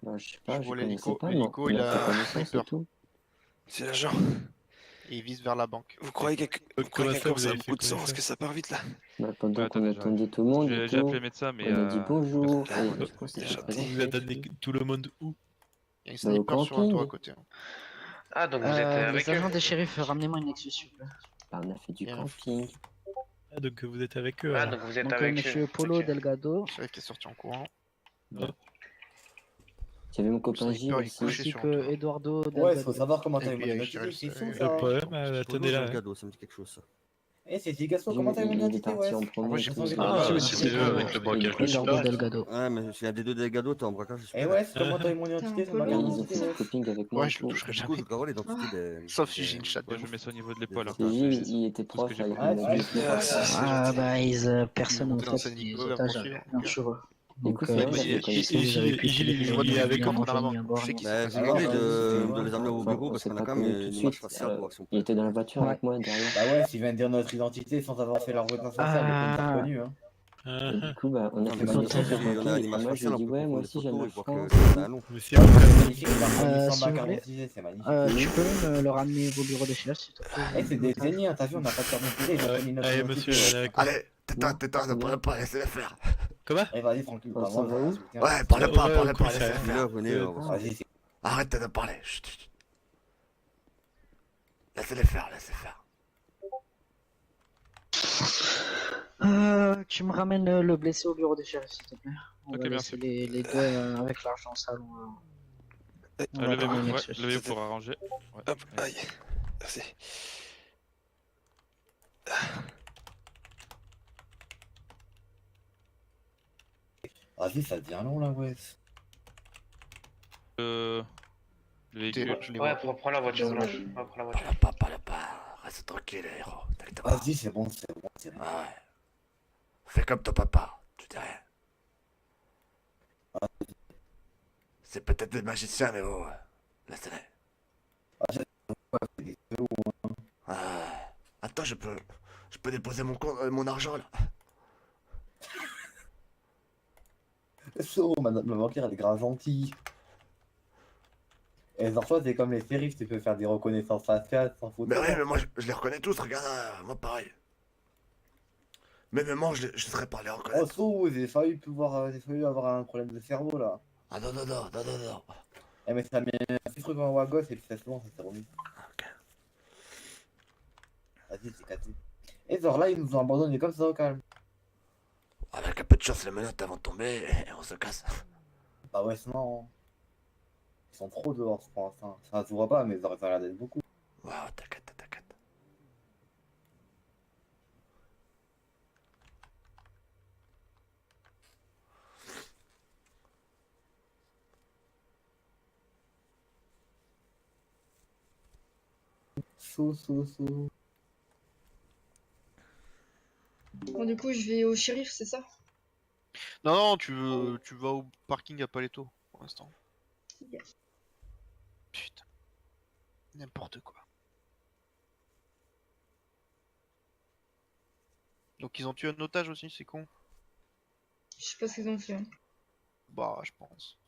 Speaker 7: Bah, je sais pas,
Speaker 1: Je
Speaker 7: je
Speaker 1: vois
Speaker 7: connaissais
Speaker 1: l'hélico.
Speaker 7: pas.
Speaker 1: L'hélico,
Speaker 7: mais
Speaker 1: il
Speaker 7: on
Speaker 1: a
Speaker 7: fait connaissance
Speaker 1: sniper.
Speaker 7: et tout.
Speaker 3: C'est l'agent.
Speaker 1: Et il vise vers la banque.
Speaker 3: Vous croyez
Speaker 10: Comment
Speaker 3: qu'un
Speaker 10: ça,
Speaker 3: corps
Speaker 10: vous
Speaker 3: ça a
Speaker 10: avez fait
Speaker 3: beaucoup de sang?
Speaker 10: connaissance?
Speaker 3: Est-ce que ça part vite là?
Speaker 7: Bah, pendant
Speaker 8: Ouais,
Speaker 7: qu'on
Speaker 8: attendez,
Speaker 7: attendait tout le monde et
Speaker 8: J'ai appelé le
Speaker 7: tout,
Speaker 8: médecin, mais.
Speaker 7: on a dit bonjour.
Speaker 3: Ah,
Speaker 7: Et
Speaker 3: ouais.
Speaker 7: du coup, c'était
Speaker 3: Déjà,
Speaker 7: très
Speaker 10: Vous
Speaker 7: chouette
Speaker 10: êtes
Speaker 7: et
Speaker 10: amené
Speaker 7: tout.
Speaker 10: tout le monde où?
Speaker 1: Il y a un
Speaker 7: Bah, au
Speaker 1: sniper sur un toit à
Speaker 7: camping.
Speaker 1: côté.
Speaker 3: Ah, donc vous êtes
Speaker 6: Les
Speaker 3: avec
Speaker 6: agents
Speaker 3: eux?
Speaker 6: des shérifs, ramenez-moi une Lexus s'il vous plaît.
Speaker 7: Bah, on a fait du
Speaker 1: Bien.
Speaker 7: camping.
Speaker 10: Ah, donc vous êtes avec eux.
Speaker 3: Ah,
Speaker 10: alors.
Speaker 3: donc vous êtes
Speaker 6: Donc
Speaker 3: avec eux.
Speaker 6: monsieur Polo
Speaker 3: Ok.
Speaker 6: Delgado,
Speaker 1: Le shérif qui est sorti en courant.
Speaker 7: J'avais mon copain
Speaker 1: Sniper,
Speaker 7: Gilles
Speaker 1: il est
Speaker 7: aussi.
Speaker 1: couché
Speaker 6: ainsi
Speaker 1: sur un
Speaker 6: que
Speaker 1: toit.
Speaker 6: Eduardo
Speaker 2: Ouais,
Speaker 6: Delgado.
Speaker 2: faut savoir comment t'as
Speaker 1: Et
Speaker 2: eu mon
Speaker 1: puis,
Speaker 2: identité,
Speaker 1: Shérif,
Speaker 2: c'est fou
Speaker 1: le
Speaker 2: ça.
Speaker 10: Le problème, attendez là.
Speaker 9: ça me dit quelque chose.
Speaker 2: Eh, c'est Gigasso,
Speaker 7: Gilles,
Speaker 2: comment t'as eu mon
Speaker 7: il est
Speaker 2: identité,
Speaker 7: parti
Speaker 2: ouais.
Speaker 7: en
Speaker 1: Moi,
Speaker 7: premier.
Speaker 1: j'ai
Speaker 7: et
Speaker 1: posé
Speaker 7: tout.
Speaker 1: la
Speaker 10: Ah,
Speaker 1: question.
Speaker 10: c'était eux avec le braquage.
Speaker 6: Eduardo Delgado.
Speaker 9: Ouais, mais s'il y a des deux dégâts, t'es en braquage.
Speaker 2: Eh ouais, c'est comment t'as eu mon identité, c'est ma
Speaker 11: T'as
Speaker 7: Et
Speaker 11: un
Speaker 2: carte
Speaker 7: ils ont
Speaker 2: d'identité,
Speaker 7: fait du
Speaker 2: ouais.
Speaker 7: camping avec moi
Speaker 1: Ouais,
Speaker 7: et
Speaker 1: je le
Speaker 7: tout.
Speaker 1: toucherai
Speaker 9: Du coup,
Speaker 1: jamais.
Speaker 9: je garde l'identité des.
Speaker 1: Sauf si j'ai une chatte de
Speaker 8: Ouais, je
Speaker 1: ouf.
Speaker 8: mets ça au niveau de l'épaule. hein.
Speaker 7: Et Gilles, il était
Speaker 8: Tout ce que
Speaker 7: proche
Speaker 8: j'ai
Speaker 7: avec
Speaker 8: compris.
Speaker 7: mon
Speaker 2: Ah,
Speaker 7: mobile.
Speaker 2: c'est-
Speaker 6: Ah bah personne
Speaker 1: Il est
Speaker 6: en
Speaker 1: monté dans
Speaker 6: fait
Speaker 1: sa
Speaker 6: les
Speaker 1: Nico, il va
Speaker 6: otages
Speaker 1: poursuivre.
Speaker 6: avaient rien sur eux.
Speaker 7: Du
Speaker 6: Donc
Speaker 7: coup, c'est vrai,
Speaker 10: mais
Speaker 7: j'ai
Speaker 10: il-
Speaker 7: connaissance.
Speaker 10: il-
Speaker 6: ils avaient pu
Speaker 10: Gilles,
Speaker 6: filer
Speaker 10: il
Speaker 1: Je vois
Speaker 10: est
Speaker 1: des
Speaker 10: avec
Speaker 1: flics
Speaker 10: eux.
Speaker 1: dans la
Speaker 6: Anthony
Speaker 1: banque.
Speaker 6: Agor,
Speaker 1: Je sais qu'ils
Speaker 9: Bah,
Speaker 1: sont
Speaker 9: j'ai
Speaker 1: pas
Speaker 9: envie
Speaker 1: là.
Speaker 9: de les amener au
Speaker 7: Enfin,
Speaker 9: bureau
Speaker 7: on
Speaker 9: parce
Speaker 7: s'est
Speaker 9: qu'on a
Speaker 7: pas
Speaker 9: quand même
Speaker 7: connus tout de
Speaker 9: une
Speaker 7: suite.
Speaker 9: image faciale pour voir si on peut.
Speaker 7: Il était dans la voiture avec moi derrière.
Speaker 2: Bah ouais, s'ils viennent dire notre identité sans avoir fait leur reconnaissance faciale, ils peuvent être reconnus, hein.
Speaker 10: Ah,
Speaker 7: Et du coup, bah, on a
Speaker 9: Non,
Speaker 7: fait
Speaker 9: mais
Speaker 7: ma
Speaker 9: si
Speaker 7: mission
Speaker 6: Total.
Speaker 7: sur
Speaker 9: on a
Speaker 7: camping.
Speaker 9: une
Speaker 7: Et
Speaker 9: image
Speaker 7: moi, je lui ai
Speaker 9: faciale, on
Speaker 7: dit,
Speaker 9: peut
Speaker 7: ouais, moi
Speaker 9: confondre les
Speaker 7: aussi, j'aime
Speaker 9: photos
Speaker 7: la
Speaker 9: et voir que
Speaker 7: France.
Speaker 9: c'est un nom.
Speaker 10: mais c'est
Speaker 2: C'est
Speaker 10: vrai.
Speaker 2: magnifique, il a reconnu sans
Speaker 6: si
Speaker 2: ma
Speaker 6: vous
Speaker 2: carte
Speaker 6: voulez,
Speaker 2: d'identité, c'est magnifique.
Speaker 6: tu peux me le ramener au bureau des chefs s'il te plaît.
Speaker 2: Eh, c'est des génies, hein, t'as vu, on n'a pas de carte d'identité, j'ai reconnu notre
Speaker 10: Allez,
Speaker 2: identité.
Speaker 10: monsieur,
Speaker 2: ouais.
Speaker 10: allez, avec moi.
Speaker 2: Allez, tais-toi, ne parle pas, laissez-le faire.
Speaker 10: Comment?
Speaker 2: Eh, vas-y, tranquille,
Speaker 7: On
Speaker 2: bah,
Speaker 7: s'en
Speaker 2: moi,
Speaker 7: va où?
Speaker 2: je tiens.
Speaker 10: On
Speaker 2: Ouais,
Speaker 10: va
Speaker 2: parle
Speaker 10: au
Speaker 2: pas, laissez-le
Speaker 10: commissariat.
Speaker 2: faire.
Speaker 9: Dis-le, venez.
Speaker 2: Vas-y, arrête de parler. Chut, chut. Laissez-les faire, laissez faire.
Speaker 6: Tu me ramènes le blessé au bureau des shérifs s'il te plaît. On
Speaker 8: Ok,
Speaker 6: va
Speaker 8: merci.
Speaker 6: laisser les deux avec l'argent au salon. On va prendre
Speaker 8: Levez-vous,
Speaker 6: une
Speaker 8: ouais,
Speaker 6: Lexus.
Speaker 8: levez-vous pour arranger. Ouais.
Speaker 3: Hop, aïe. Merci.
Speaker 2: Vas-y, ça devient long, là, ouais.
Speaker 8: Le véhicule.
Speaker 1: Je les vois.
Speaker 3: prends la voiture,
Speaker 11: Blanche.
Speaker 3: On va prendre la
Speaker 2: Parle pas, reste tranquille, héros. T'inquiète pas. Vas-y, c'est bon, c'est bon.
Speaker 1: Ah
Speaker 2: Ouais. Fais comme ton papa, tu dis rien. C'est peut-être des magiciens, mais bon, laissez-les. Attends, je peux déposer mon argent, là. So, madame la banquière, elle est grave gentille. Et genre, toi, c'est comme les shérifs, tu peux faire des reconnaissances faciales sans photo. Mais oui, mais moi, je les reconnais tous, regarde, moi, pareil. Mais même moi, je serais pas les reconnaître. Oh, so, j'ai failli avoir un problème de cerveau, là. Ah non. Eh, mais ça met un petit truc en haut à gauche, et puis ça se lance, ça s'est remis. Ok. Vas-y, c'est cassé. Et genre là, ils nous ont abandonnés comme ça au calme. Avec un peu de chance, les menottes avant de tomber, et on se casse. Bah ouais, sinon... Ils sont trop dehors, je pense. Hein. Ça se voit pas, mais ça aurait l'air d'être beaucoup. Ouais, t'inquiète.
Speaker 11: Bon, du coup, je vais au shérif, c'est ça?
Speaker 1: Non, non, tu vas au parking à Paletto pour l'instant.
Speaker 11: Ok.
Speaker 1: Putain. N'importe quoi. Donc ils ont tué un otage aussi, c'est con.
Speaker 11: Je sais pas ce qu'ils ont fait. Hein.
Speaker 1: Bah, je pense.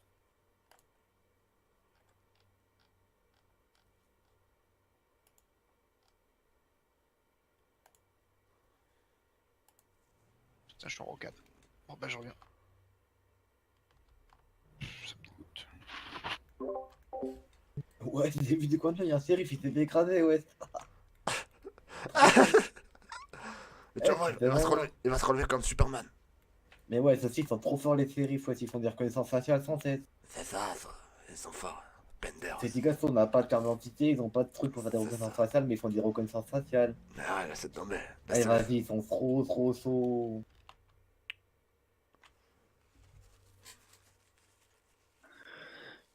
Speaker 1: Putain, je suis en rocade. Bon bah, je reviens. Ça me dégoûte.
Speaker 5: Ouais, j'ai vu du coin de l'œil, un shérif, il s'est fait écraser, ouais.
Speaker 2: Mais tu vas voir,
Speaker 5: c'est vraiment-
Speaker 2: il va se relever comme Superman.
Speaker 5: Mais ouais, ceux-ci, ils sont trop forts, les shérifs, ouais, ils font des reconnaissances faciales sans tête.
Speaker 2: C'est ça, ils sont forts. Bender.
Speaker 5: Ces petits gars, on n'a pas de carte d'identité, ils ont pas de trucs pour faire des
Speaker 2: C'est
Speaker 5: reconnaissances
Speaker 2: ça.
Speaker 5: faciales, mais ils font des reconnaissances faciales.
Speaker 2: Mais ouais, laisse tomber.
Speaker 5: Allez, vas-y, ils sont trop chauds.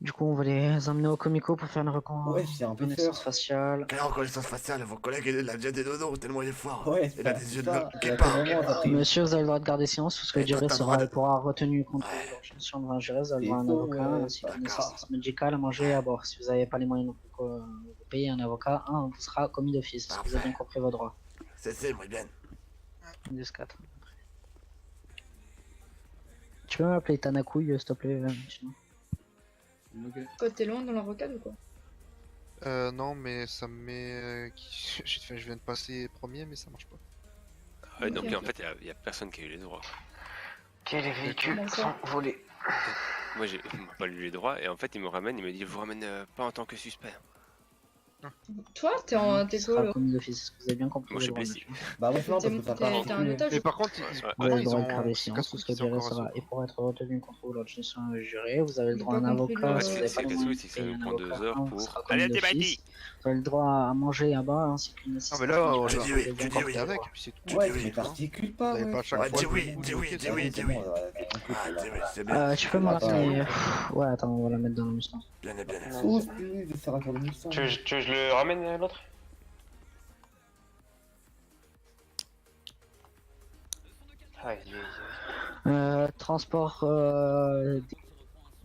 Speaker 6: Du coup, on va les emmener au Comico pour faire une
Speaker 5: Ouais, c'est un peu
Speaker 6: reconnaissance
Speaker 5: peur.
Speaker 6: faciale.
Speaker 2: Quelle reconnaissance faciale, vos collègues, il a déjà des dodos, tellement il est fort.
Speaker 5: Ouais,
Speaker 2: Il a des yeux de
Speaker 5: ça.
Speaker 2: qui
Speaker 5: À quel
Speaker 2: partent.
Speaker 5: moment t'as pris
Speaker 6: Monsieur, vous avez le droit de garder silence parce que
Speaker 2: Et
Speaker 6: le
Speaker 2: toi,
Speaker 6: durée
Speaker 2: t'as le droit
Speaker 6: sera,
Speaker 2: de-
Speaker 6: pourra retenu contre
Speaker 2: Ouais.
Speaker 6: l'urgence devant un juré, vous avez le
Speaker 5: Et
Speaker 6: droit à un
Speaker 5: tout,
Speaker 6: avocat
Speaker 5: ouais,
Speaker 6: ainsi qu'une
Speaker 2: d'accord.
Speaker 6: assistance médicale à manger et à boire. Si vous n'avez pas les moyens de payer un avocat, un vous sera commis d'office. Est-ce que vous avez bien compris vos droits?
Speaker 2: C'est, muy bien.
Speaker 6: 10-4. Tu peux m'appeler Tanakouille, s'il te plaît, sinon.
Speaker 4: Ok.
Speaker 11: Quoi, t'es loin dans la rocade ou quoi?
Speaker 1: Non, mais ça me met. Je viens de passer premier, mais ça marche pas.
Speaker 3: Ouais, donc
Speaker 11: Ok.
Speaker 3: en fait, il y a personne qui a eu les droits.
Speaker 6: Quels véhicules
Speaker 11: Comment ça
Speaker 6: sont volés?
Speaker 3: Moi, il m'a pas lu les droits, et en fait, il me ramène, il me dit, je vous ramène pas en tant que suspect.
Speaker 11: Toi, t'es
Speaker 6: Vous
Speaker 11: quoi
Speaker 6: sera
Speaker 11: là?
Speaker 6: commis d'office. Est-ce que vous avez bien compris
Speaker 3: Moi, je
Speaker 6: vos
Speaker 3: suis
Speaker 6: droits,
Speaker 3: blessé.
Speaker 6: monsieur?
Speaker 5: Bah, ouais, non, parce que ça
Speaker 11: T'es un
Speaker 5: part.
Speaker 11: otage
Speaker 1: Mais
Speaker 11: ou
Speaker 1: par
Speaker 11: quoi?
Speaker 1: contre,
Speaker 3: Ouais,
Speaker 6: Vous avez
Speaker 1: comment
Speaker 6: le
Speaker 1: ils
Speaker 6: droit de
Speaker 1: ont.
Speaker 6: garder
Speaker 1: C'est
Speaker 6: silence,
Speaker 1: casse-cou
Speaker 6: tout ce que
Speaker 1: qu'ils sont
Speaker 6: le durée
Speaker 1: encore à
Speaker 6: sera.
Speaker 1: ce
Speaker 6: Et pour être retenu contre vous lors d'une séance jurée, vous avez le
Speaker 11: J'ai
Speaker 6: droit à
Speaker 11: pas
Speaker 6: un
Speaker 11: compris
Speaker 6: avocat.
Speaker 11: le-
Speaker 6: Si vous n'avez
Speaker 3: c'est
Speaker 6: pas les
Speaker 3: casse-cou,
Speaker 6: moyens
Speaker 3: c'est
Speaker 6: de
Speaker 3: que ça
Speaker 6: payer
Speaker 3: nous
Speaker 6: un
Speaker 3: prend 2
Speaker 6: avocat,
Speaker 3: heures
Speaker 6: un vous
Speaker 3: pour.
Speaker 6: sera
Speaker 3: Allez,
Speaker 6: commis
Speaker 3: on
Speaker 6: d'office.
Speaker 3: débattit.
Speaker 6: Vous avez le droit à manger et à boire ainsi qu'une
Speaker 1: Non,
Speaker 6: assistance
Speaker 1: mais là, on
Speaker 2: Tu
Speaker 1: va
Speaker 2: dis oui, tu dis oui.
Speaker 1: avec, puis c'est tout.
Speaker 5: Ouais,
Speaker 2: dis oui,
Speaker 5: mais
Speaker 2: hein.
Speaker 5: t'articules
Speaker 1: Vous
Speaker 5: pas,
Speaker 1: avez
Speaker 5: ouais.
Speaker 1: pas à chaque
Speaker 2: Ouais,
Speaker 1: fois.
Speaker 2: dis
Speaker 1: de
Speaker 2: oui,
Speaker 1: vous
Speaker 2: dis oui,
Speaker 1: bloquer,
Speaker 2: dis
Speaker 1: ça.
Speaker 2: oui,
Speaker 5: C'est
Speaker 2: dis
Speaker 5: bon,
Speaker 2: oui.
Speaker 5: t'es tranquille,
Speaker 2: Ah,
Speaker 5: là.
Speaker 2: dis oui, c'est bien.
Speaker 6: Tu peux me
Speaker 5: va
Speaker 6: ramener.
Speaker 5: pas.
Speaker 6: Ouais, attends, on va la mettre dans la Mustang.
Speaker 2: Bien et bien.
Speaker 5: Oh, excusez, ça sera sur le Mustang.
Speaker 3: Tu veux que je le ramène l'autre?
Speaker 6: Transport.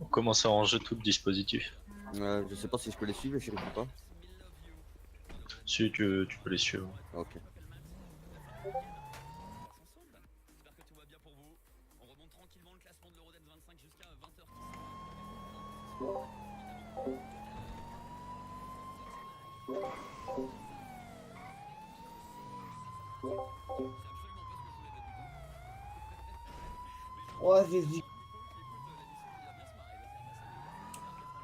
Speaker 10: On commence à ranger tout le dispositif.
Speaker 9: Je sais pas si je peux les suivre, les shérifs ou pas.
Speaker 10: Si tu peux les suivre.
Speaker 9: Ok.
Speaker 5: Ouais, vas-y.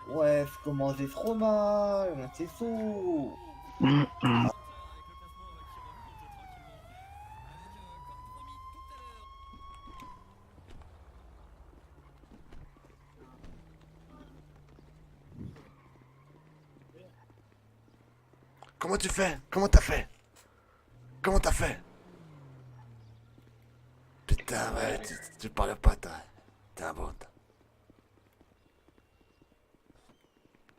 Speaker 5: Ouais, je commence trop mal, c'est fou.
Speaker 2: Comment tu fais? Comment t'as fait? Comment t'as fait? Putain, ouais, tu parles pas, toi. T'es un bon.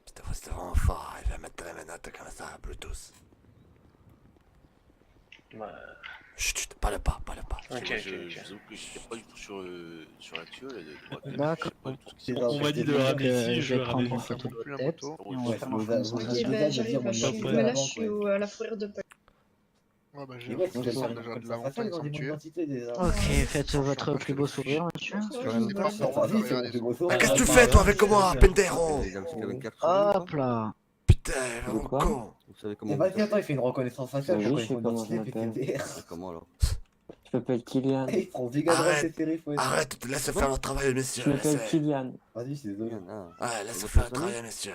Speaker 2: Putain, c'est vraiment fort. Il va mettre la menotte comme ça, Bluetooth. Chut, chut, parle pas, parle pas.
Speaker 3: Ok,
Speaker 12: Je vous avoue que j'étais pas du tout sur l'actu, là, de droite.
Speaker 6: D'accord.
Speaker 12: Je sais pas du tout ce qui s'est
Speaker 5: C'est
Speaker 12: passé.
Speaker 10: On m'a dit de le ramener ici,
Speaker 6: Je
Speaker 10: je
Speaker 6: vais
Speaker 10: le
Speaker 6: prendre
Speaker 10: ramène.
Speaker 6: une photo de
Speaker 1: Plus
Speaker 6: votre
Speaker 1: la
Speaker 6: tête.
Speaker 1: moto.
Speaker 6: Et on va
Speaker 5: Ouais,
Speaker 6: faire
Speaker 5: vous
Speaker 6: un
Speaker 5: avez-
Speaker 6: reconnaissance
Speaker 5: vous
Speaker 11: Ok,
Speaker 5: avez
Speaker 6: faciale.
Speaker 5: déjà
Speaker 11: bah
Speaker 5: de
Speaker 11: j'arrive,
Speaker 5: dire,
Speaker 11: bah,
Speaker 5: on
Speaker 11: je
Speaker 5: y a
Speaker 11: suis,
Speaker 5: plus
Speaker 11: mais
Speaker 5: à
Speaker 11: là
Speaker 5: la
Speaker 11: je
Speaker 5: banque,
Speaker 11: suis
Speaker 5: ouais.
Speaker 11: à la fourrière de Paris.
Speaker 1: Ouais, bah, j'ai
Speaker 5: Et ouais,
Speaker 1: la
Speaker 5: tu
Speaker 1: photo
Speaker 5: fais
Speaker 1: déjà de
Speaker 5: ça
Speaker 1: la
Speaker 5: faciale
Speaker 1: montagne,
Speaker 5: dans
Speaker 1: ça me
Speaker 5: les
Speaker 1: tuait.
Speaker 5: identités déjà.
Speaker 6: Ok, faites
Speaker 1: Franchement,
Speaker 6: votre
Speaker 1: parce
Speaker 6: plus
Speaker 1: que
Speaker 6: beau
Speaker 1: je-
Speaker 6: sourire, monsieur.
Speaker 11: Ouais,
Speaker 1: C'est
Speaker 11: je
Speaker 1: quand même
Speaker 11: me
Speaker 1: pas
Speaker 11: balade.
Speaker 1: fort,
Speaker 5: Vas-y,
Speaker 1: regardez
Speaker 5: c'est mon
Speaker 1: ça.
Speaker 5: plus beau
Speaker 2: Mais
Speaker 5: sourire.
Speaker 2: qu'est-ce que tu
Speaker 5: Ouais,
Speaker 2: fais, toi,
Speaker 5: ouais,
Speaker 2: avec
Speaker 5: ouais,
Speaker 2: moi,
Speaker 5: ouais.
Speaker 2: Pendero?
Speaker 9: Il a aussi une carte sur lui ou
Speaker 6: Hop
Speaker 9: pas.
Speaker 6: là.
Speaker 2: Putain, vraiment
Speaker 7: quoi
Speaker 2: con.
Speaker 9: Vous savez
Speaker 5: Et
Speaker 9: comment.
Speaker 5: vas-y, attends, il fait une reconnaissance faciale,
Speaker 7: Oui,
Speaker 5: pour
Speaker 7: je sais comment je
Speaker 5: identité,
Speaker 7: m'appelle.
Speaker 5: PTDR.
Speaker 9: C'est comment alors?
Speaker 7: Je m'appelle Kylian.
Speaker 5: Ils sont giga drôles,
Speaker 2: Arrête.
Speaker 5: ces shérifs, ouais.
Speaker 2: Arrête, laisse faire leur travail,
Speaker 7: Je
Speaker 2: messieurs.
Speaker 7: m'appelle
Speaker 2: Laissez.
Speaker 7: Kylian.
Speaker 5: Vas-y, je suis désolé.
Speaker 2: Ouais, laisse
Speaker 9: votre
Speaker 2: faire
Speaker 9: nom
Speaker 2: leur
Speaker 9: de famille
Speaker 2: travail, messieurs.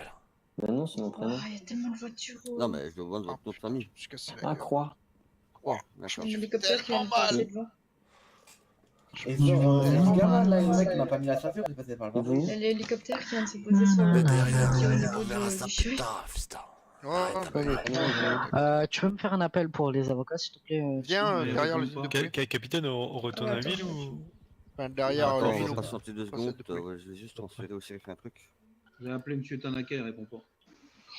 Speaker 7: Ben non, c'est mon
Speaker 11: Oh,
Speaker 7: prénom.
Speaker 11: il y a tellement de voitures.
Speaker 9: Non, mais je demande
Speaker 1: Ah,
Speaker 9: votre nom de
Speaker 1: putain,
Speaker 9: famille.
Speaker 1: je me suis cassé la
Speaker 7: Ah,
Speaker 1: gueule.
Speaker 7: Croix.
Speaker 9: Oh,
Speaker 11: Il y
Speaker 9: d'accord.
Speaker 11: a un hélicoptère qui vient de passer devant.
Speaker 5: Et sur le gamin, là, le mec qui m'a pas mis la ceinture, j'ai passé par le
Speaker 7: Et
Speaker 5: barbare.
Speaker 7: vous
Speaker 11: Il y a l'hélicoptère qui vient de se poser sur
Speaker 2: Mais
Speaker 11: le
Speaker 2: derrière,
Speaker 11: au
Speaker 2: on
Speaker 11: niveau
Speaker 2: verra ça
Speaker 11: du
Speaker 2: plus
Speaker 11: shérif.
Speaker 2: tard, fiston.
Speaker 1: Ouais,
Speaker 2: Arrête,
Speaker 1: bah,
Speaker 6: Tu peux me faire un appel pour les avocats, s'il te plaît?
Speaker 1: Viens
Speaker 10: Mais
Speaker 1: derrière
Speaker 10: vous-
Speaker 1: l'usine de poulet.
Speaker 10: Capitaine, on retourne
Speaker 11: Ouais,
Speaker 10: à la ville
Speaker 11: attends,
Speaker 10: ou...
Speaker 1: Enfin, derrière
Speaker 9: Attends, on
Speaker 1: l'usine
Speaker 9: va
Speaker 1: au
Speaker 9: patienter 2
Speaker 1: pas celle
Speaker 9: secondes.
Speaker 1: de poulet.
Speaker 9: Ouais, je vais juste transférer au shérif un truc.
Speaker 4: J'ai appelé Monsieur Tanaka, il répond pas.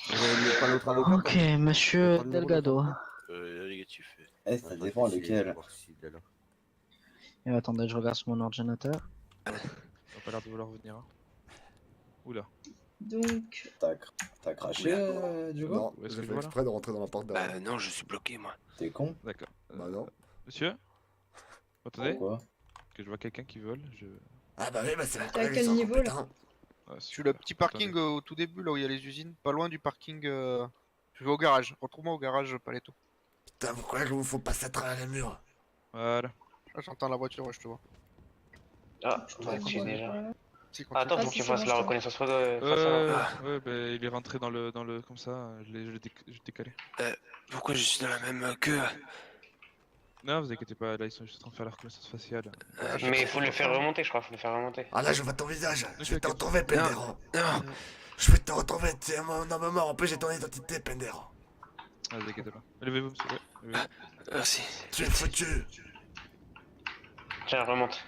Speaker 9: Vous avez pas l'autre avocat?
Speaker 6: Ok, monsieur
Speaker 9: Pas le numéro
Speaker 6: Delgado.
Speaker 12: Négatif.
Speaker 5: Eh, ça dépend lequel.
Speaker 6: Et attendez, je regarde sur mon ordinateur.
Speaker 8: On a pas l'air de vouloir venir. Hein. Oula.
Speaker 11: Donc,
Speaker 5: T'as craché, Diogo?
Speaker 2: Non,
Speaker 8: Où est-ce
Speaker 2: j'ai
Speaker 8: que
Speaker 2: fait
Speaker 8: je vois,
Speaker 2: exprès de rentrer dans la porte derrière.
Speaker 3: Bah non, je suis bloqué moi.
Speaker 5: T'es con?
Speaker 8: D'accord.
Speaker 2: Bah non.
Speaker 8: Monsieur? Attendez,
Speaker 5: Pourquoi?
Speaker 8: que je vois quelqu'un qui vole. Je...
Speaker 2: Ah bah oui, bah c'est mon
Speaker 11: à
Speaker 2: collègue,
Speaker 11: quel
Speaker 2: c'est un
Speaker 11: niveau, là?
Speaker 2: compétent.
Speaker 8: Ah,
Speaker 1: Je suis le petit parking
Speaker 8: Attendez.
Speaker 1: au tout début, là où il y a les usines. Pas loin du parking. Je vais au garage. Retrouve-moi au garage, Paletto.
Speaker 2: Putain, vous croyez qu'il vous faut passer à travers les murs?
Speaker 8: Voilà.
Speaker 1: Ah, j'entends la voiture, ouais, je te vois.
Speaker 7: Ah,
Speaker 11: je te
Speaker 7: bah, tu es
Speaker 11: vois
Speaker 7: déjà.
Speaker 11: pas.
Speaker 1: Si, continue.
Speaker 7: Attends,
Speaker 11: Ah,
Speaker 7: faut
Speaker 11: si,
Speaker 7: que tu
Speaker 11: c'est
Speaker 7: fasses
Speaker 11: bon,
Speaker 7: la
Speaker 11: je te vois.
Speaker 7: reconnaissance faciale.
Speaker 8: Ouais, bah il est rentré dans le comme ça. Je l'ai décalé.
Speaker 3: Pourquoi je suis dans la même queue?
Speaker 8: Non, vous inquiétez pas. Là ils sont juste en train de faire la reconnaissance faciale.
Speaker 7: Mais il faut le faire remonter, je crois, faut le faire remonter.
Speaker 2: Ah là, je vois ton visage. Je vais te
Speaker 8: ok.
Speaker 2: retrouver, Pendero.
Speaker 3: Non,
Speaker 2: Je vais te retrouver, c'est mon homme mort. En plus, j'ai ton identité, Pendero.
Speaker 8: Ah, vous inquiétez pas. Levez-vous, monsieur. Ouais, levez-vous.
Speaker 3: merci.
Speaker 2: Tu es foutu.
Speaker 7: Tiens, remonte.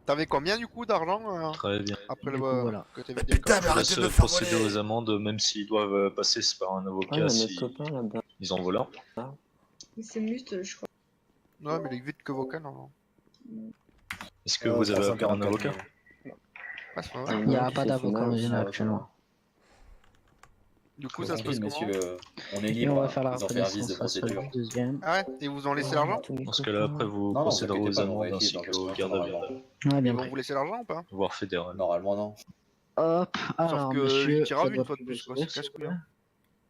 Speaker 1: T'avais combien du coup d'argent
Speaker 10: Très bien.
Speaker 1: après
Speaker 6: Du
Speaker 1: le
Speaker 6: coup, voilà.
Speaker 1: que t'avais
Speaker 2: Mais
Speaker 1: dit
Speaker 2: putain, mais
Speaker 10: Je
Speaker 2: arrêtez
Speaker 10: laisse
Speaker 2: de me faire
Speaker 10: procéder
Speaker 2: voler.
Speaker 10: aux amendes, même s'ils doivent passer par un
Speaker 7: Ah,
Speaker 10: avocat
Speaker 7: il y a
Speaker 10: si
Speaker 7: notre copain là-bas.
Speaker 10: ils en volent un.
Speaker 11: C'est Must, je crois.
Speaker 1: Non, mais il est vite que vocal, non.
Speaker 10: Est-ce que vous avez affaire à un avocat?
Speaker 1: Ah, c'est pas
Speaker 7: Il
Speaker 1: vrai.
Speaker 6: Il n'y a
Speaker 7: qui
Speaker 6: pas
Speaker 7: s'est fait
Speaker 6: d'avocat
Speaker 7: mal
Speaker 6: en
Speaker 7: aussi.
Speaker 6: ville actuellement.
Speaker 1: Du coup, ça se passe
Speaker 5: Tranquille,
Speaker 1: comment
Speaker 5: monsieur, on est
Speaker 6: Et
Speaker 5: libre.
Speaker 6: on va
Speaker 5: hein.
Speaker 6: faire la
Speaker 5: Ils ont fait un vice
Speaker 6: reconnaissance
Speaker 5: de
Speaker 6: faciale
Speaker 5: procédure.
Speaker 6: du deuxième.
Speaker 1: Ah ouais? Et ils vous ont laissé
Speaker 7: Oh,
Speaker 1: l'argent?
Speaker 7: tous mes
Speaker 10: Dans ce cas-là,
Speaker 7: copains.
Speaker 10: après, vous
Speaker 5: Non, non,
Speaker 10: procéderez
Speaker 5: vous
Speaker 10: aux
Speaker 5: inquiétez pas, on va
Speaker 10: amendes
Speaker 5: essayer
Speaker 10: ainsi
Speaker 5: dans
Speaker 10: qu'aux
Speaker 5: quelques
Speaker 10: gardes à vue,
Speaker 5: normalement.
Speaker 6: Ouais,
Speaker 1: Ils
Speaker 6: bien
Speaker 1: vont
Speaker 6: pris.
Speaker 1: vous laisser l'argent ou pas?
Speaker 10: voire fédéral.
Speaker 5: Normalement, non.
Speaker 6: Hop,
Speaker 1: Sauf
Speaker 6: alors
Speaker 1: que
Speaker 6: monsieur,
Speaker 1: il tirera
Speaker 6: faites
Speaker 1: une
Speaker 6: votre
Speaker 1: fois de plus, quoi. C'est
Speaker 6: dossier, s'il vous
Speaker 1: casse-couille.
Speaker 6: plaît.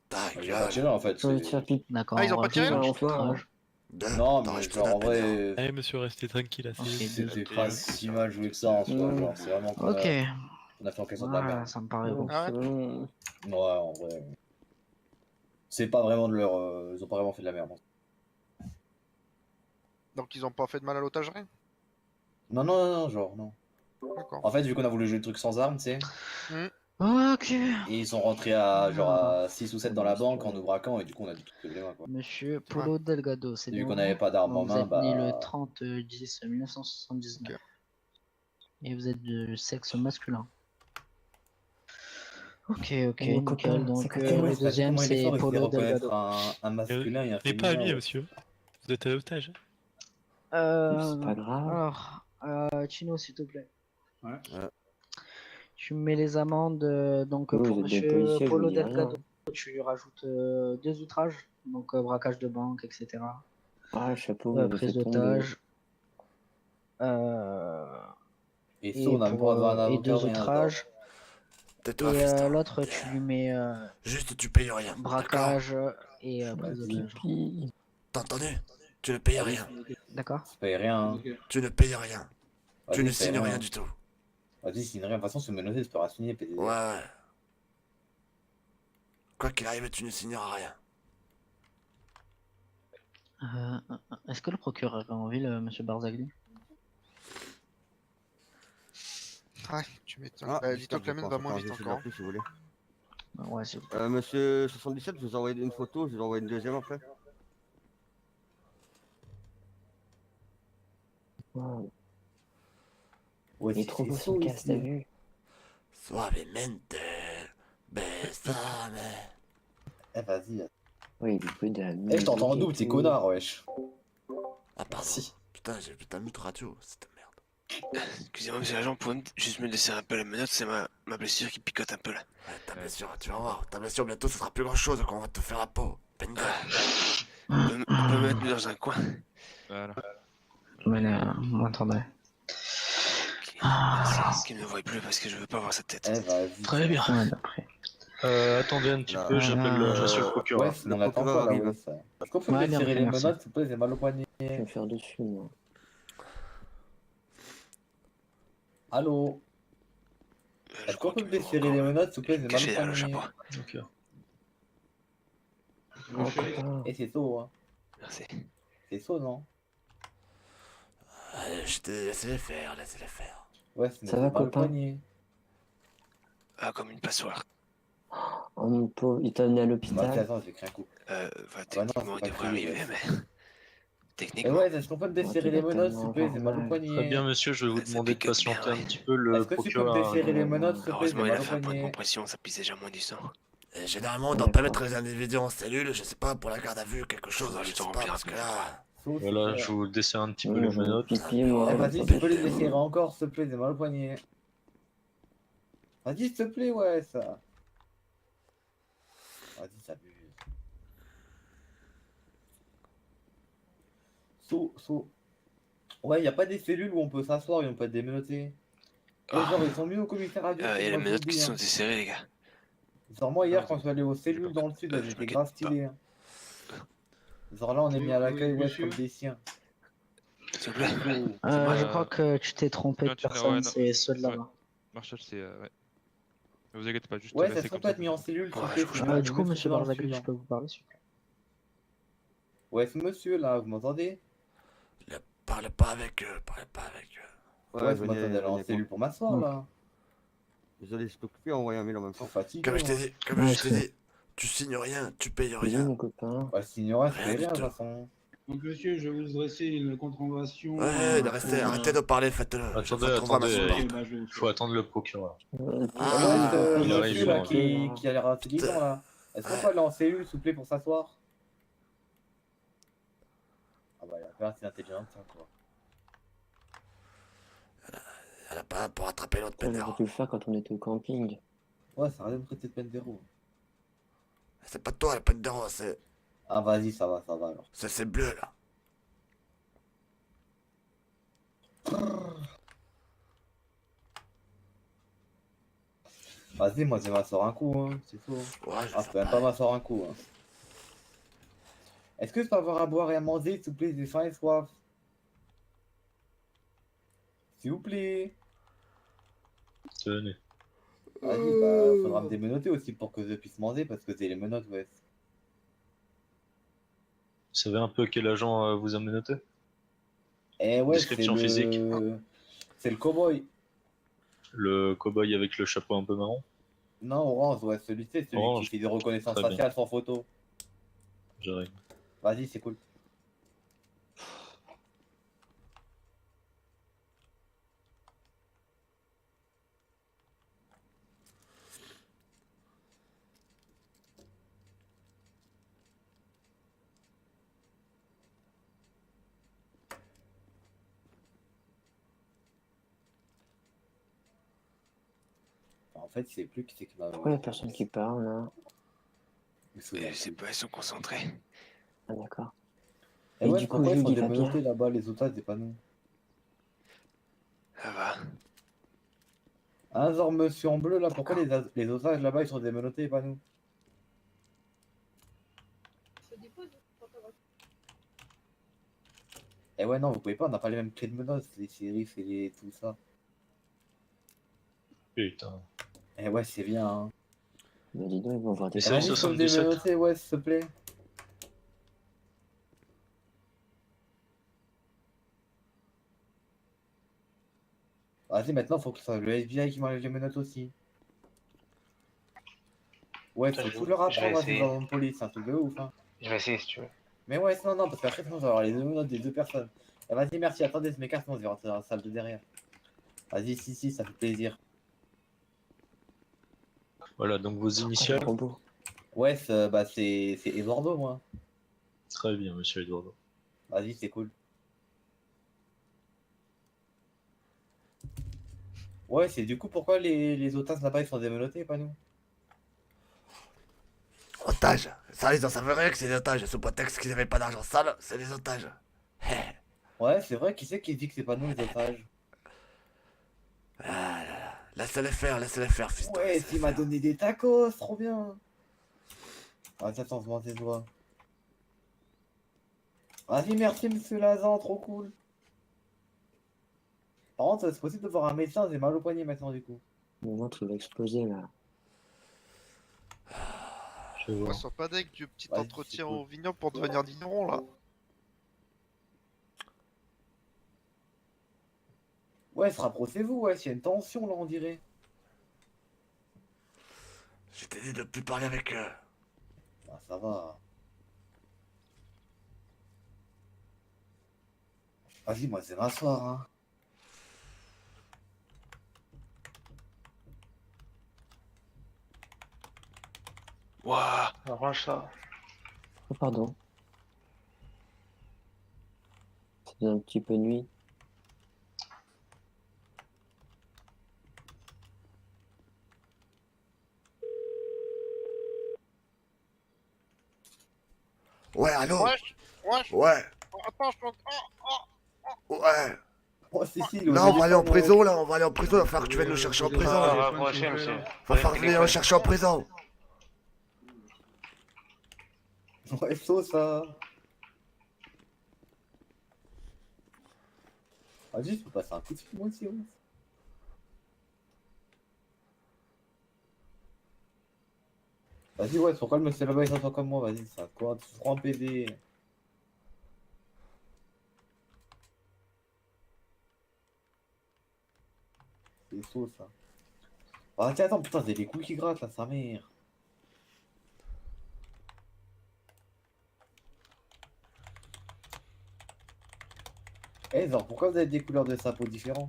Speaker 2: Ta
Speaker 5: J'ai pas tiré
Speaker 2: gueule.
Speaker 5: en fait.
Speaker 7: Je vais te faire pipi.
Speaker 6: D'accord,
Speaker 1: Ah, ils ont
Speaker 6: on
Speaker 1: pas tiré,
Speaker 6: rajoute
Speaker 1: là
Speaker 6: un
Speaker 7: Enfin,
Speaker 6: filtrage.
Speaker 5: Non,
Speaker 2: T'aurais
Speaker 5: mais
Speaker 2: jeté
Speaker 5: genre
Speaker 2: la
Speaker 5: en vrai,
Speaker 10: Allez, monsieur, restez tranquille. Là,
Speaker 5: c'était pas si mal joué que ça en soi. Genre, c'est vraiment qu'on
Speaker 6: Ok,
Speaker 5: on a fait en question de la
Speaker 6: voilà,
Speaker 5: merde.
Speaker 6: ça me paraît bon.
Speaker 1: Ah ouais?
Speaker 7: C'est bon.
Speaker 5: Ouais, en vrai. C'est pas vraiment de leur. Ils ont pas vraiment fait de la merde.
Speaker 1: Donc ils ont pas fait de mal à l'otage, rien?
Speaker 5: Non, non, non, non, genre, non.
Speaker 1: D'accord.
Speaker 5: En fait, vu qu'on a voulu jouer le truc sans armes, tu sais,
Speaker 6: Ok,
Speaker 5: et ils sont rentrés à genre à 6 ou 7 dans la banque en nous braquant, et du coup, on a dû tout lever les mains, quoi.
Speaker 6: monsieur Polo Delgado, c'est
Speaker 5: Et vu
Speaker 6: bien
Speaker 5: qu'on
Speaker 6: vous.
Speaker 5: n'avait pas d'armes en
Speaker 6: Donc, vous
Speaker 5: main,
Speaker 6: êtes né le
Speaker 5: bah.
Speaker 6: 30-10-1979. Et vous êtes de sexe masculin. Ok, ok,
Speaker 7: Et mon
Speaker 6: nickel.
Speaker 7: copain,
Speaker 6: Donc
Speaker 7: c'est quoi
Speaker 6: le
Speaker 7: ton-
Speaker 6: deuxième
Speaker 5: Comment il est
Speaker 6: c'est
Speaker 5: fort, il fait
Speaker 6: Polo
Speaker 5: reconnaître
Speaker 6: Delgado.
Speaker 5: un masculin et un
Speaker 10: On n'est pas
Speaker 5: féminin.
Speaker 10: amis,
Speaker 5: ouais.
Speaker 10: monsieur. Vous êtes à l'otage.
Speaker 7: C'est pas grave.
Speaker 6: Alors, Chino, s'il te plaît.
Speaker 4: Ouais.
Speaker 6: Tu me mets les amendes. Donc
Speaker 7: Oui,
Speaker 6: pour
Speaker 7: vous êtes des
Speaker 6: monsieur
Speaker 7: policiers, je
Speaker 6: Polo
Speaker 7: vous dis rien.
Speaker 6: Delgado, tu lui rajoutes 2 outrages. Donc braquage de banque, etc.
Speaker 7: Ah, chapeau, vous
Speaker 6: Prise
Speaker 7: faites tomber.
Speaker 6: d'otage.
Speaker 5: Et ça, on a même
Speaker 6: pour,
Speaker 5: pas d'avoir un
Speaker 6: et
Speaker 5: avocat
Speaker 6: 2
Speaker 5: ou rien. D'accord.
Speaker 6: outrages.
Speaker 2: Tais-toi,
Speaker 6: Et
Speaker 2: fiston.
Speaker 6: l'autre, tu lui mets
Speaker 2: Juste, tu payes rien. D'accord?
Speaker 6: braquage et prise d'otage.
Speaker 7: Pipi.
Speaker 2: T'as entendu? Tu ne payes rien.
Speaker 6: D'accord?
Speaker 5: Ça paye rien. Hein.
Speaker 2: Tu ne payes rien.
Speaker 5: Vas-y,
Speaker 2: Tu ne
Speaker 5: ça paye
Speaker 2: signes rien du tout.
Speaker 5: Vas-y, signe rien. De toute façon, c'est menacé, c'est pas signer, PDD.
Speaker 2: Ouais, ouais. Quoi qu'il arrive, tu ne signeras rien.
Speaker 6: Est-ce que le procureur est en ville, monsieur Barzagli?
Speaker 1: Ouais, tu m'étonnes.
Speaker 9: Ah,
Speaker 1: Dis-toi
Speaker 9: j'espère
Speaker 1: que la mienne
Speaker 9: je
Speaker 1: va
Speaker 9: vais
Speaker 1: moins
Speaker 9: pouvoir
Speaker 1: vite
Speaker 9: faire
Speaker 1: encore.
Speaker 9: un si vous voulez.
Speaker 6: Ouais, c'est
Speaker 9: Monsieur 77, je vous envoie une photo, je vous envoie une deuxième après.
Speaker 7: Wow.
Speaker 5: Ouais,
Speaker 7: Il est trop beau son casque, t'as vu?
Speaker 2: Suavemente. Besame.
Speaker 5: Eh, vas-y.
Speaker 7: Oui, il peut de la
Speaker 5: Eh, je t'entends en double, t'es connard, wesh.
Speaker 2: Ah, pardon.
Speaker 5: Si.
Speaker 2: Putain, j'ai putain de radio, cette merde.
Speaker 3: Excusez-moi, monsieur l'agent, pouvez juste me laisser un peu la menotte, c'est ma blessure qui picote un peu là.
Speaker 2: Ouais, ta blessure, tu vas voir. Ta blessure, bientôt, ça sera plus grand chose quand on va te faire la peau. Pengo.
Speaker 3: On peut me mettre dans un coin.
Speaker 8: Voilà.
Speaker 6: Mais attendez.
Speaker 3: Merci, qu'il ne me voie plus parce que je veux pas voir sa tête.
Speaker 5: Eh, vas-y.
Speaker 10: Très bien.
Speaker 6: Ouais, d'après.
Speaker 10: Attendez un petit
Speaker 9: Là.
Speaker 10: peu, j'appelle monsieur le
Speaker 5: Ouais,
Speaker 10: procureur.
Speaker 5: on attend
Speaker 9: procureur
Speaker 5: pas là,
Speaker 9: arrive.
Speaker 5: ouais, ça. Est-ce qu'on peut
Speaker 6: Ouais,
Speaker 5: me
Speaker 6: bien
Speaker 5: serrer
Speaker 6: pris,
Speaker 5: les
Speaker 6: merci.
Speaker 5: menottes, s'il te plaît, j'ai mal au poignet.
Speaker 7: Je vais me faire dessus, moi.
Speaker 5: Allô?
Speaker 3: Je
Speaker 5: Est-ce
Speaker 3: crois
Speaker 5: qu'on peut
Speaker 3: qu'il
Speaker 5: me
Speaker 3: me
Speaker 5: serrer les menottes, s'il te plaît, j'ai
Speaker 3: caché
Speaker 5: mal au
Speaker 3: derrière le
Speaker 5: poignet.
Speaker 3: chapeau.
Speaker 10: Ok.
Speaker 7: Oh, copain.
Speaker 5: Et c'est saut, hein.
Speaker 3: Merci.
Speaker 5: C'est saut, non?
Speaker 2: Laissez-les faire, laissez-les faire.
Speaker 5: Ouais,
Speaker 7: Ça va,
Speaker 5: mal au
Speaker 7: copain?
Speaker 5: poignet.
Speaker 3: Ah, comme une passoire.
Speaker 7: Oh mon pauvre, il t'a amené à
Speaker 5: Bah,
Speaker 7: l'hôpital.
Speaker 5: attends, j'ai créé un coup.
Speaker 3: Bah,
Speaker 5: non,
Speaker 3: techniquement,
Speaker 5: c'est
Speaker 3: il
Speaker 5: pas
Speaker 3: devrait
Speaker 5: crié,
Speaker 3: arriver,
Speaker 5: ouais.
Speaker 3: mais. techniquement.
Speaker 2: ouais, est-ce qu'on peut me desserrer les menottes, s'il vous plaît? J'ai mal au poignet.
Speaker 8: Très bien, monsieur, je vais vous
Speaker 3: Ça
Speaker 8: demander de
Speaker 3: pique bien,
Speaker 8: patienter un
Speaker 3: ouais.
Speaker 8: petit peu. Le
Speaker 2: Est-ce que tu peux me
Speaker 8: procureur.
Speaker 2: desserrer les menottes, s'il te plaît? J'ai
Speaker 3: Heureusement, il
Speaker 2: mal
Speaker 3: a
Speaker 2: au
Speaker 3: fait un point de
Speaker 2: poignet.
Speaker 3: compression, ça pisse déjà moins du sang.
Speaker 2: Et généralement, on doit pas mettre les individus en cellule, je sais pas, pour la garde à vue, quelque chose,
Speaker 3: Faudra
Speaker 2: je
Speaker 3: lui
Speaker 2: sais
Speaker 3: en
Speaker 2: pas,
Speaker 3: remplir
Speaker 2: parce
Speaker 3: un
Speaker 2: que
Speaker 3: peu,
Speaker 2: là...
Speaker 8: Voilà, je vous desserre un petit peu
Speaker 7: Moi,
Speaker 8: les
Speaker 7: je vais
Speaker 8: menottes.
Speaker 7: pipi, moi.
Speaker 2: Eh,
Speaker 7: je
Speaker 2: vas-y,
Speaker 7: vais
Speaker 2: tu
Speaker 7: pas
Speaker 2: peux les
Speaker 7: desserrer.
Speaker 2: desserrer encore, s'il te plaît, j'ai mal au poignet. Vas-y, s'il te plaît, ouais, ça. Vas-y, ça abuse. Ouais, y a pas des cellules où on peut s'asseoir et on peut être démenotté. Et
Speaker 3: Ah.
Speaker 2: genre, ils sont mis au commissariat du
Speaker 3: Il y
Speaker 2: Sud,
Speaker 3: a les
Speaker 2: moi je vous le
Speaker 3: menottes qui
Speaker 2: dis.
Speaker 3: sont
Speaker 2: Hein.
Speaker 3: desserrées, les gars.
Speaker 2: Genre, moi hier, quand je suis allé aux cellules dans le Sud, elles
Speaker 3: je
Speaker 2: étaient
Speaker 3: m'inquiète
Speaker 2: grave
Speaker 3: pas.
Speaker 2: stylées. Hein. Genre là, on est mis à l'accueil, ouais, comme des chiens.
Speaker 3: S'il vous plaît.
Speaker 6: Je crois que tu t'es trompé de
Speaker 8: Ouais,
Speaker 6: personne,
Speaker 8: non.
Speaker 6: c'est ceux de
Speaker 8: Ouais.
Speaker 6: là-bas.
Speaker 8: Marshall, c'est. Ouais. Ne vous inquiétez pas, juste
Speaker 2: Ouais,
Speaker 8: restez
Speaker 2: ça
Speaker 8: comme
Speaker 2: peut
Speaker 8: ça.
Speaker 2: être mis en cellule, s'il vous
Speaker 3: Ouais,
Speaker 2: plaît.
Speaker 3: je couche
Speaker 2: c'est
Speaker 3: pas.
Speaker 2: mieux,
Speaker 6: Du
Speaker 2: mieux
Speaker 6: coup,
Speaker 2: que
Speaker 6: monsieur
Speaker 2: dans le
Speaker 6: Barzagli,
Speaker 2: Sud,
Speaker 6: je
Speaker 2: hein.
Speaker 6: peux vous parler, s'il vous plaît?
Speaker 2: Ouais, ce monsieur là, vous m'entendez?
Speaker 1: Parlez pas avec eux, parlez pas avec eux.
Speaker 2: Ouais, je m'attendais à aller en cellule pour m'asseoir là.
Speaker 9: Désolé, je peux occupé, envoyer un mail en même
Speaker 2: Je suis
Speaker 9: temps.
Speaker 2: fatigué.
Speaker 1: Comme je t'ai
Speaker 2: Moi.
Speaker 1: dit, comme je t'ai dit, tu signes rien, tu payes
Speaker 7: Oui,
Speaker 1: rien.
Speaker 7: mon copain.
Speaker 2: Bah, sinon, ouais,
Speaker 1: Rien
Speaker 2: c'est
Speaker 1: du
Speaker 2: rien de toute
Speaker 1: tout.
Speaker 2: façon.
Speaker 4: Donc, monsieur, je vais vous dresser une contravention.
Speaker 1: Ouais, arrêtez de parler, faites-le.
Speaker 8: Attendez,
Speaker 1: Retrouve ma
Speaker 8: attendez,
Speaker 1: porte.
Speaker 4: bah, je vais
Speaker 8: faut attendre le procureur.
Speaker 2: Ah ouais, ce
Speaker 8: il arrive,
Speaker 2: monsieur
Speaker 8: il
Speaker 2: là
Speaker 8: arrive.
Speaker 2: qui a l'air intelligent là. Est-ce qu'on peut aller en cellule, s'il vous plaît, pour s'asseoir? Ah bah, il a pas assez intelligent, tiens, quoi.
Speaker 1: Elle a pas pour attraper l'autre
Speaker 7: On aurait
Speaker 1: pédère.
Speaker 7: pu le faire quand on était au camping.
Speaker 2: Ouais, ça arrête de me traiter de Pendero.
Speaker 1: C'est pas toi la pédère, c'est
Speaker 2: Ah, vas-y, ça va alors.
Speaker 1: c'est bleu là.
Speaker 2: Vas-y, moi, je vais m'asseoir un coup, hein, c'est tout.
Speaker 1: Ouais, je
Speaker 2: Ah, je peux même pas m'asseoir un coup, hein. Est-ce que je peux avoir à boire et à manger, s'il vous plaît, j'ai faim et soif? S'il vous plaît.
Speaker 8: Tenez.
Speaker 2: Vas-y, bah, faudra me démenoter aussi pour que je puisse manger, parce que c'est les menottes, ouais.
Speaker 8: Vous savez un peu quel agent vous a menotté?
Speaker 2: Eh ouais, c'est
Speaker 8: Description physique.
Speaker 2: C'est le cowboy.
Speaker 8: Le cow-boy avec le chapeau un peu marron?
Speaker 2: Non, orange, ouais, celui-ci, c'est celui
Speaker 8: Orange.
Speaker 2: qui fait des reconnaissances
Speaker 8: Très bien.
Speaker 2: faciales sans photo.
Speaker 8: J'arrive.
Speaker 2: Vas-y, c'est cool. En fait, je sais plus qui c'est qui m'a...
Speaker 7: Pourquoi il y a personne qui parle là?
Speaker 3: C'est pas, ils sont concentrés.
Speaker 7: Ah, d'accord.
Speaker 2: Et
Speaker 7: Et
Speaker 2: ouais,
Speaker 7: du coup,
Speaker 2: pourquoi ils
Speaker 7: Jules,
Speaker 2: sont
Speaker 7: il va
Speaker 2: démenotés
Speaker 7: bien.
Speaker 2: là-bas, les otages, c'est pas nous.
Speaker 3: Ça va.
Speaker 2: Hein, genre monsieur en bleu là, pourquoi les otages là-bas ils sont démenottés et pas nous? Eh ouais, non, vous pouvez pas, on n'a pas les mêmes clés de menottes, les shérifs et les... tout ça.
Speaker 8: Putain.
Speaker 2: Eh ouais, c'est bien, hein.
Speaker 7: Mais dis donc, ils vont voir des
Speaker 8: Mais c'est
Speaker 2: Vas-y,
Speaker 8: le
Speaker 2: je peux me
Speaker 8: 77.
Speaker 2: démenoter, ouais, s'il te plaît. Vas-y, maintenant, faut que ce soit le FBI qui m'enlève les menottes aussi. Ouais, faut tout leur apprendre à ces agents de police, c'est un truc de ouf, hein.
Speaker 3: Je vais essayer si tu veux.
Speaker 2: Mais ouais, non, parce qu'après, sinon, je vais avoir les deux menottes des deux personnes. Eh, vas-y, merci, attendez, je m'écarte, sinon je vais rentrer dans la salle de derrière. Vas-y, si, ça fait plaisir.
Speaker 8: Voilà, donc vos initiales.
Speaker 7: Robot.
Speaker 2: Ouais, c'est Eduardo, moi.
Speaker 8: Très bien, monsieur Eduardo.
Speaker 2: Vas-y, c'est cool. Ouais, c'est du coup pourquoi les otages là-bas ils sont démenottés, pas nous?
Speaker 1: Otages. Ça, ils en savent rien que c'est des otages. Sous prétexte qu'ils avaient pas d'argent sale, c'est des otages.
Speaker 2: Ouais, c'est vrai, qui c'est qui dit que c'est pas nous les otages?
Speaker 1: Ah là là. Laissez-les faire, fils.
Speaker 2: Ouais, s'il m'a donné des tacos, trop bien. Vas-y, attends, je mange tes doigts. Vas-y, merci monsieur Lazan, trop cool. Par contre, c'est possible de voir un médecin, j'ai mal au poignet maintenant du coup.
Speaker 7: Mon ventre il va exploser là.
Speaker 8: Je vais
Speaker 1: On
Speaker 8: voir.
Speaker 1: soit pas deg du petit
Speaker 2: Vas-y,
Speaker 1: entretien
Speaker 2: c'est cool.
Speaker 1: au vignoble pour devenir vigneron là.
Speaker 2: Ouais, se rapprochez-vous, ouais, s'il y a une tension là, on dirait.
Speaker 1: Je t'ai dit de plus parler avec eux.
Speaker 2: Ah, ça va.
Speaker 5: Vas-y, moi, c'est m'asseoir, hein.
Speaker 3: Ouah, arrange ça.
Speaker 7: Oh, pardon. C'est un petit peu nuit.
Speaker 2: Ouais, allô?
Speaker 1: Wesh, wesh.
Speaker 2: Ouais,
Speaker 1: Attends, je suis
Speaker 2: ouais.
Speaker 5: Oh, si, si,
Speaker 2: Là, on va aller en prison, là, on va aller en prison, il va falloir que tu viennes nous chercher en prison.
Speaker 3: Ah,
Speaker 2: Là.
Speaker 3: rapprochez, monsieur.
Speaker 2: Va falloir venir nous chercher en prison.
Speaker 5: Ouais, chaud, ça. Vas-y, je peux passer un coup de fil, moi aussi, ouais. Vas-y, ouais, pourquoi le monsieur là-bas il s'entend comme moi? Vas-y, ça quoi? Tu prends un PD. C'est chaud, ça. Ah, tiens, attends, putain, c'est les couilles qui grattent, là, sa mère. Eh, genre, pourquoi vous avez des couleurs de sapot différents?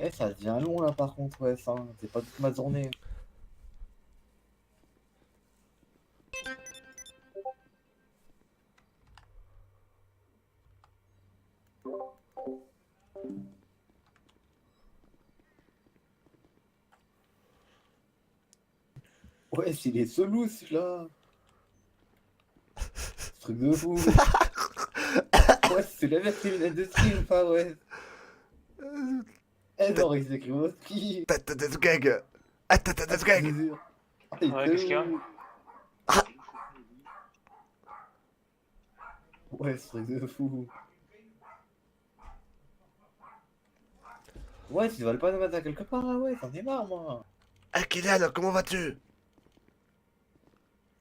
Speaker 5: Eh, ça devient long, là, par contre, ouais, ça. C'est pas toute ma journée. Ouais, il est chelou celui-là. Truc de fou. Ouais, c'est la version lunettes de ski ou pas, ouais. Eh non, il s'écrit au ski.
Speaker 2: Tête de gang. Ah, tête de gang.
Speaker 3: Ouais, qu'est-ce qu'il y a?
Speaker 5: Ouais, ce truc de fou. Ouais, tu vas pas nous mettre à quelque part, là, ouais, t'en es marre, moi.
Speaker 2: Eh, Kylian, comment vas-tu?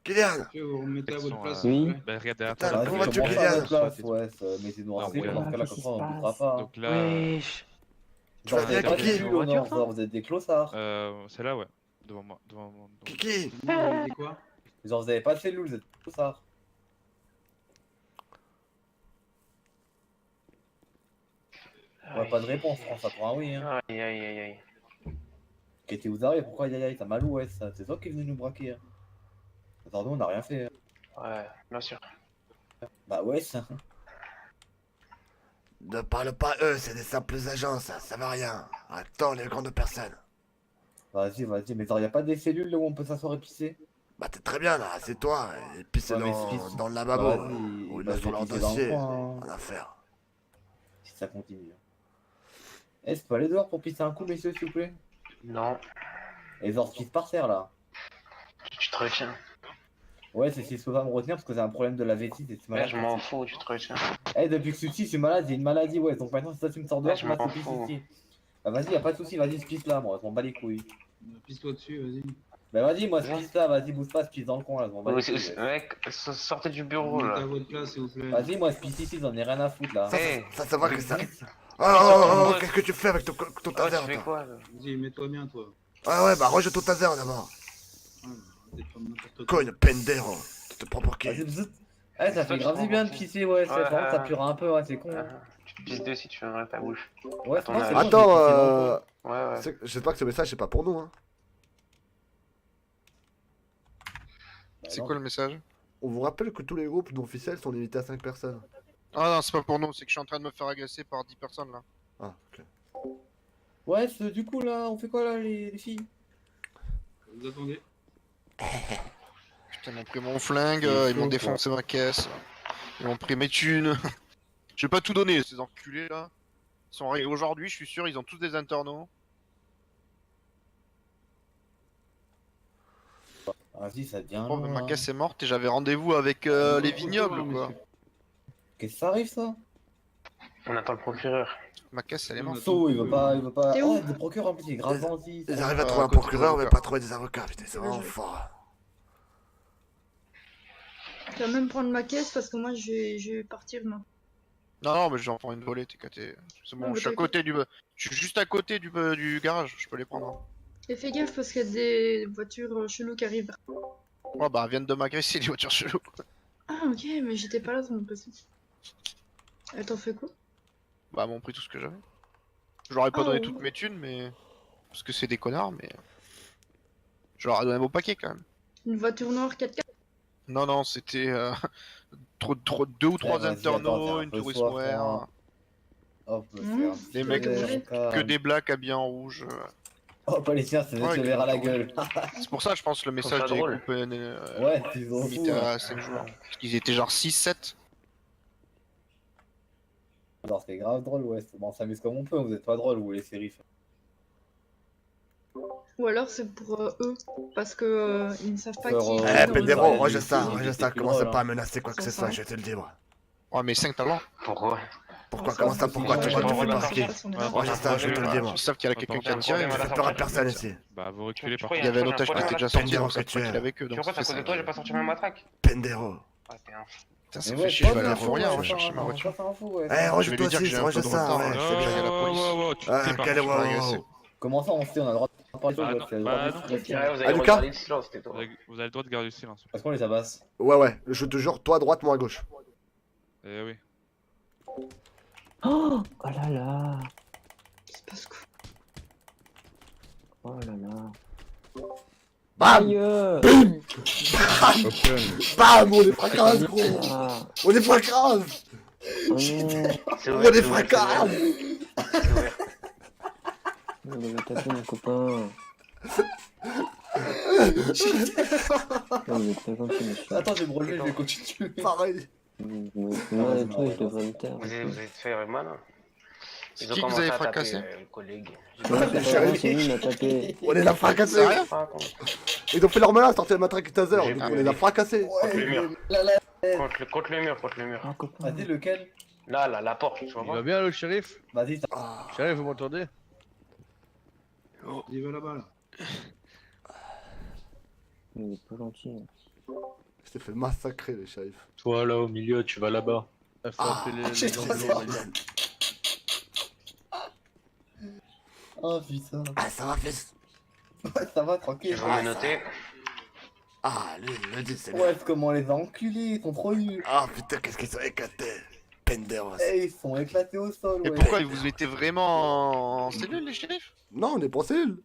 Speaker 2: Kylian.
Speaker 4: Est-ce que vous remettez à votre place,
Speaker 7: Oui.
Speaker 4: s'il vous plaît?
Speaker 8: Bah, regarde derrière
Speaker 2: Putain,
Speaker 8: toi.
Speaker 2: comment
Speaker 8: là,
Speaker 2: vas-tu,
Speaker 8: t'as-
Speaker 2: Kylian?
Speaker 5: Ouais, mettez-nous en
Speaker 8: Non,
Speaker 5: rouge,
Speaker 8: mais
Speaker 5: dans ce cas-là, comme ça, on bouffera pas.
Speaker 8: Donc là,
Speaker 2: Tu vas venir avec qui?
Speaker 5: Vous êtes des clossards.
Speaker 8: c'est là, ouais. Devant moi. Devant moi.
Speaker 2: Kiki.
Speaker 4: Vous avez dit quoi?
Speaker 5: Genre, vous avez pas de cellule, vous êtes des clossards. Ouais, pas de réponse, France, ça prend un oui, hein.
Speaker 3: Aïe, aïe, aïe, aïe.
Speaker 5: Qu'est-ce vous arrive? Pourquoi aïe aïe, t'as mal où, ouais, ça? C'est toi qui es venu nous braquer, hein. Attends, nous, on a rien fait, hein.
Speaker 3: Ouais, bien sûr.
Speaker 5: Bah ouais, ça.
Speaker 2: Ne parle pas eux, c'est des simples agents, ça va rien. Attends les grandes personnes.
Speaker 5: Vas-y, vas-y, mais genre, y'a pas des cellules là où on peut s'asseoir et pisser?
Speaker 2: Bah t'es très bien là, c'est toi. Et puis c'est
Speaker 5: Ouais, mais
Speaker 2: dans le lavabo.
Speaker 5: Vas-y,
Speaker 2: Où ils
Speaker 5: bah,
Speaker 2: le font
Speaker 5: je vais
Speaker 2: leur
Speaker 5: pisser dans le
Speaker 2: dossier.
Speaker 5: coin, hein.
Speaker 2: En affaire.
Speaker 5: Si ça continue. Eh, je peux aller dehors pour pisser un coup, messieurs, s'il vous plaît?
Speaker 3: Non,
Speaker 5: Et genre, je pisse par terre, là.
Speaker 3: tu te retiens.
Speaker 5: Ouais, c'est s'il faut pas me retenir parce que j'ai un problème de la vétite et c'est
Speaker 3: Ouais,
Speaker 5: malade.
Speaker 3: je m'en fous, tu te retiens.
Speaker 5: Eh, depuis que je suis ici, je suis malade, j'ai une maladie, ouais. Donc maintenant, si ça, tu me sors dehors,
Speaker 3: Ouais,
Speaker 5: je
Speaker 3: je
Speaker 5: passe
Speaker 3: m'en
Speaker 5: le pisse
Speaker 3: fous.
Speaker 5: ici. Bah vas-y, y'a pas de soucis, vas-y, je pisse là, moi, je m'en bats les couilles.
Speaker 4: Pisse-toi dessus, vas-y.
Speaker 5: Bah vas-y, moi, je pisse là, vas-y, bouge pas, je pisse dans le coin là, je m'en bats les
Speaker 3: Ouais,
Speaker 5: couilles. Ouais.
Speaker 3: mec, sortez du bureau
Speaker 4: Remettez à
Speaker 3: là.
Speaker 4: votre place, s'il vous plaît.
Speaker 5: Vas-y, moi, je pisse ici, j'en ai rien à foutre là.
Speaker 2: Ça va que ça. Oh, qu'est-ce que tu fais avec ton
Speaker 3: Oh,
Speaker 2: taser,
Speaker 3: tu fais
Speaker 2: toi?
Speaker 3: quoi là?
Speaker 4: Vas-y, mets-toi bien, toi.
Speaker 2: Ouais, bah range ton taser d'abord.
Speaker 4: Ah, arrêtez de faire n'importe quoi.
Speaker 2: Cogne, pendero. Tu te prends pour qui?
Speaker 5: Vas-y, bzzzt. Eh, ça fait grave du bien de pisser, ouais, c'est
Speaker 3: Ouais,
Speaker 5: vraiment, ça purera un peu, ouais, c'est con.
Speaker 3: Ah, tu te pisses dessus, tu fermeras ta bouche.
Speaker 5: Ouais,
Speaker 3: Attends,
Speaker 5: non, c'est
Speaker 3: euh,
Speaker 5: bon,
Speaker 2: Attends,
Speaker 5: je vais pisser dans le coin.
Speaker 3: Ouais, ouais.
Speaker 2: j'espère que ce message c'est pas pour nous, hein.
Speaker 5: Bah
Speaker 1: C'est
Speaker 5: non.
Speaker 1: quoi le message?
Speaker 2: On vous rappelle que tous les groupes non officiels sont limités à 5 personnes.
Speaker 1: Ah non, c'est pas pour nous, c'est que je suis en train de me faire agresser par 10 personnes là.
Speaker 2: Ah, ok.
Speaker 5: Ouais, du coup, là, on fait quoi là, les filles?
Speaker 4: Vous attendez.
Speaker 1: Putain, ils m'ont pris mon flingue,
Speaker 5: C'est
Speaker 1: ils m'ont
Speaker 5: chaud,
Speaker 1: défoncé ma caisse, ils m'ont pris mes thunes. Je vais pas tout donner, ces enculés là. Ils sont arrivés aujourd'hui, je suis sûr, ils ont tous des internaux.
Speaker 5: Vas-y, ça devient
Speaker 1: Oh,
Speaker 5: long,
Speaker 1: bah, ma
Speaker 5: là.
Speaker 1: caisse est morte et j'avais rendez-vous avec les vignobles quoi.
Speaker 5: Qu'est-ce que ça arrive, ça?
Speaker 3: On attend le procureur.
Speaker 1: Ma caisse elle est morte.
Speaker 5: So, il veut pas.
Speaker 11: T'es
Speaker 5: Oh,
Speaker 11: où?
Speaker 5: des procureurs en plus, il est grave gentil.
Speaker 2: Ils arrivent à
Speaker 1: Ah,
Speaker 2: trouver un
Speaker 1: côté
Speaker 2: procureur,
Speaker 1: des
Speaker 2: mais
Speaker 1: avocats.
Speaker 2: pas trouver des avocats, putain, c'est vraiment fort.
Speaker 11: Tu vas même prendre ma caisse parce que moi je vais partir maintenant.
Speaker 1: Non, non, mais j'en prends une volée, c'est bon,
Speaker 11: Non,
Speaker 1: je suis à
Speaker 11: mais
Speaker 1: côté je suis juste à côté du garage, je peux les prendre. Hein.
Speaker 11: Et fais gaffe parce qu'il y a des voitures cheloues qui arrivent.
Speaker 1: Ouais, bah, elles viennent de m'agresser, les voitures cheloues.
Speaker 11: Ah ok, mais j'étais pas là sur mon PC. Elle t'en fait quoi?
Speaker 1: Bah, elles m'ont pris tout ce que j'avais. Je leur ai pas
Speaker 11: Ah,
Speaker 1: donné
Speaker 11: ouais.
Speaker 1: toutes mes thunes, mais. Parce que c'est des connards, mais. Je leur ai donné mon paquet quand même.
Speaker 11: Une voiture noire 4x4?
Speaker 1: Non, non, c'était. Deux ou trois
Speaker 5: vas-y,
Speaker 1: internautes,
Speaker 5: attends,
Speaker 1: une
Speaker 5: t'es un peu soif,
Speaker 1: touristware.
Speaker 5: hein. Hop,
Speaker 11: Mmh.
Speaker 1: Les mecs, que des blacks habillés en rouge.
Speaker 5: Oh, pas les tiens, c'est
Speaker 1: Ouais,
Speaker 5: le verre à la gueule.
Speaker 1: C'est pour ça, je pense, le message
Speaker 7: ça
Speaker 1: des
Speaker 7: drôle.
Speaker 1: groupes
Speaker 5: Ouais, ils ont
Speaker 1: limité
Speaker 5: fou.
Speaker 1: à 5 joueurs. Parce qu'ils étaient genre 6-7.
Speaker 5: Alors, c'est grave drôle, ouais. Bon, on s'amuse comme on peut, vous êtes pas drôle, vous, les shérifs.
Speaker 11: Ou alors c'est pour eux, parce que ils ne savent pas
Speaker 5: Pour,
Speaker 11: qui.
Speaker 5: euh,
Speaker 11: qui
Speaker 2: Eh,
Speaker 11: dans
Speaker 2: Pedro,
Speaker 11: le-
Speaker 2: range ça,
Speaker 5: c'est plus
Speaker 2: commence
Speaker 5: drôle,
Speaker 2: pas à
Speaker 5: hein.
Speaker 2: menacer quoi que ce soit, je vais te le dire. Moi.
Speaker 1: Ouais, mais 5 talents.
Speaker 7: Pourquoi?
Speaker 2: Pourquoi, comment ça, pourquoi tu
Speaker 11: Ouais,
Speaker 2: vois, tu
Speaker 11: je
Speaker 2: fais
Speaker 11: vais
Speaker 2: pas
Speaker 11: pas
Speaker 2: qui
Speaker 11: sortir,
Speaker 8: Ouais,
Speaker 2: Range ça, je vais te le dire, moi.
Speaker 1: Ils savent qu'il y a quelqu'un qui a tiré.
Speaker 2: Tu fais peur à personne ici.
Speaker 8: Bah, vous reculez par
Speaker 7: crois
Speaker 8: contre.
Speaker 1: Il y avait un otage qui était déjà sorti,
Speaker 2: Pendero
Speaker 1: donc ça
Speaker 2: que
Speaker 1: fait
Speaker 2: tu es.
Speaker 1: qu'il avait que.
Speaker 7: Tu
Speaker 1: Donc
Speaker 7: vois
Speaker 1: ça
Speaker 7: quoi,
Speaker 1: fait
Speaker 7: c'est à cause de
Speaker 1: 5.
Speaker 7: toi, j'ai pas sorti ma matraque.
Speaker 2: Pendero.
Speaker 7: Ah, t'es un...
Speaker 1: Putain, ça
Speaker 5: Mais
Speaker 1: fait
Speaker 5: ouais,
Speaker 1: chier, je vais
Speaker 5: toi,
Speaker 1: aller à
Speaker 5: t'es un
Speaker 1: Fourrière,
Speaker 5: fou,
Speaker 1: on va
Speaker 5: ouais,
Speaker 1: chercher ma
Speaker 5: on
Speaker 1: voiture.
Speaker 5: va faire un fou, ouais.
Speaker 2: Eh,
Speaker 1: Je
Speaker 2: range
Speaker 1: vais
Speaker 2: toi
Speaker 1: lui dire que
Speaker 2: aussi,
Speaker 1: j'ai un
Speaker 2: range
Speaker 1: peu de
Speaker 2: ça,
Speaker 1: retard.
Speaker 2: ouais.
Speaker 1: Je sais que j'aille à la police.
Speaker 8: Tu te tais par
Speaker 2: Quel
Speaker 8: contre, je vais agresser.
Speaker 5: Comment ça, on sait, on a le droit de parler,
Speaker 8: Bah
Speaker 5: ouais,
Speaker 8: non,
Speaker 5: c'est le
Speaker 8: bah
Speaker 5: droit de
Speaker 8: non.
Speaker 5: discuter.
Speaker 7: Ouais, vous
Speaker 2: Ah,
Speaker 7: avez
Speaker 2: Lucas
Speaker 7: regardé le silence, c'était toi.
Speaker 8: Vous avez le droit de garder le silence.
Speaker 5: Parce qu'on les abasse.
Speaker 2: Ouais, ouais, je te jure, toi à droite, moi à gauche.
Speaker 8: Eh oui.
Speaker 7: Oh là là.
Speaker 11: Il se passe quoi?
Speaker 7: Oh là là.
Speaker 2: Bam
Speaker 7: Aïe.
Speaker 2: Bam, on les fracasse, gros.
Speaker 7: Ah.
Speaker 2: On les fracasse.
Speaker 7: Oh non.
Speaker 2: On les fracasse.
Speaker 7: On devait taper mon copain. Non, vous êtes pas gentil, monsieur.
Speaker 5: Attends, je vais me relever, je vais continuer.
Speaker 2: Pareil.
Speaker 7: Moi, et toi, je devrais me taire.
Speaker 3: Vous êtes fait mal.
Speaker 1: C'est qui que vous avez fracassé?
Speaker 3: Le collègue.
Speaker 2: Ouais,
Speaker 7: C'est pas vrai, c'est lui qui m'a tapé.
Speaker 2: On les a fracassés.
Speaker 1: Sérieux?
Speaker 2: Ils ont fait leur malin, sortir le matraque taser,
Speaker 3: J'ai
Speaker 2: donc
Speaker 3: pas
Speaker 2: on les a
Speaker 3: vu.
Speaker 2: fracassés.
Speaker 3: Contre le mur.
Speaker 5: Là, là.
Speaker 3: Contre le mur, contre le mur.
Speaker 7: Ah, copain.
Speaker 5: Vas-y, lequel?
Speaker 3: Là, la porte, tu vois
Speaker 9: Il va
Speaker 3: pas?
Speaker 9: bien le shérif?
Speaker 5: Vas-y,
Speaker 9: Shérif, vous m'entendez?
Speaker 4: Il va là-bas là.
Speaker 7: Vous êtes pas gentil.
Speaker 2: Je t'ai fait massacrer, les shérifs.
Speaker 10: Toi là au milieu, tu vas là-bas.
Speaker 9: Il faut appeler
Speaker 5: j'ai
Speaker 9: les
Speaker 5: trop
Speaker 9: ambulants,
Speaker 5: peur.
Speaker 9: les gars.
Speaker 5: Oh putain.
Speaker 2: Ah, ça va, fils.
Speaker 5: Ouais, ça va, tranquille.
Speaker 3: Je vais me noter.
Speaker 2: Ah, lui, il le dit, c'est lui.
Speaker 5: Ouais, comment on les a enculés, ils sont trop nuls.
Speaker 2: Ah, putain, qu'est-ce qu'ils sont éclatés. Penderos.
Speaker 5: Eh, ils sont éclatés au sol,
Speaker 1: Et
Speaker 5: ouais.
Speaker 1: pourquoi vous étiez vraiment en cellule, les shérifs?
Speaker 2: Non, on est pas en cellule.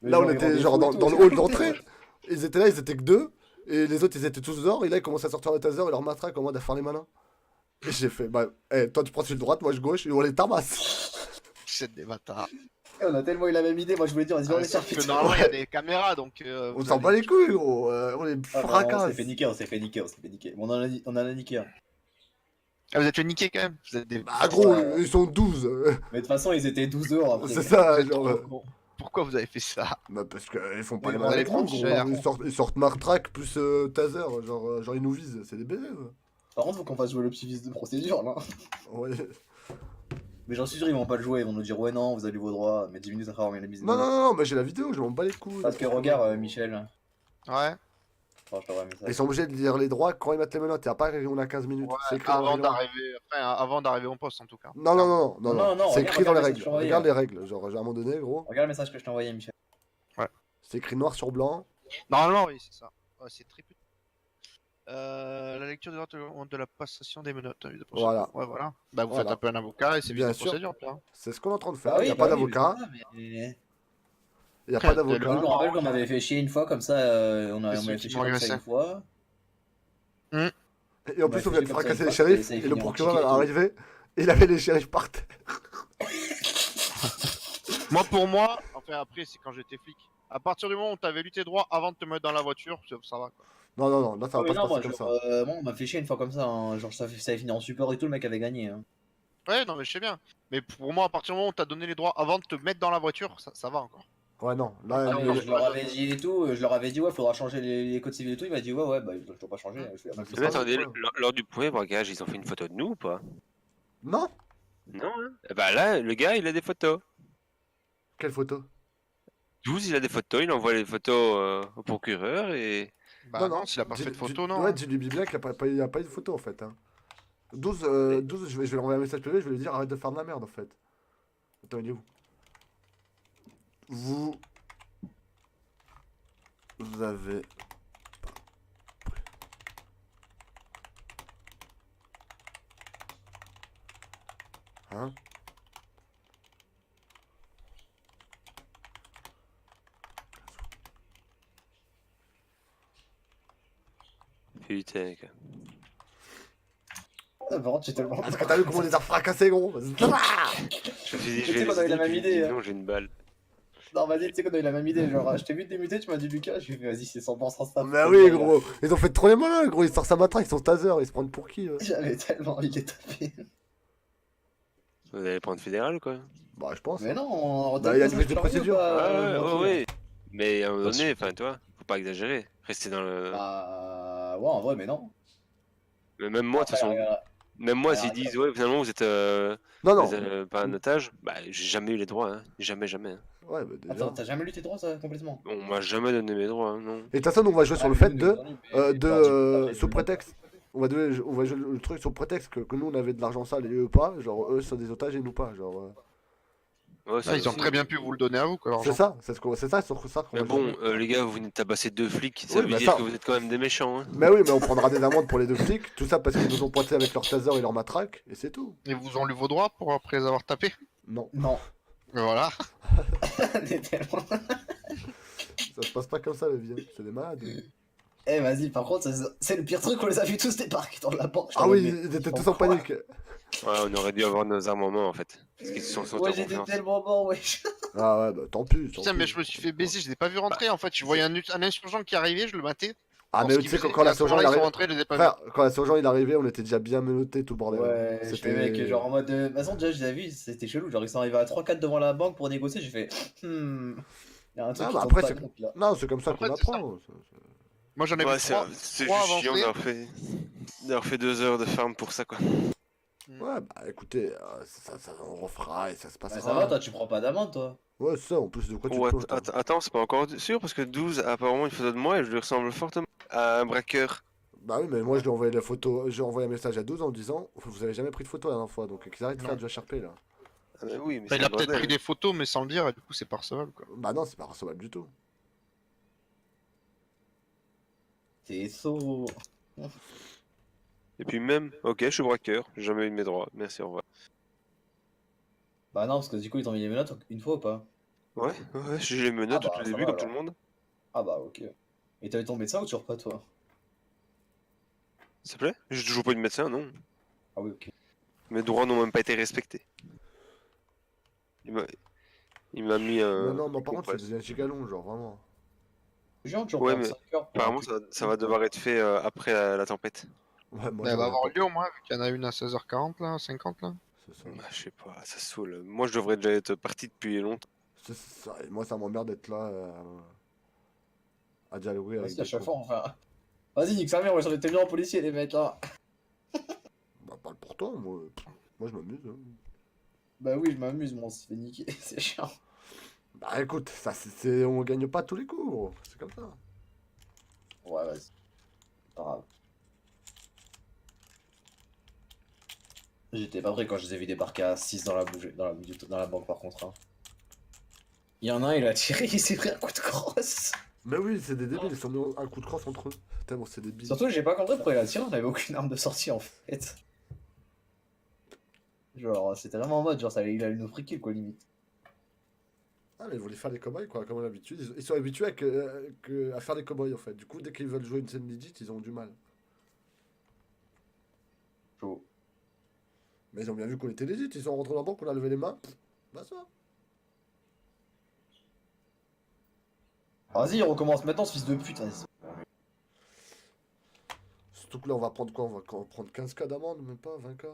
Speaker 5: Mais
Speaker 2: Là, on
Speaker 5: genre, ils
Speaker 2: était
Speaker 5: rendent
Speaker 2: genre
Speaker 5: des
Speaker 2: dans
Speaker 5: photos,
Speaker 2: le
Speaker 5: c'est
Speaker 2: hall
Speaker 5: pas
Speaker 2: d'entrée.
Speaker 5: possible.
Speaker 2: Ils étaient là, ils étaient que deux. Et les autres, ils étaient tous dehors. Et là, ils commençaient à sortir le taser et leur matraque en mode à faire les malins. Et j'ai fait, bah, toi, tu prends sur droite, moi, je gauche, et on les tabasse.
Speaker 1: C'est des bâtards.
Speaker 5: Eh, on a tellement eu la même idée, moi je voulais dire, vas-y, on les
Speaker 1: Sauf
Speaker 5: cherche.
Speaker 1: que normalement, il y a des caméras, donc.
Speaker 2: On s'en bat les couilles, gros. On les
Speaker 5: On s'est
Speaker 2: fracasse.
Speaker 5: fait niquer, on s'est fait niquer, on s'est fait niquer. Bon, on en a niqué un.
Speaker 1: Ah, vous êtes fait niquer quand même? Vous êtes des.
Speaker 2: Bah, gros,
Speaker 5: Ouais.
Speaker 2: ils sont 12.
Speaker 5: Mais de toute façon, ils étaient 12 dehors après.
Speaker 2: C'est ça,
Speaker 1: Vous êtes
Speaker 2: genre.
Speaker 1: trop cons. Pourquoi vous avez fait ça?
Speaker 2: Bah, parce qu'ils font pas
Speaker 5: Mais
Speaker 2: les
Speaker 5: on
Speaker 2: malins.
Speaker 5: allait
Speaker 2: gros,
Speaker 5: prendre,
Speaker 2: gros.
Speaker 1: cher.
Speaker 2: Ils sortent matraque plus taser. Genre, ils nous visent. C'est des baisers, quoi.
Speaker 5: Par contre, faut qu'on fasse jouer le petit vice de procédure là.
Speaker 2: Ouais.
Speaker 5: Mais j'en suis sûr, ils vont pas le jouer, ils vont nous dire ouais, non, vous avez vos droits, mais 10 minutes après, on met la mise.
Speaker 2: Non, non, non, mais j'ai la vidéo, je m'en bats les couilles.
Speaker 5: Parce que regarde, Michel.
Speaker 1: Ouais.
Speaker 5: Attends, je t'envoie un message.
Speaker 2: Ils sont obligés de dire les droits quand ils mettent les menottes. Et après, on a 15 minutes. C'est écrit dans les
Speaker 1: Avant
Speaker 2: règles.
Speaker 1: d'arriver, enfin, avant d'arriver au poste en tout cas.
Speaker 2: Non, non, non, non,
Speaker 5: Non,
Speaker 2: non.
Speaker 5: non,
Speaker 2: C'est
Speaker 5: regarde,
Speaker 2: écrit dans les
Speaker 5: regarde le
Speaker 2: règles.
Speaker 5: message que je t'ai envoyé.
Speaker 2: Regarde les règles. Genre, à un moment donné, gros.
Speaker 5: Regarde le message que je t'ai envoyé, Michel.
Speaker 2: C'est écrit noir sur blanc.
Speaker 1: Normalement, oui, c'est ça. Ouais, c'est très peu. La lecture des ordres de la passation des menottes. de procédure.
Speaker 2: Voilà.
Speaker 1: Ouais, voilà. Bah, vous
Speaker 2: Voilà.
Speaker 1: faites un peu un avocat et c'est
Speaker 2: Bien
Speaker 1: bien
Speaker 2: sûr.
Speaker 1: procédure, puis, hein.
Speaker 2: C'est ce qu'on est en train de faire.
Speaker 5: Bah
Speaker 2: Il n'y a
Speaker 5: oui,
Speaker 2: pas
Speaker 5: bah oui,
Speaker 2: d'avocat.
Speaker 5: mais c'est ça, mais-
Speaker 2: Il n'y a
Speaker 1: Après,
Speaker 2: pas
Speaker 5: Moi, je
Speaker 2: d'avocat.
Speaker 5: me rappelle qu'on m'avait fait chier une fois comme ça, on
Speaker 1: C'est
Speaker 5: m'avait
Speaker 1: ceux
Speaker 5: fait
Speaker 1: qui
Speaker 5: chier
Speaker 1: m'ont
Speaker 5: comme ça
Speaker 1: agressé.
Speaker 5: une fois.
Speaker 2: Et en plus,
Speaker 5: Ouais,
Speaker 2: on vient de
Speaker 5: c'est comme ça,
Speaker 2: fracasser
Speaker 5: une
Speaker 2: les
Speaker 5: fois,
Speaker 2: shérifs.
Speaker 5: ça, il
Speaker 2: Et le
Speaker 5: finit en
Speaker 2: procureur
Speaker 5: ticket
Speaker 2: est
Speaker 5: et tout.
Speaker 2: arrivé. Il avait les shérifs par terre.
Speaker 1: Moi, pour moi, enfin, après, c'est quand j'étais flic. À partir du moment où t'avais lu tes droits avant de te mettre dans la voiture, ça va quoi.
Speaker 2: Non, non, non. Là, ça va
Speaker 5: Ah,
Speaker 2: pas
Speaker 5: mais
Speaker 2: se
Speaker 5: non, moi,
Speaker 2: passer comme
Speaker 5: genre,
Speaker 2: ça.
Speaker 5: moi, on m'a fait chier une fois comme ça. Hein. Genre, ça avait fini en support et tout, le mec avait gagné. Hein.
Speaker 1: Ouais, non, mais je sais bien. Mais pour moi, à partir du moment où t'as donné les droits avant de te mettre dans la voiture, ça va encore.
Speaker 2: Ouais, non. Là,
Speaker 5: Ah,
Speaker 2: le-
Speaker 5: mais je leur avais dit et tout, je leur avais dit ouais, faudra changer les codes civils et tout. Il m'a dit ouais, bah, ils doivent toujours pas changer. Je fais, ah, bah,
Speaker 2: C'est
Speaker 12: Mais
Speaker 2: ça,
Speaker 12: attendez,
Speaker 2: ouais.
Speaker 12: lors du premier braquage, ils ont fait une photo de nous ou pas?
Speaker 2: Non.
Speaker 12: Non, hein? Bah là, le gars, il a des photos.
Speaker 2: Quelle photo?
Speaker 12: 12, il a des photos, il envoie les photos au procureur et
Speaker 1: Bah non, s'il a pas fait de photo, non.
Speaker 2: Ouais, dis-lui bien qu'il n'y a pas eu de photo en fait. Hein. 12, 12 je vais lui envoyer un message privé, je vais lui dire arrête de faire de la merde en fait. Attends, il est où? Vous avez... Hein?
Speaker 3: Putain, quoi.
Speaker 5: Ah, par contre, j'ai tellement.
Speaker 2: Est-ce que t'as vu comment on les a fracassés, gros?
Speaker 3: Je
Speaker 5: Tu sais qu'on a eu la même idée, hein.
Speaker 3: Non, j'ai une balle.
Speaker 5: Non, vas-y, tu sais qu'on a eu la même idée. Genre, je t'ai vu te démuter, tu m'as dit Lucas. Je lui ai fait, vas-y, c'est 100% ça.
Speaker 2: Bah oui, gros. Ils ont fait trop les malins, gros. Ils sortent sa matraque, ils sont taser. Ils se prennent pour qui?
Speaker 5: J'avais tellement envie de les taper.
Speaker 3: Vous allez prendre fédéral, quoi.
Speaker 2: Bah, je pense.
Speaker 5: Mais non,
Speaker 2: Bah, il y a une prise de procédure.
Speaker 3: Ouais. Mais à un moment donné, enfin, toi, faut pas exagérer. Rester dans le.
Speaker 5: Bah, ouais, en vrai, mais non.
Speaker 3: Mais même moi, de toute façon. Même moi, s'ils disent, ouais, finalement, vous êtes,
Speaker 2: Non.
Speaker 3: vous êtes, pas un otage, bah, j'ai jamais eu les droits, hein. Jamais. Hein.
Speaker 2: Ouais, bah déjà.
Speaker 5: Attends, t'as jamais lu tes droits, ça, complètement?
Speaker 3: On m'a jamais donné mes droits, hein, non.
Speaker 2: Et de toute façon, on va jouer sur le fait sous prétexte. On va jouer le truc sous prétexte que nous on avait de l'argent sale et eux pas. Genre, eux sont des otages et nous pas. Genre.
Speaker 3: Ouais,
Speaker 1: Ah, ils ont très bien pu vous le donner à vous, quoi.
Speaker 2: C'est ça, c'est ça, sur ça qu'on
Speaker 3: Mais
Speaker 2: va
Speaker 3: bon,
Speaker 2: jouer.
Speaker 3: les gars, vous venez de tabasser 2 flics, ça
Speaker 2: Oui,
Speaker 3: veut
Speaker 2: bah
Speaker 3: dire
Speaker 2: ça.
Speaker 3: que vous êtes quand même des méchants, hein.
Speaker 2: Mais oui, mais on prendra des amendes pour les 2 flics. Tout ça parce qu'ils nous ont pointé avec leur taser et leur matraque. Et c'est tout.
Speaker 1: Et vous ont lu vos droits pour après les avoir tapés?
Speaker 2: Non.
Speaker 5: Non.
Speaker 1: Et voilà.
Speaker 2: Ça se passe pas comme ça, la vie. Hein. C'est des malades.
Speaker 5: Eh, vas-y, par contre, c'est le pire truc, on les a vus tous débarquer dans la banque.
Speaker 2: Ah oui, ils étaient tous en panique.
Speaker 3: Ouais, on aurait dû avoir nos armements en fait. Parce qu'ils se sont sautés
Speaker 5: Ouais,
Speaker 3: en
Speaker 5: j'étais
Speaker 3: confiance.
Speaker 5: tellement mort, wesh.
Speaker 2: Ah ouais, bah tant pis.
Speaker 1: Putain, mais je me suis fait baiser, je l'ai pas vu rentrer en fait. Je voyais un insurgent qui arrivait, je le matais.
Speaker 2: Ah, mais tu sais, quand la surgent il arrivait. Frère, quand la surgent il arrivait, on était déjà bien menottés, tout le bordel.
Speaker 5: Ouais, je fais mec, genre en mode. De toute façon, déjà, je les ai vus, c'était chelou. Genre, ils sont arrivés à 3-4 devant la banque pour négocier. J'ai fait. Il y a un truc
Speaker 2: Ah,
Speaker 5: qui
Speaker 2: bah
Speaker 5: tombe
Speaker 2: après,
Speaker 5: pas
Speaker 2: c'est
Speaker 5: compte, là.
Speaker 2: non, c'est comme ça qu'on apprend.
Speaker 1: Moi j'en ai
Speaker 3: Ouais,
Speaker 1: vu
Speaker 3: c'est
Speaker 1: 3
Speaker 3: juste
Speaker 1: avancés.
Speaker 3: chiant d'avoir fait 2 heures de farm pour ça quoi.
Speaker 2: Ouais, bah écoutez, ça, on refera et ça se passera.
Speaker 5: Bah, ça va, toi, tu prends pas d'amende, toi.
Speaker 2: Ouais, c'est ça, en plus de quoi tu
Speaker 3: Oh,
Speaker 2: te plonges,
Speaker 3: attends, c'est pas encore sûr parce que 12 a apparemment une photo de moi et je lui ressemble fortement à un braqueur.
Speaker 2: Bah oui, mais moi je lui ai envoyé la photo, j'ai envoyé un message à 12 en disant vous avez jamais pris de photo la dernière fois, donc qu'ils arrêtent de faire du HRP là.
Speaker 3: Ah bah oui, mais
Speaker 1: Bah, il a peut-être pris des photos, mais sans le dire, et du coup c'est pas recevable quoi.
Speaker 2: Bah non, c'est pas recevable du tout.
Speaker 5: T'es saut.
Speaker 3: Et puis même, ok, je suis braqueur, j'ai jamais eu de mes droits, merci, au revoir.
Speaker 5: Bah non, parce que du coup, ils t'ont mis les menottes une fois ou pas?
Speaker 3: Ouais, j'ai les menottes
Speaker 5: Ah bah,
Speaker 3: au
Speaker 5: ça
Speaker 3: début
Speaker 5: va,
Speaker 3: comme tout le
Speaker 5: alors.
Speaker 3: monde.
Speaker 5: Ah bah, ok. Et t'avais ton médecin ou toujours pas, toi?
Speaker 3: S'il te plaît? J'ai toujours pas eu de médecin, non.
Speaker 5: Ah oui, ok.
Speaker 3: Mes droits n'ont même pas été respectés. Il m'a mis un...
Speaker 2: Non, par contre, c'est un gigalon, genre vraiment.
Speaker 5: Toujours
Speaker 3: Ouais,
Speaker 5: pas
Speaker 3: mais
Speaker 5: 5 heures pour
Speaker 3: apparemment
Speaker 5: un
Speaker 3: ça va devoir être fait après la tempête.
Speaker 2: Ouais, moi,
Speaker 1: Elle va avoir lieu au moins, vu qu'il y en a une à 16h40 là, 50 là.
Speaker 2: C'est ça.
Speaker 3: Bah, je sais pas, ça saoule. Moi je devrais déjà être parti depuis longtemps.
Speaker 2: C'est ça, et moi ça m'emmerde d'être là à dialoguer avec
Speaker 5: Vas-y, à
Speaker 2: des
Speaker 5: chaque
Speaker 2: cons.
Speaker 5: fois, enfin. Vas-y, nique sa mère, ouais, j'en étais bien en policier, les mecs, là.
Speaker 2: Bah parle pour toi, moi je m'amuse. Hein.
Speaker 5: Bah oui, je m'amuse, moi, on se fait niquer, c'est chiant.
Speaker 2: Bah écoute, ça on gagne pas tous les coups, gros. C'est comme ça.
Speaker 5: Ouais, vas-y. Pas grave. J'étais pas prêt quand je les ai vus débarquer à 6 dans la banque, par contre. Hein. Il y en a un, il a tiré, il s'est pris un coup de crosse.
Speaker 2: Mais oui, c'est des débiles, ils sont mis un coup de crosse entre eux. Tellement c'est débile.
Speaker 5: Surtout, j'ai pas compris pourquoi il a tiré, on avait aucune arme de sortie en fait. Genre, c'était vraiment en mode, genre, il allait nous friquer, quoi, limite.
Speaker 2: Ah, mais ils voulaient faire des cow-boys, quoi, comme d'habitude. Ils sont habitués à faire des cow-boys, en fait. Du coup, dès qu'ils veulent jouer une scène legit, ils ont du mal.
Speaker 5: Chaud.
Speaker 2: Mais ils ont bien vu qu'on était legit, ils sont rentrés dans la banque, on a levé les mains. Bah ça.
Speaker 5: Vas-y, il recommence maintenant, ce fils de pute. Vas-y.
Speaker 2: Surtout que là, on va prendre quoi? On va prendre 15K d'amende, même pas 20K.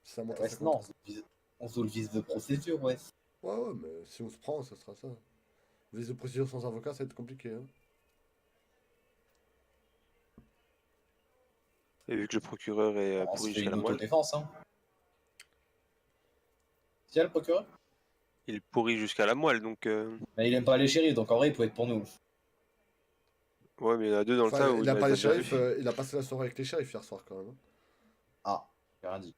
Speaker 2: Si ça monte à
Speaker 5: Ouais,
Speaker 2: 50.
Speaker 5: non, on se le vise de procédure, ouais.
Speaker 2: Ouais, mais si on se prend, ça sera ça. Vise de procédure sans avocat, ça va être compliqué. Hein.
Speaker 3: Et vu que le procureur est
Speaker 5: On se
Speaker 3: pourri
Speaker 5: fait
Speaker 3: jusqu'à
Speaker 5: une
Speaker 3: la moelle.
Speaker 5: autodéfense, hein. Tiens, le procureur?
Speaker 3: Il est pourri jusqu'à la moelle donc.
Speaker 5: Mais il aime pas les shérifs, donc en vrai, il peut être pour nous.
Speaker 3: Ouais, mais il y en a deux dans le
Speaker 2: Enfin,
Speaker 3: tas où
Speaker 2: il a pas les
Speaker 3: déjà
Speaker 2: shérifs,
Speaker 3: vu.
Speaker 2: il a passé la soirée avec les shérifs hier soir quand même.
Speaker 5: Ah, j'ai rien dit.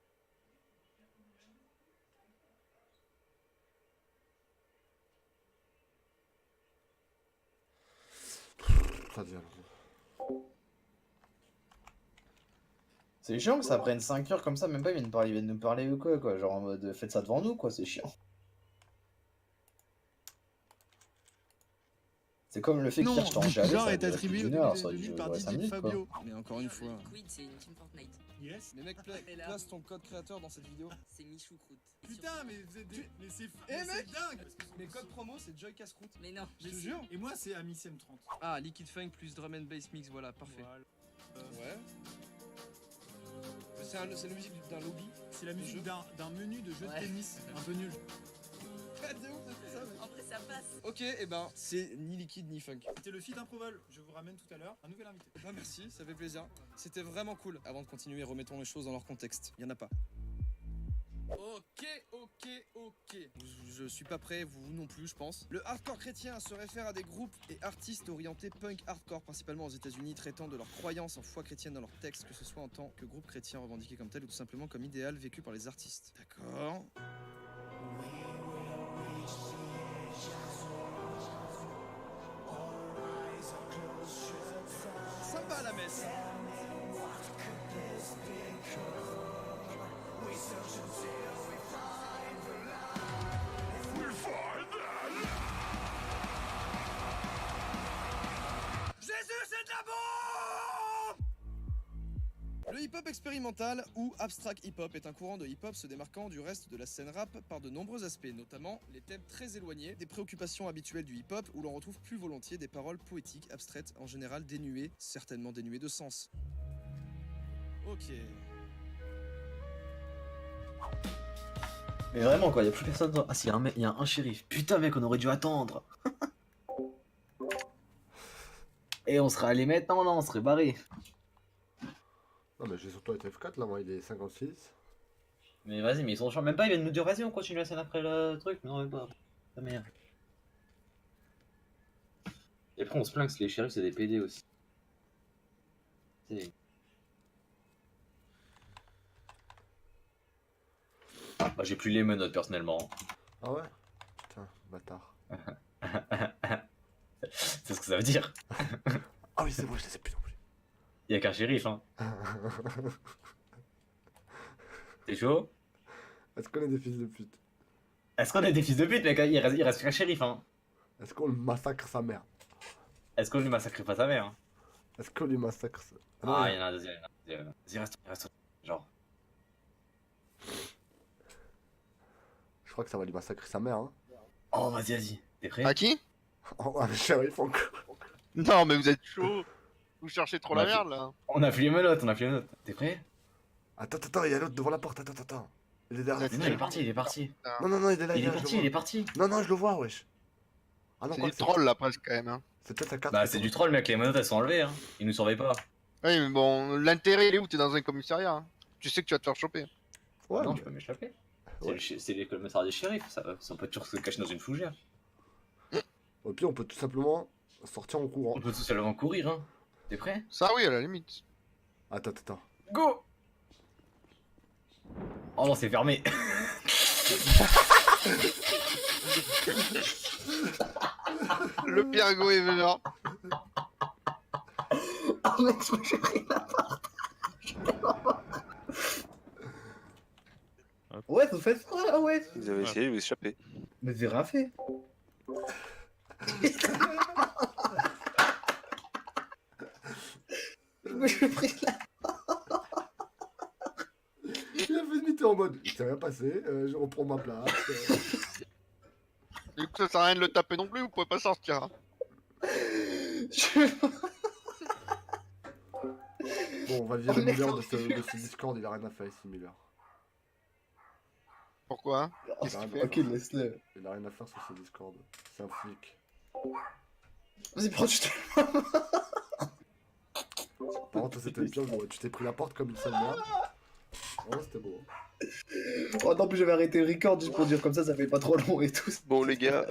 Speaker 2: Ça devient...
Speaker 5: C'est chiant que ça prenne 5 heures comme ça, même pas ils viennent nous parler ou quoi, genre en mode faites ça devant nous quoi, c'est chiant. C'est comme le fait que hier je t'en
Speaker 13: genre est attribué au début d'une
Speaker 5: par
Speaker 13: partie
Speaker 5: DJ
Speaker 13: de
Speaker 5: Fabio.
Speaker 13: Fabio. Mais encore une fois.
Speaker 14: Quid, c'est une team Fortnite.
Speaker 13: Yes. Mais mec, place ton code créateur dans cette vidéo.
Speaker 14: C'est Michou Croûte.
Speaker 13: Putain, mais vous êtes des... Mais c'est dingue. Mes codes promo, c'est Joy Casse-Croûte.
Speaker 14: Mais non.
Speaker 13: Je te jure. Et moi, c'est Amicem 30. Ah, Liquid Funk plus Drum and Bass Mix, voilà, parfait. Ouais. C'est la musique d'un lobby. C'est la musique d'un menu de jeu de tennis. Un peu nul. De ouf, ça,
Speaker 14: Après, ça passe.
Speaker 13: Ok, et ben, c'est ni liquide ni funk. C'était le feat Improbable. Je vous ramène tout à l'heure un nouvel invité. Ah, merci, ça fait plaisir. C'était vraiment cool. Avant de continuer, remettons les choses dans leur contexte. Il y en a pas. Ok. Je suis pas prêt, vous non plus, je pense. Le hardcore chrétien se réfère à des groupes et artistes orientés punk hardcore, principalement aux États-Unis, traitant de leur croyance en foi chrétienne dans leurs textes, que ce soit en tant que groupe chrétien revendiqué comme tel ou tout simplement comme idéal vécu par les artistes. D'accord. Sympa la messe. Jésus, c'est de la bombe! Le hip-hop expérimental ou abstract hip-hop est un courant de hip-hop se démarquant du reste de la scène rap par de nombreux aspects, notamment les thèmes très éloignés des préoccupations habituelles du hip-hop où l'on retrouve plus volontiers des paroles poétiques abstraites, en général dénuées, certainement dénuées de sens. Ok.
Speaker 5: Mais vraiment quoi, y'a plus personne dans... Ah si, y'a un shérif. Putain mec, on aurait dû attendre. Et on serait allé maintenant, non, on serait barré.
Speaker 2: Non mais j'ai surtout été F4 là, moi il est 56.
Speaker 5: Mais vas-y, mais ils sont chiants. Même pas, ils viennent nous dire vas-y, on continue la scène après le truc. Non, même pas. La merde. Et après, on se plaint que les shérifs, c'est des PD aussi. Bah, j'ai plus les menottes personnellement.
Speaker 2: Ah ouais? Putain, bâtard.
Speaker 5: C'est ce que ça veut dire.
Speaker 2: Ah oui, c'est vrai, je les sais plus non plus.
Speaker 5: Y'a qu'un shérif, hein. T'es chaud?
Speaker 2: Est-ce qu'on est des fils de pute?
Speaker 5: Est-ce qu'on est des fils de pute, mec? Il reste qu'un shérif, hein.
Speaker 2: Est-ce qu'on massacre sa mère?
Speaker 5: Est-ce qu'on lui massacre pas sa mère, hein?
Speaker 2: Est-ce qu'on lui massacre sa...
Speaker 5: Ah, il y en a un deuxième. Vas-y, reste. Genre.
Speaker 2: Je crois que ça va lui massacrer sa mère, hein.
Speaker 5: Oh, vas-y. T'es prêt?
Speaker 1: À qui?
Speaker 2: Oh, un shérif encore.
Speaker 1: Non, mais vous êtes chaud. Vous cherchez trop la merde là.
Speaker 5: On a plus les menottes, T'es prêt?
Speaker 2: Attends, il y a l'autre devant la porte, attends. Il est derrière.
Speaker 5: Non, il est parti.
Speaker 2: Non, il est là,
Speaker 5: Il est parti.
Speaker 2: Non, je le vois, wesh. Ah non,
Speaker 1: c'est du troll là presque quand même. Hein.
Speaker 2: C'est peut-être la carte.
Speaker 5: Bah, c'est du troll, mec, les menottes elles sont enlevées, hein. Ils nous surveillent pas.
Speaker 1: Oui, mais bon, l'intérêt il est où? T'es dans un commissariat. Hein. Tu sais que tu vas te faire choper.
Speaker 2: Ouais,
Speaker 5: non, je peux m'échapper.
Speaker 2: Ouais.
Speaker 5: C'est les commissariats des shérifs, ça on peut toujours se cacher dans une fougère.
Speaker 2: Et puis on peut tout simplement sortir en courant.
Speaker 5: On peut tout simplement courir, hein. T'es prêt?
Speaker 1: Ça oui, à la limite.
Speaker 2: Attends.
Speaker 5: Go! Oh non, c'est fermé.
Speaker 1: Le Piergo est venant.
Speaker 5: Oh mec, j'ai pris la porte. Ouais, vous faites ça là, ouais.
Speaker 3: Vous avez essayé de vous échapper.
Speaker 5: Mais c'est rien fait. Mais je pris la...
Speaker 2: Il a fait demi-tour en mode, il s'est rien passé, je reprends ma place.
Speaker 1: Du coup, ça sert à rien de le taper non plus, vous pouvez pas sortir. Hein.
Speaker 2: Bon, on va virer le Miller de ce Discord, il a rien à faire ici, Miller.
Speaker 1: Pourquoi?
Speaker 5: Ok, laisse-le.
Speaker 2: Il a rien à faire sur ce Discord, c'est un flic.
Speaker 5: Vas-y, prends du
Speaker 2: Par contre, c'était bien, gros. Tu t'es pris la porte comme une sale merde. Oh, c'était beau.
Speaker 5: Oh non, plus j'avais arrêté le record juste pour dire comme ça fait pas trop long et tout.
Speaker 3: Bon les gars,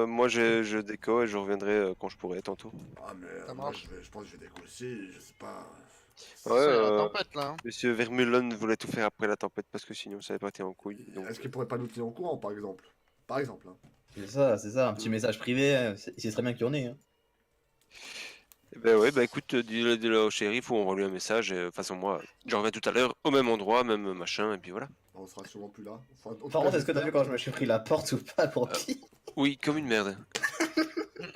Speaker 3: moi je déco et je reviendrai quand je pourrai tantôt.
Speaker 2: Ah, mais
Speaker 1: Ça
Speaker 2: moi,
Speaker 1: marche.
Speaker 2: je pense que je vais décoller, je sais pas.
Speaker 3: Ouais,
Speaker 1: C'est la tempête là. Hein.
Speaker 3: Monsieur Vermeulen voulait tout faire après la tempête parce que sinon ça avait pas été en couille. Donc...
Speaker 2: Est-ce qu'il pourrait pas nous tenir au courant, par exemple? Par exemple, hein.
Speaker 5: C'est ça, un petit message privé, c'est très bien qu'il y en ait. Hein.
Speaker 3: Ben ouais, bah écoute, dis-le au shérif ou on envoie lui un message. De toute façon, moi, je reviens tout à l'heure au même endroit, même machin, et puis voilà.
Speaker 2: On sera sûrement plus là. Enfin, en tout
Speaker 5: Par
Speaker 2: cas,
Speaker 5: contre, est-ce que t'as vu quand je me suis pris la porte ou pas pour qui
Speaker 3: Oui, comme une merde.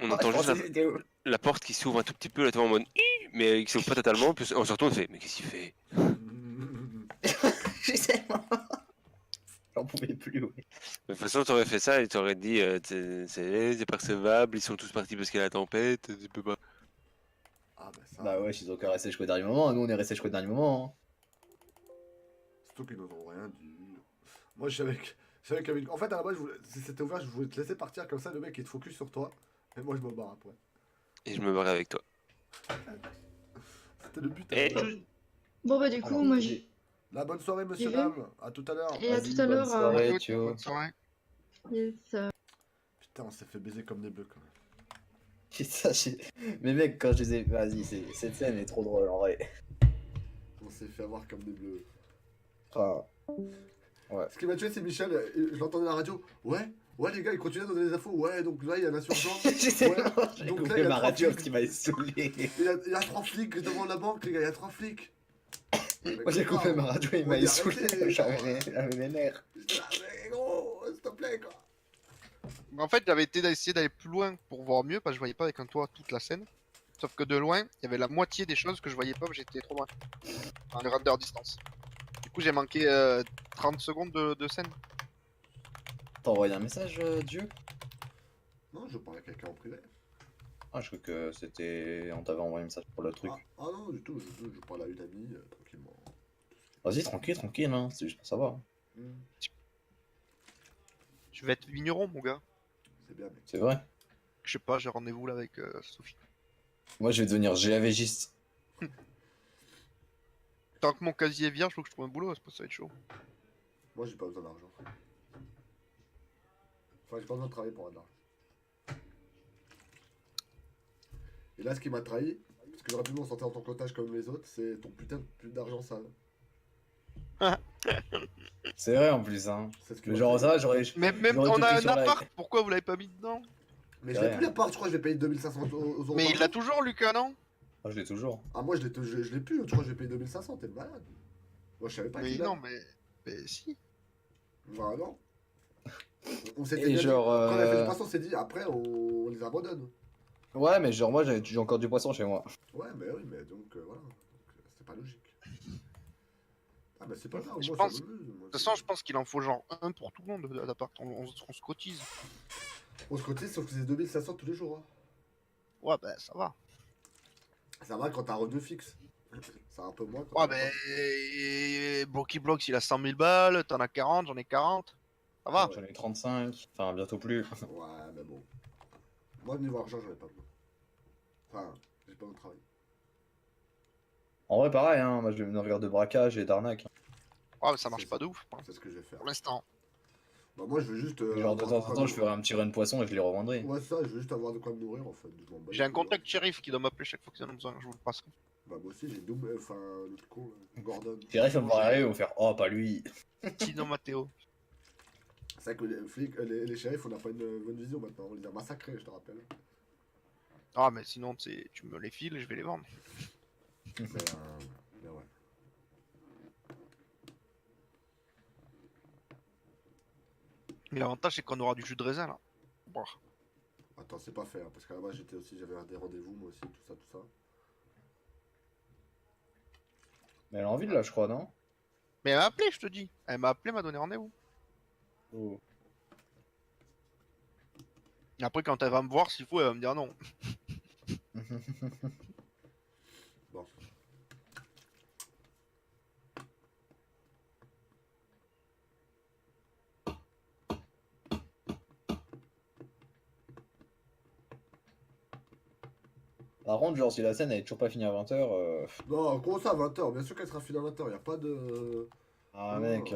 Speaker 3: On entend
Speaker 5: je
Speaker 3: juste
Speaker 5: pensais que c'était où
Speaker 3: la porte qui s'ouvre un tout petit peu, là, tu vois, en mode Ih mais qui s'ouvre pas totalement, puis on se retourne et fait mais qu'est-ce qu'il fait?
Speaker 5: Je sais pas. J'en pouvais plus, oui.
Speaker 3: De toute façon, t'aurais fait ça et t'aurais dit c'est percevable, ils sont tous partis parce qu'il y a la tempête, tu peux pas.
Speaker 2: Ah, bah ça.
Speaker 5: Bah ouais, ils ont qu'à rester jusqu'au dernier moment, nous on est resté jusqu'au dernier moment. Hein.
Speaker 2: Surtout qu'ils nous ont rien dit. Moi, je savais qu'avec. En fait, à la base, si c'était ouvert, je voulais te laisser partir comme ça, le mec il te focus sur toi. Et moi, je me barre après.
Speaker 3: Et je me barre avec toi.
Speaker 2: C'était le but.
Speaker 3: Et
Speaker 11: Bon, bah, du coup,
Speaker 5: Alors,
Speaker 11: moi, j'ai.
Speaker 2: La bonne soirée, monsieur,
Speaker 11: J'y vais.
Speaker 2: dame. À tout à l'heure.
Speaker 11: Et à
Speaker 5: Vas-y,
Speaker 11: tout à
Speaker 5: bonne
Speaker 11: l'heure.
Speaker 5: soirée, Thio.
Speaker 1: Bonne soirée.
Speaker 11: Yes,
Speaker 2: Putain, on s'est fait baiser comme des bleus quand même.
Speaker 5: Putain, mais mec, quand je disais, vas-y, cette scène est trop drôle en vrai.
Speaker 2: On s'est fait avoir comme des bleus.
Speaker 5: Enfin, ouais.
Speaker 2: Ce qui m'a tué, c'est Michel. Je l'entendais à la radio. Ouais, les gars, ils continuent à donner des infos. Ouais, donc là, il y a l'insurgence.
Speaker 5: Je sais
Speaker 2: Ouais.
Speaker 5: pas, j'ai
Speaker 2: Donc là,
Speaker 5: coupé
Speaker 2: il y a
Speaker 5: ma
Speaker 2: 3
Speaker 5: radio
Speaker 2: flics.
Speaker 5: parce qu'il m'avait saoulé.
Speaker 2: Il y a 3 flics devant la banque, les gars, il y a 3 flics.
Speaker 5: Moi j'ai coupé ma radio, il m'avait saoulé, j'avais les nerfs.
Speaker 2: Ah, mais gros, s'il te plaît, quoi.
Speaker 1: En fait, j'avais été d'essayer d'aller plus loin pour voir mieux parce que je voyais pas avec un toit toute la scène. Sauf que de loin, il y avait la moitié des choses que je voyais pas parce que j'étais trop loin. Enfin, le render distance. Du coup, j'ai manqué 30 secondes de scène.
Speaker 5: T'as envoyé un message, Dieu?
Speaker 2: Non, je parlais à quelqu'un en privé.
Speaker 5: Ah, je crois que c'était. On t'avait envoyé un message pour le truc.
Speaker 2: Ah non, du tout, je parle à une amie, tranquillement.
Speaker 5: Vas-y, tranquille, hein, c'est juste pour savoir.
Speaker 1: Je vais être vigneron, mon gars.
Speaker 2: C'est bien, mec.
Speaker 5: C'est vrai.
Speaker 1: Je sais pas, j'ai rendez-vous là avec Sophie.
Speaker 5: Moi je vais devenir GAVGiste.
Speaker 1: Tant que mon casier est vierge, faut que je trouve un boulot, ça va être chaud.
Speaker 2: Moi, j'ai pas besoin d'argent. Enfin, j'ai pas besoin de travailler pour avoir de l'argent. Et là, ce qui m'a trahi, parce que j'aurais pu m'en sortir en ton cottage comme les autres, c'est ton putain de plus d'argent sale.
Speaker 5: C'est vrai en plus, hein.
Speaker 2: C'est ce que
Speaker 5: Mais genre, ça va, j'aurais.
Speaker 1: Mais même
Speaker 5: j'aurais
Speaker 1: on
Speaker 5: tout
Speaker 1: a
Speaker 5: pris
Speaker 1: un
Speaker 5: sur la-
Speaker 1: appart, pourquoi vous l'avez pas mis dedans?
Speaker 2: Mais je l'ai plus l'appart, je crois que je vais payer 2500 euros.
Speaker 1: Mais
Speaker 2: par
Speaker 1: il l'a
Speaker 2: mois.
Speaker 1: toujours, Lucas, non?
Speaker 5: Ah, je l'ai toujours.
Speaker 2: Ah, moi, je l'ai plus, je crois que je vais payer 2500, t'es malade. Moi, je savais pas
Speaker 1: Mais
Speaker 2: qu'il
Speaker 1: non, mais si.
Speaker 2: Bah, non. On s'était
Speaker 5: Et
Speaker 2: bien dit,
Speaker 5: genre,
Speaker 2: quand on a fait du poisson, on s'est dit, après, on les abandonne.
Speaker 5: Ouais, mais genre, moi j'ai encore du poisson chez moi.
Speaker 2: Ouais, mais oui, mais donc, voilà. Donc, c'est pas logique. Ah, bah, c'est pas grave,
Speaker 1: Je
Speaker 2: moi,
Speaker 1: pense-
Speaker 2: ça me
Speaker 1: De toute façon, je pense qu'il en faut genre un pour tout le monde d'appart. On se cotise.
Speaker 2: On se cotise, sauf que c'est 2500 tous les jours. Hein.
Speaker 1: Ouais, bah ça va.
Speaker 2: Ça va quand t'as un revenu fixe. C'est un peu moins.
Speaker 1: Ouais, bah. Blocky Blocks, il a 100 000 balles. T'en as 40, j'en ai 40. Ça va.
Speaker 5: J'en ai 35, enfin bientôt plus.
Speaker 2: Ouais, mais bon. Moi, niveau argent, j'en ai pas besoin. Enfin, j'ai pas besoin de travail.
Speaker 5: En vrai, pareil, hein, moi je vais venir regarder de braquage et d'arnaque.
Speaker 1: Ouais, mais ça marche pas de ouf.
Speaker 2: C'est ce que je vais faire.
Speaker 1: Pour l'instant.
Speaker 2: Bah, moi, je veux juste.
Speaker 5: Genre de
Speaker 2: avoir
Speaker 5: temps
Speaker 2: quoi
Speaker 5: en temps,
Speaker 2: me-
Speaker 5: je ferai un petit run poisson et je les revendrai.
Speaker 2: Ouais, ça, je veux juste avoir de quoi me nourrir en fait. Je m'en bats les
Speaker 1: J'ai un
Speaker 2: couilles,
Speaker 1: contact shérif qui doit m'appeler chaque fois qu'ils en ont besoin. Je vous le passerai.
Speaker 2: Bah, moi aussi, j'ai double. Enfin, l'autre con, là, Gordon.
Speaker 5: Shérif, on va voir arriver, ils vont faire oh, pas lui.
Speaker 1: Tino Matteo.
Speaker 2: C'est vrai que les flics, les shérifs, on n'a pas une bonne vision maintenant. On les a massacrés, je te rappelle.
Speaker 1: Ah, mais sinon, tu me les files et je vais les vendre.
Speaker 2: Mais ouais.
Speaker 1: Mais l'avantage, c'est qu'on aura du jus de raisin là. Bon.
Speaker 2: Attends, c'est pas fait, hein, parce qu'à la base, j'avais des rendez-vous, moi aussi, tout ça.
Speaker 5: Mais elle a envie de là, je crois, non?
Speaker 1: Mais elle m'a appelé, je te dis. Elle m'a appelé, m'a donné rendez-vous.
Speaker 5: Oh.
Speaker 1: Et après, quand elle va me voir, s'il faut, elle va me dire non.
Speaker 2: Bon.
Speaker 5: Par contre, genre, si la scène elle est toujours pas finie à 20h,
Speaker 2: Non, comment ça à 20h? Bien sûr qu'elle sera finie à 20h, y a pas de.
Speaker 5: Ah mec,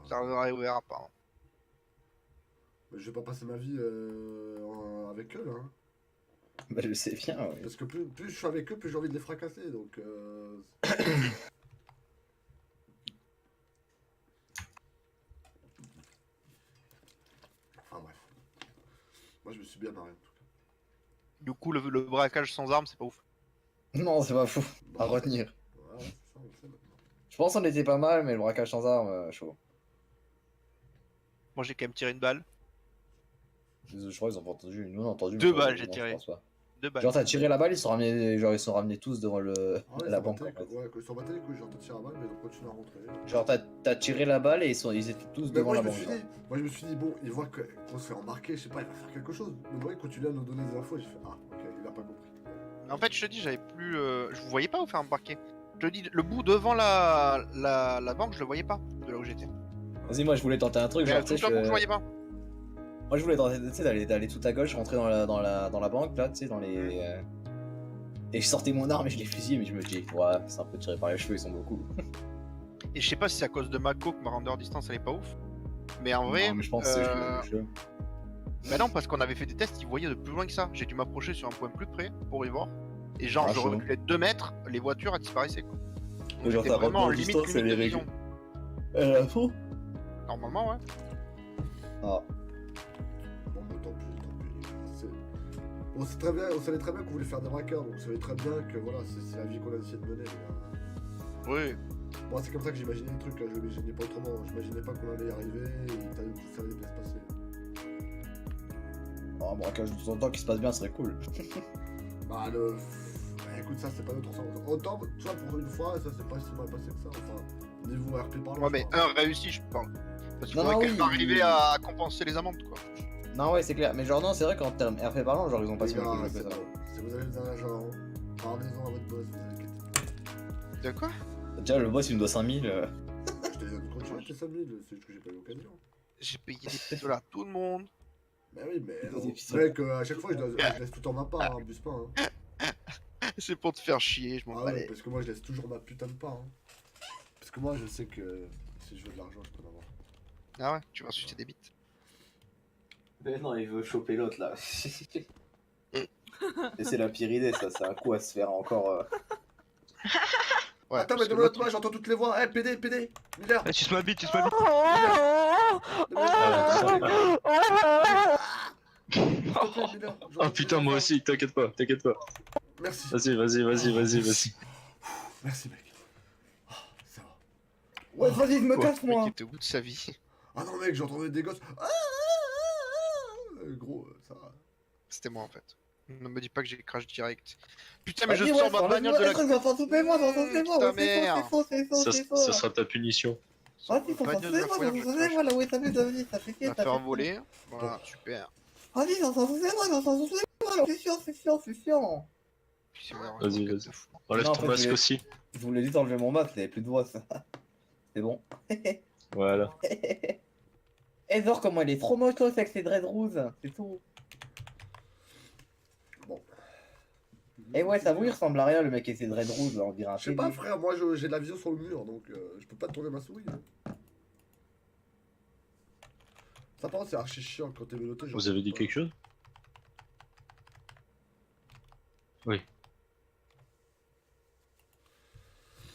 Speaker 1: Serveur est ouvert apparemment.
Speaker 2: Mais je vais pas passer ma vie avec eux là. Hein.
Speaker 5: bah je sais bien, ouais.
Speaker 2: Parce que plus je suis avec eux, plus j'ai envie de les fracasser. Donc. Enfin bref. Moi je me suis bien marré en tout cas.
Speaker 1: Du coup, le braquage sans armes, c'est pas ouf.
Speaker 5: Non, c'est pas fou. À retenir.
Speaker 2: Ouais, c'est ça, on le sait maintenant.
Speaker 5: Je pense qu'on était pas mal, mais le braquage sans armes, chaud.
Speaker 1: Moi, j'ai quand même tiré une balle.
Speaker 5: Je crois qu'ils ont pas entendu. Nous on a entendu.
Speaker 1: Deux
Speaker 5: mais
Speaker 1: balles,
Speaker 5: non,
Speaker 1: j'ai
Speaker 5: je
Speaker 1: tiré.
Speaker 5: pense pas.
Speaker 1: 2 balles.
Speaker 5: Genre t'as tiré la balle, ils sont ramenés, genre ils sont ramenés tous devant le
Speaker 2: Ah ouais,
Speaker 5: la
Speaker 2: ils
Speaker 5: banque.
Speaker 2: s'en
Speaker 5: En
Speaker 2: battaient,
Speaker 5: fait.
Speaker 2: ouais, quand ils s'en battaient les couilles, genre t'as tiré la balle, mais ils ont continué à rentrer.
Speaker 5: Genre t'as tiré la balle et ils étaient tous
Speaker 2: Mais
Speaker 5: devant
Speaker 2: moi
Speaker 5: la
Speaker 2: je me
Speaker 5: banque.
Speaker 2: suis
Speaker 5: genre.
Speaker 2: dit, je me suis dit, bon, il voit qu'on se fait embarquer, je sais pas, il va faire quelque chose. Mais moi il continue à nous donner des infos, j'ai fait, ah ok, il a pas compris.
Speaker 1: En fait, je te dis, j'avais plus. Je vous voyais pas vous faire embarquer. Je te dis, le bout devant la banque, je le voyais pas de là où j'étais.
Speaker 5: Vas-y, moi je voulais tenter un truc,
Speaker 1: Mais
Speaker 5: genre
Speaker 1: tout
Speaker 5: tu sais,
Speaker 1: le temps, je voyais pas.
Speaker 5: moi je voulais tenter tu sais, d'aller tout à gauche, rentrer dans la banque là, tu sais, dans les. Et je sortais mon arme et je les fusillais, mais je me dis, ouais, c'est un peu tiré par les cheveux, ils sont beaucoup.
Speaker 1: Et je sais pas si c'est à cause de Mako que ma render distance elle est pas ouf. Mais en vrai.
Speaker 5: Non, mais je pense que c'est le jeu.
Speaker 1: Bah non, parce qu'on avait fait des tests, ils voyaient de plus loin que ça. J'ai dû m'approcher sur un point plus près pour y voir. Et genre,
Speaker 5: Ah,
Speaker 1: je
Speaker 5: chaud.
Speaker 1: reculais 2 mètres, les voitures elles disparaissaient quoi.
Speaker 5: Et genre,
Speaker 1: J'étais
Speaker 5: ta
Speaker 1: vraiment en
Speaker 5: render
Speaker 1: limite
Speaker 5: distance, elle
Speaker 1: de
Speaker 5: est
Speaker 1: vision.
Speaker 5: faux.
Speaker 1: Normalement, ouais.
Speaker 5: Ah.
Speaker 2: Bon, bah tant pis. On sait très bien, on savait très bien qu'on voulait faire des braqueurs, donc on savait très bien que voilà, c'est la vie qu'on a essayé de mener.
Speaker 1: Oui.
Speaker 2: Moi c'est comme ça que j'imaginais le truc, là, je l'imaginais pas autrement, j'imaginais pas qu'on allait y arriver et ça allait bien se passer.
Speaker 5: Un braquage de temps en temps qui se passe bien serait cool.
Speaker 2: Bah écoute, ça c'est pas notre sens. Autant, tu vois, pour une fois, ça c'est pas si mal passé que ça, enfin, niveau RP parlant.
Speaker 1: Ouais, mais un réussi, je parle. Parce qu'il
Speaker 5: Non,
Speaker 1: faudrait
Speaker 5: non,
Speaker 1: quand même
Speaker 5: oui.
Speaker 1: arriver à compenser les amendes quoi.
Speaker 5: Non, ouais, c'est clair. Mais genre, non, c'est vrai qu'en termes RP parlant, genre, ils ont pas
Speaker 2: Les
Speaker 5: si mal
Speaker 2: gars,
Speaker 5: joué que ça.
Speaker 2: si vous avez besoin d'un agent, parlez-en à votre boss, vous inquiétez.
Speaker 1: De quoi?
Speaker 5: Déjà, le boss il me doit 5000.
Speaker 2: Je te donne quand tu veux tes 5000, c'est juste que j'ai pas eu l'occasion.
Speaker 1: J'ai payé des pistolets à tout le monde.
Speaker 2: Bah oui, mais
Speaker 5: Des
Speaker 2: non,
Speaker 5: pistolets.
Speaker 2: mec, à chaque fois je laisse tout en ma part, hein, abuse pas. Hein.
Speaker 1: C'est pour te faire chier, je m'en
Speaker 2: Ah
Speaker 1: bats
Speaker 2: ouais,
Speaker 1: les-
Speaker 2: parce que moi je laisse toujours ma putain de part. Hein. Parce que moi je sais que si je veux de l'argent, je peux en avoir.
Speaker 1: Ah ouais, tu vas sucer des bites.
Speaker 5: Mais non, il veut choper l'autre là. Et c'est la pire idée, ça, c'est un coup à se faire encore.
Speaker 1: Ouais,
Speaker 2: Attends,
Speaker 1: parce
Speaker 2: mais
Speaker 1: que
Speaker 2: demande
Speaker 1: l'autre,
Speaker 2: moi, j'entends toutes les voix. Eh, PD, Miller.
Speaker 8: Eh, tu se m'habites, tu se m'habites.
Speaker 2: Oh
Speaker 10: putain, moi aussi, t'inquiète pas.
Speaker 2: Merci.
Speaker 10: Vas-y.
Speaker 2: Merci, mec. Ah, ça va.
Speaker 5: Ouais, vas-y, je me
Speaker 1: le
Speaker 5: casse
Speaker 1: mec
Speaker 5: moi.
Speaker 1: qui était au bout de sa vie.
Speaker 2: Ah non, mec, j'entendais des gosses. Gros, ça va.
Speaker 1: C'était moi en fait. Ne me dis pas que j'ai crash direct. Putain, mais je
Speaker 5: Vas-y,
Speaker 1: sors
Speaker 5: ouais,
Speaker 1: ma bagnole de la.
Speaker 5: Putain,
Speaker 1: merde.
Speaker 10: Ça sera ta punition.
Speaker 5: Vas-y,
Speaker 1: Ma bagnole de la foire, je crache.
Speaker 5: voilà, ouais, ça fait
Speaker 1: On va faire voler. Voilà, super.
Speaker 5: Vas-y, c'est chiant.
Speaker 1: Puis c'est vrai,
Speaker 10: Vas-y,
Speaker 1: on
Speaker 10: vas-y.
Speaker 1: de fou.
Speaker 10: Enlève
Speaker 5: Non, en
Speaker 10: ton
Speaker 5: fait,
Speaker 10: masque
Speaker 5: je vais-
Speaker 10: aussi.
Speaker 5: Je voulais juste enlever mon masque, il avait plus de voix, ça. C'est bon.
Speaker 10: Voilà.
Speaker 5: Et genre, comment il est trop moche, avec ses dreads rouges, c'est tout.
Speaker 2: Bon.
Speaker 5: Et ouais, ça vous, il ressemble à rien, le mec et ses dreads rouges, là, on dirait un
Speaker 2: Je sais pas,
Speaker 5: télé.
Speaker 2: frère, moi j'ai de la vision sur le mur, donc je peux pas tourner ma souris. Hein. Ça, par contre, c'est archi chiant quand t'es menotté.
Speaker 10: Vous avez dit quelque chose? Oui.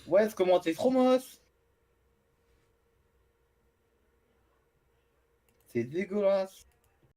Speaker 5: Ouais, comment t'es trop moche. C'est dégueulasse.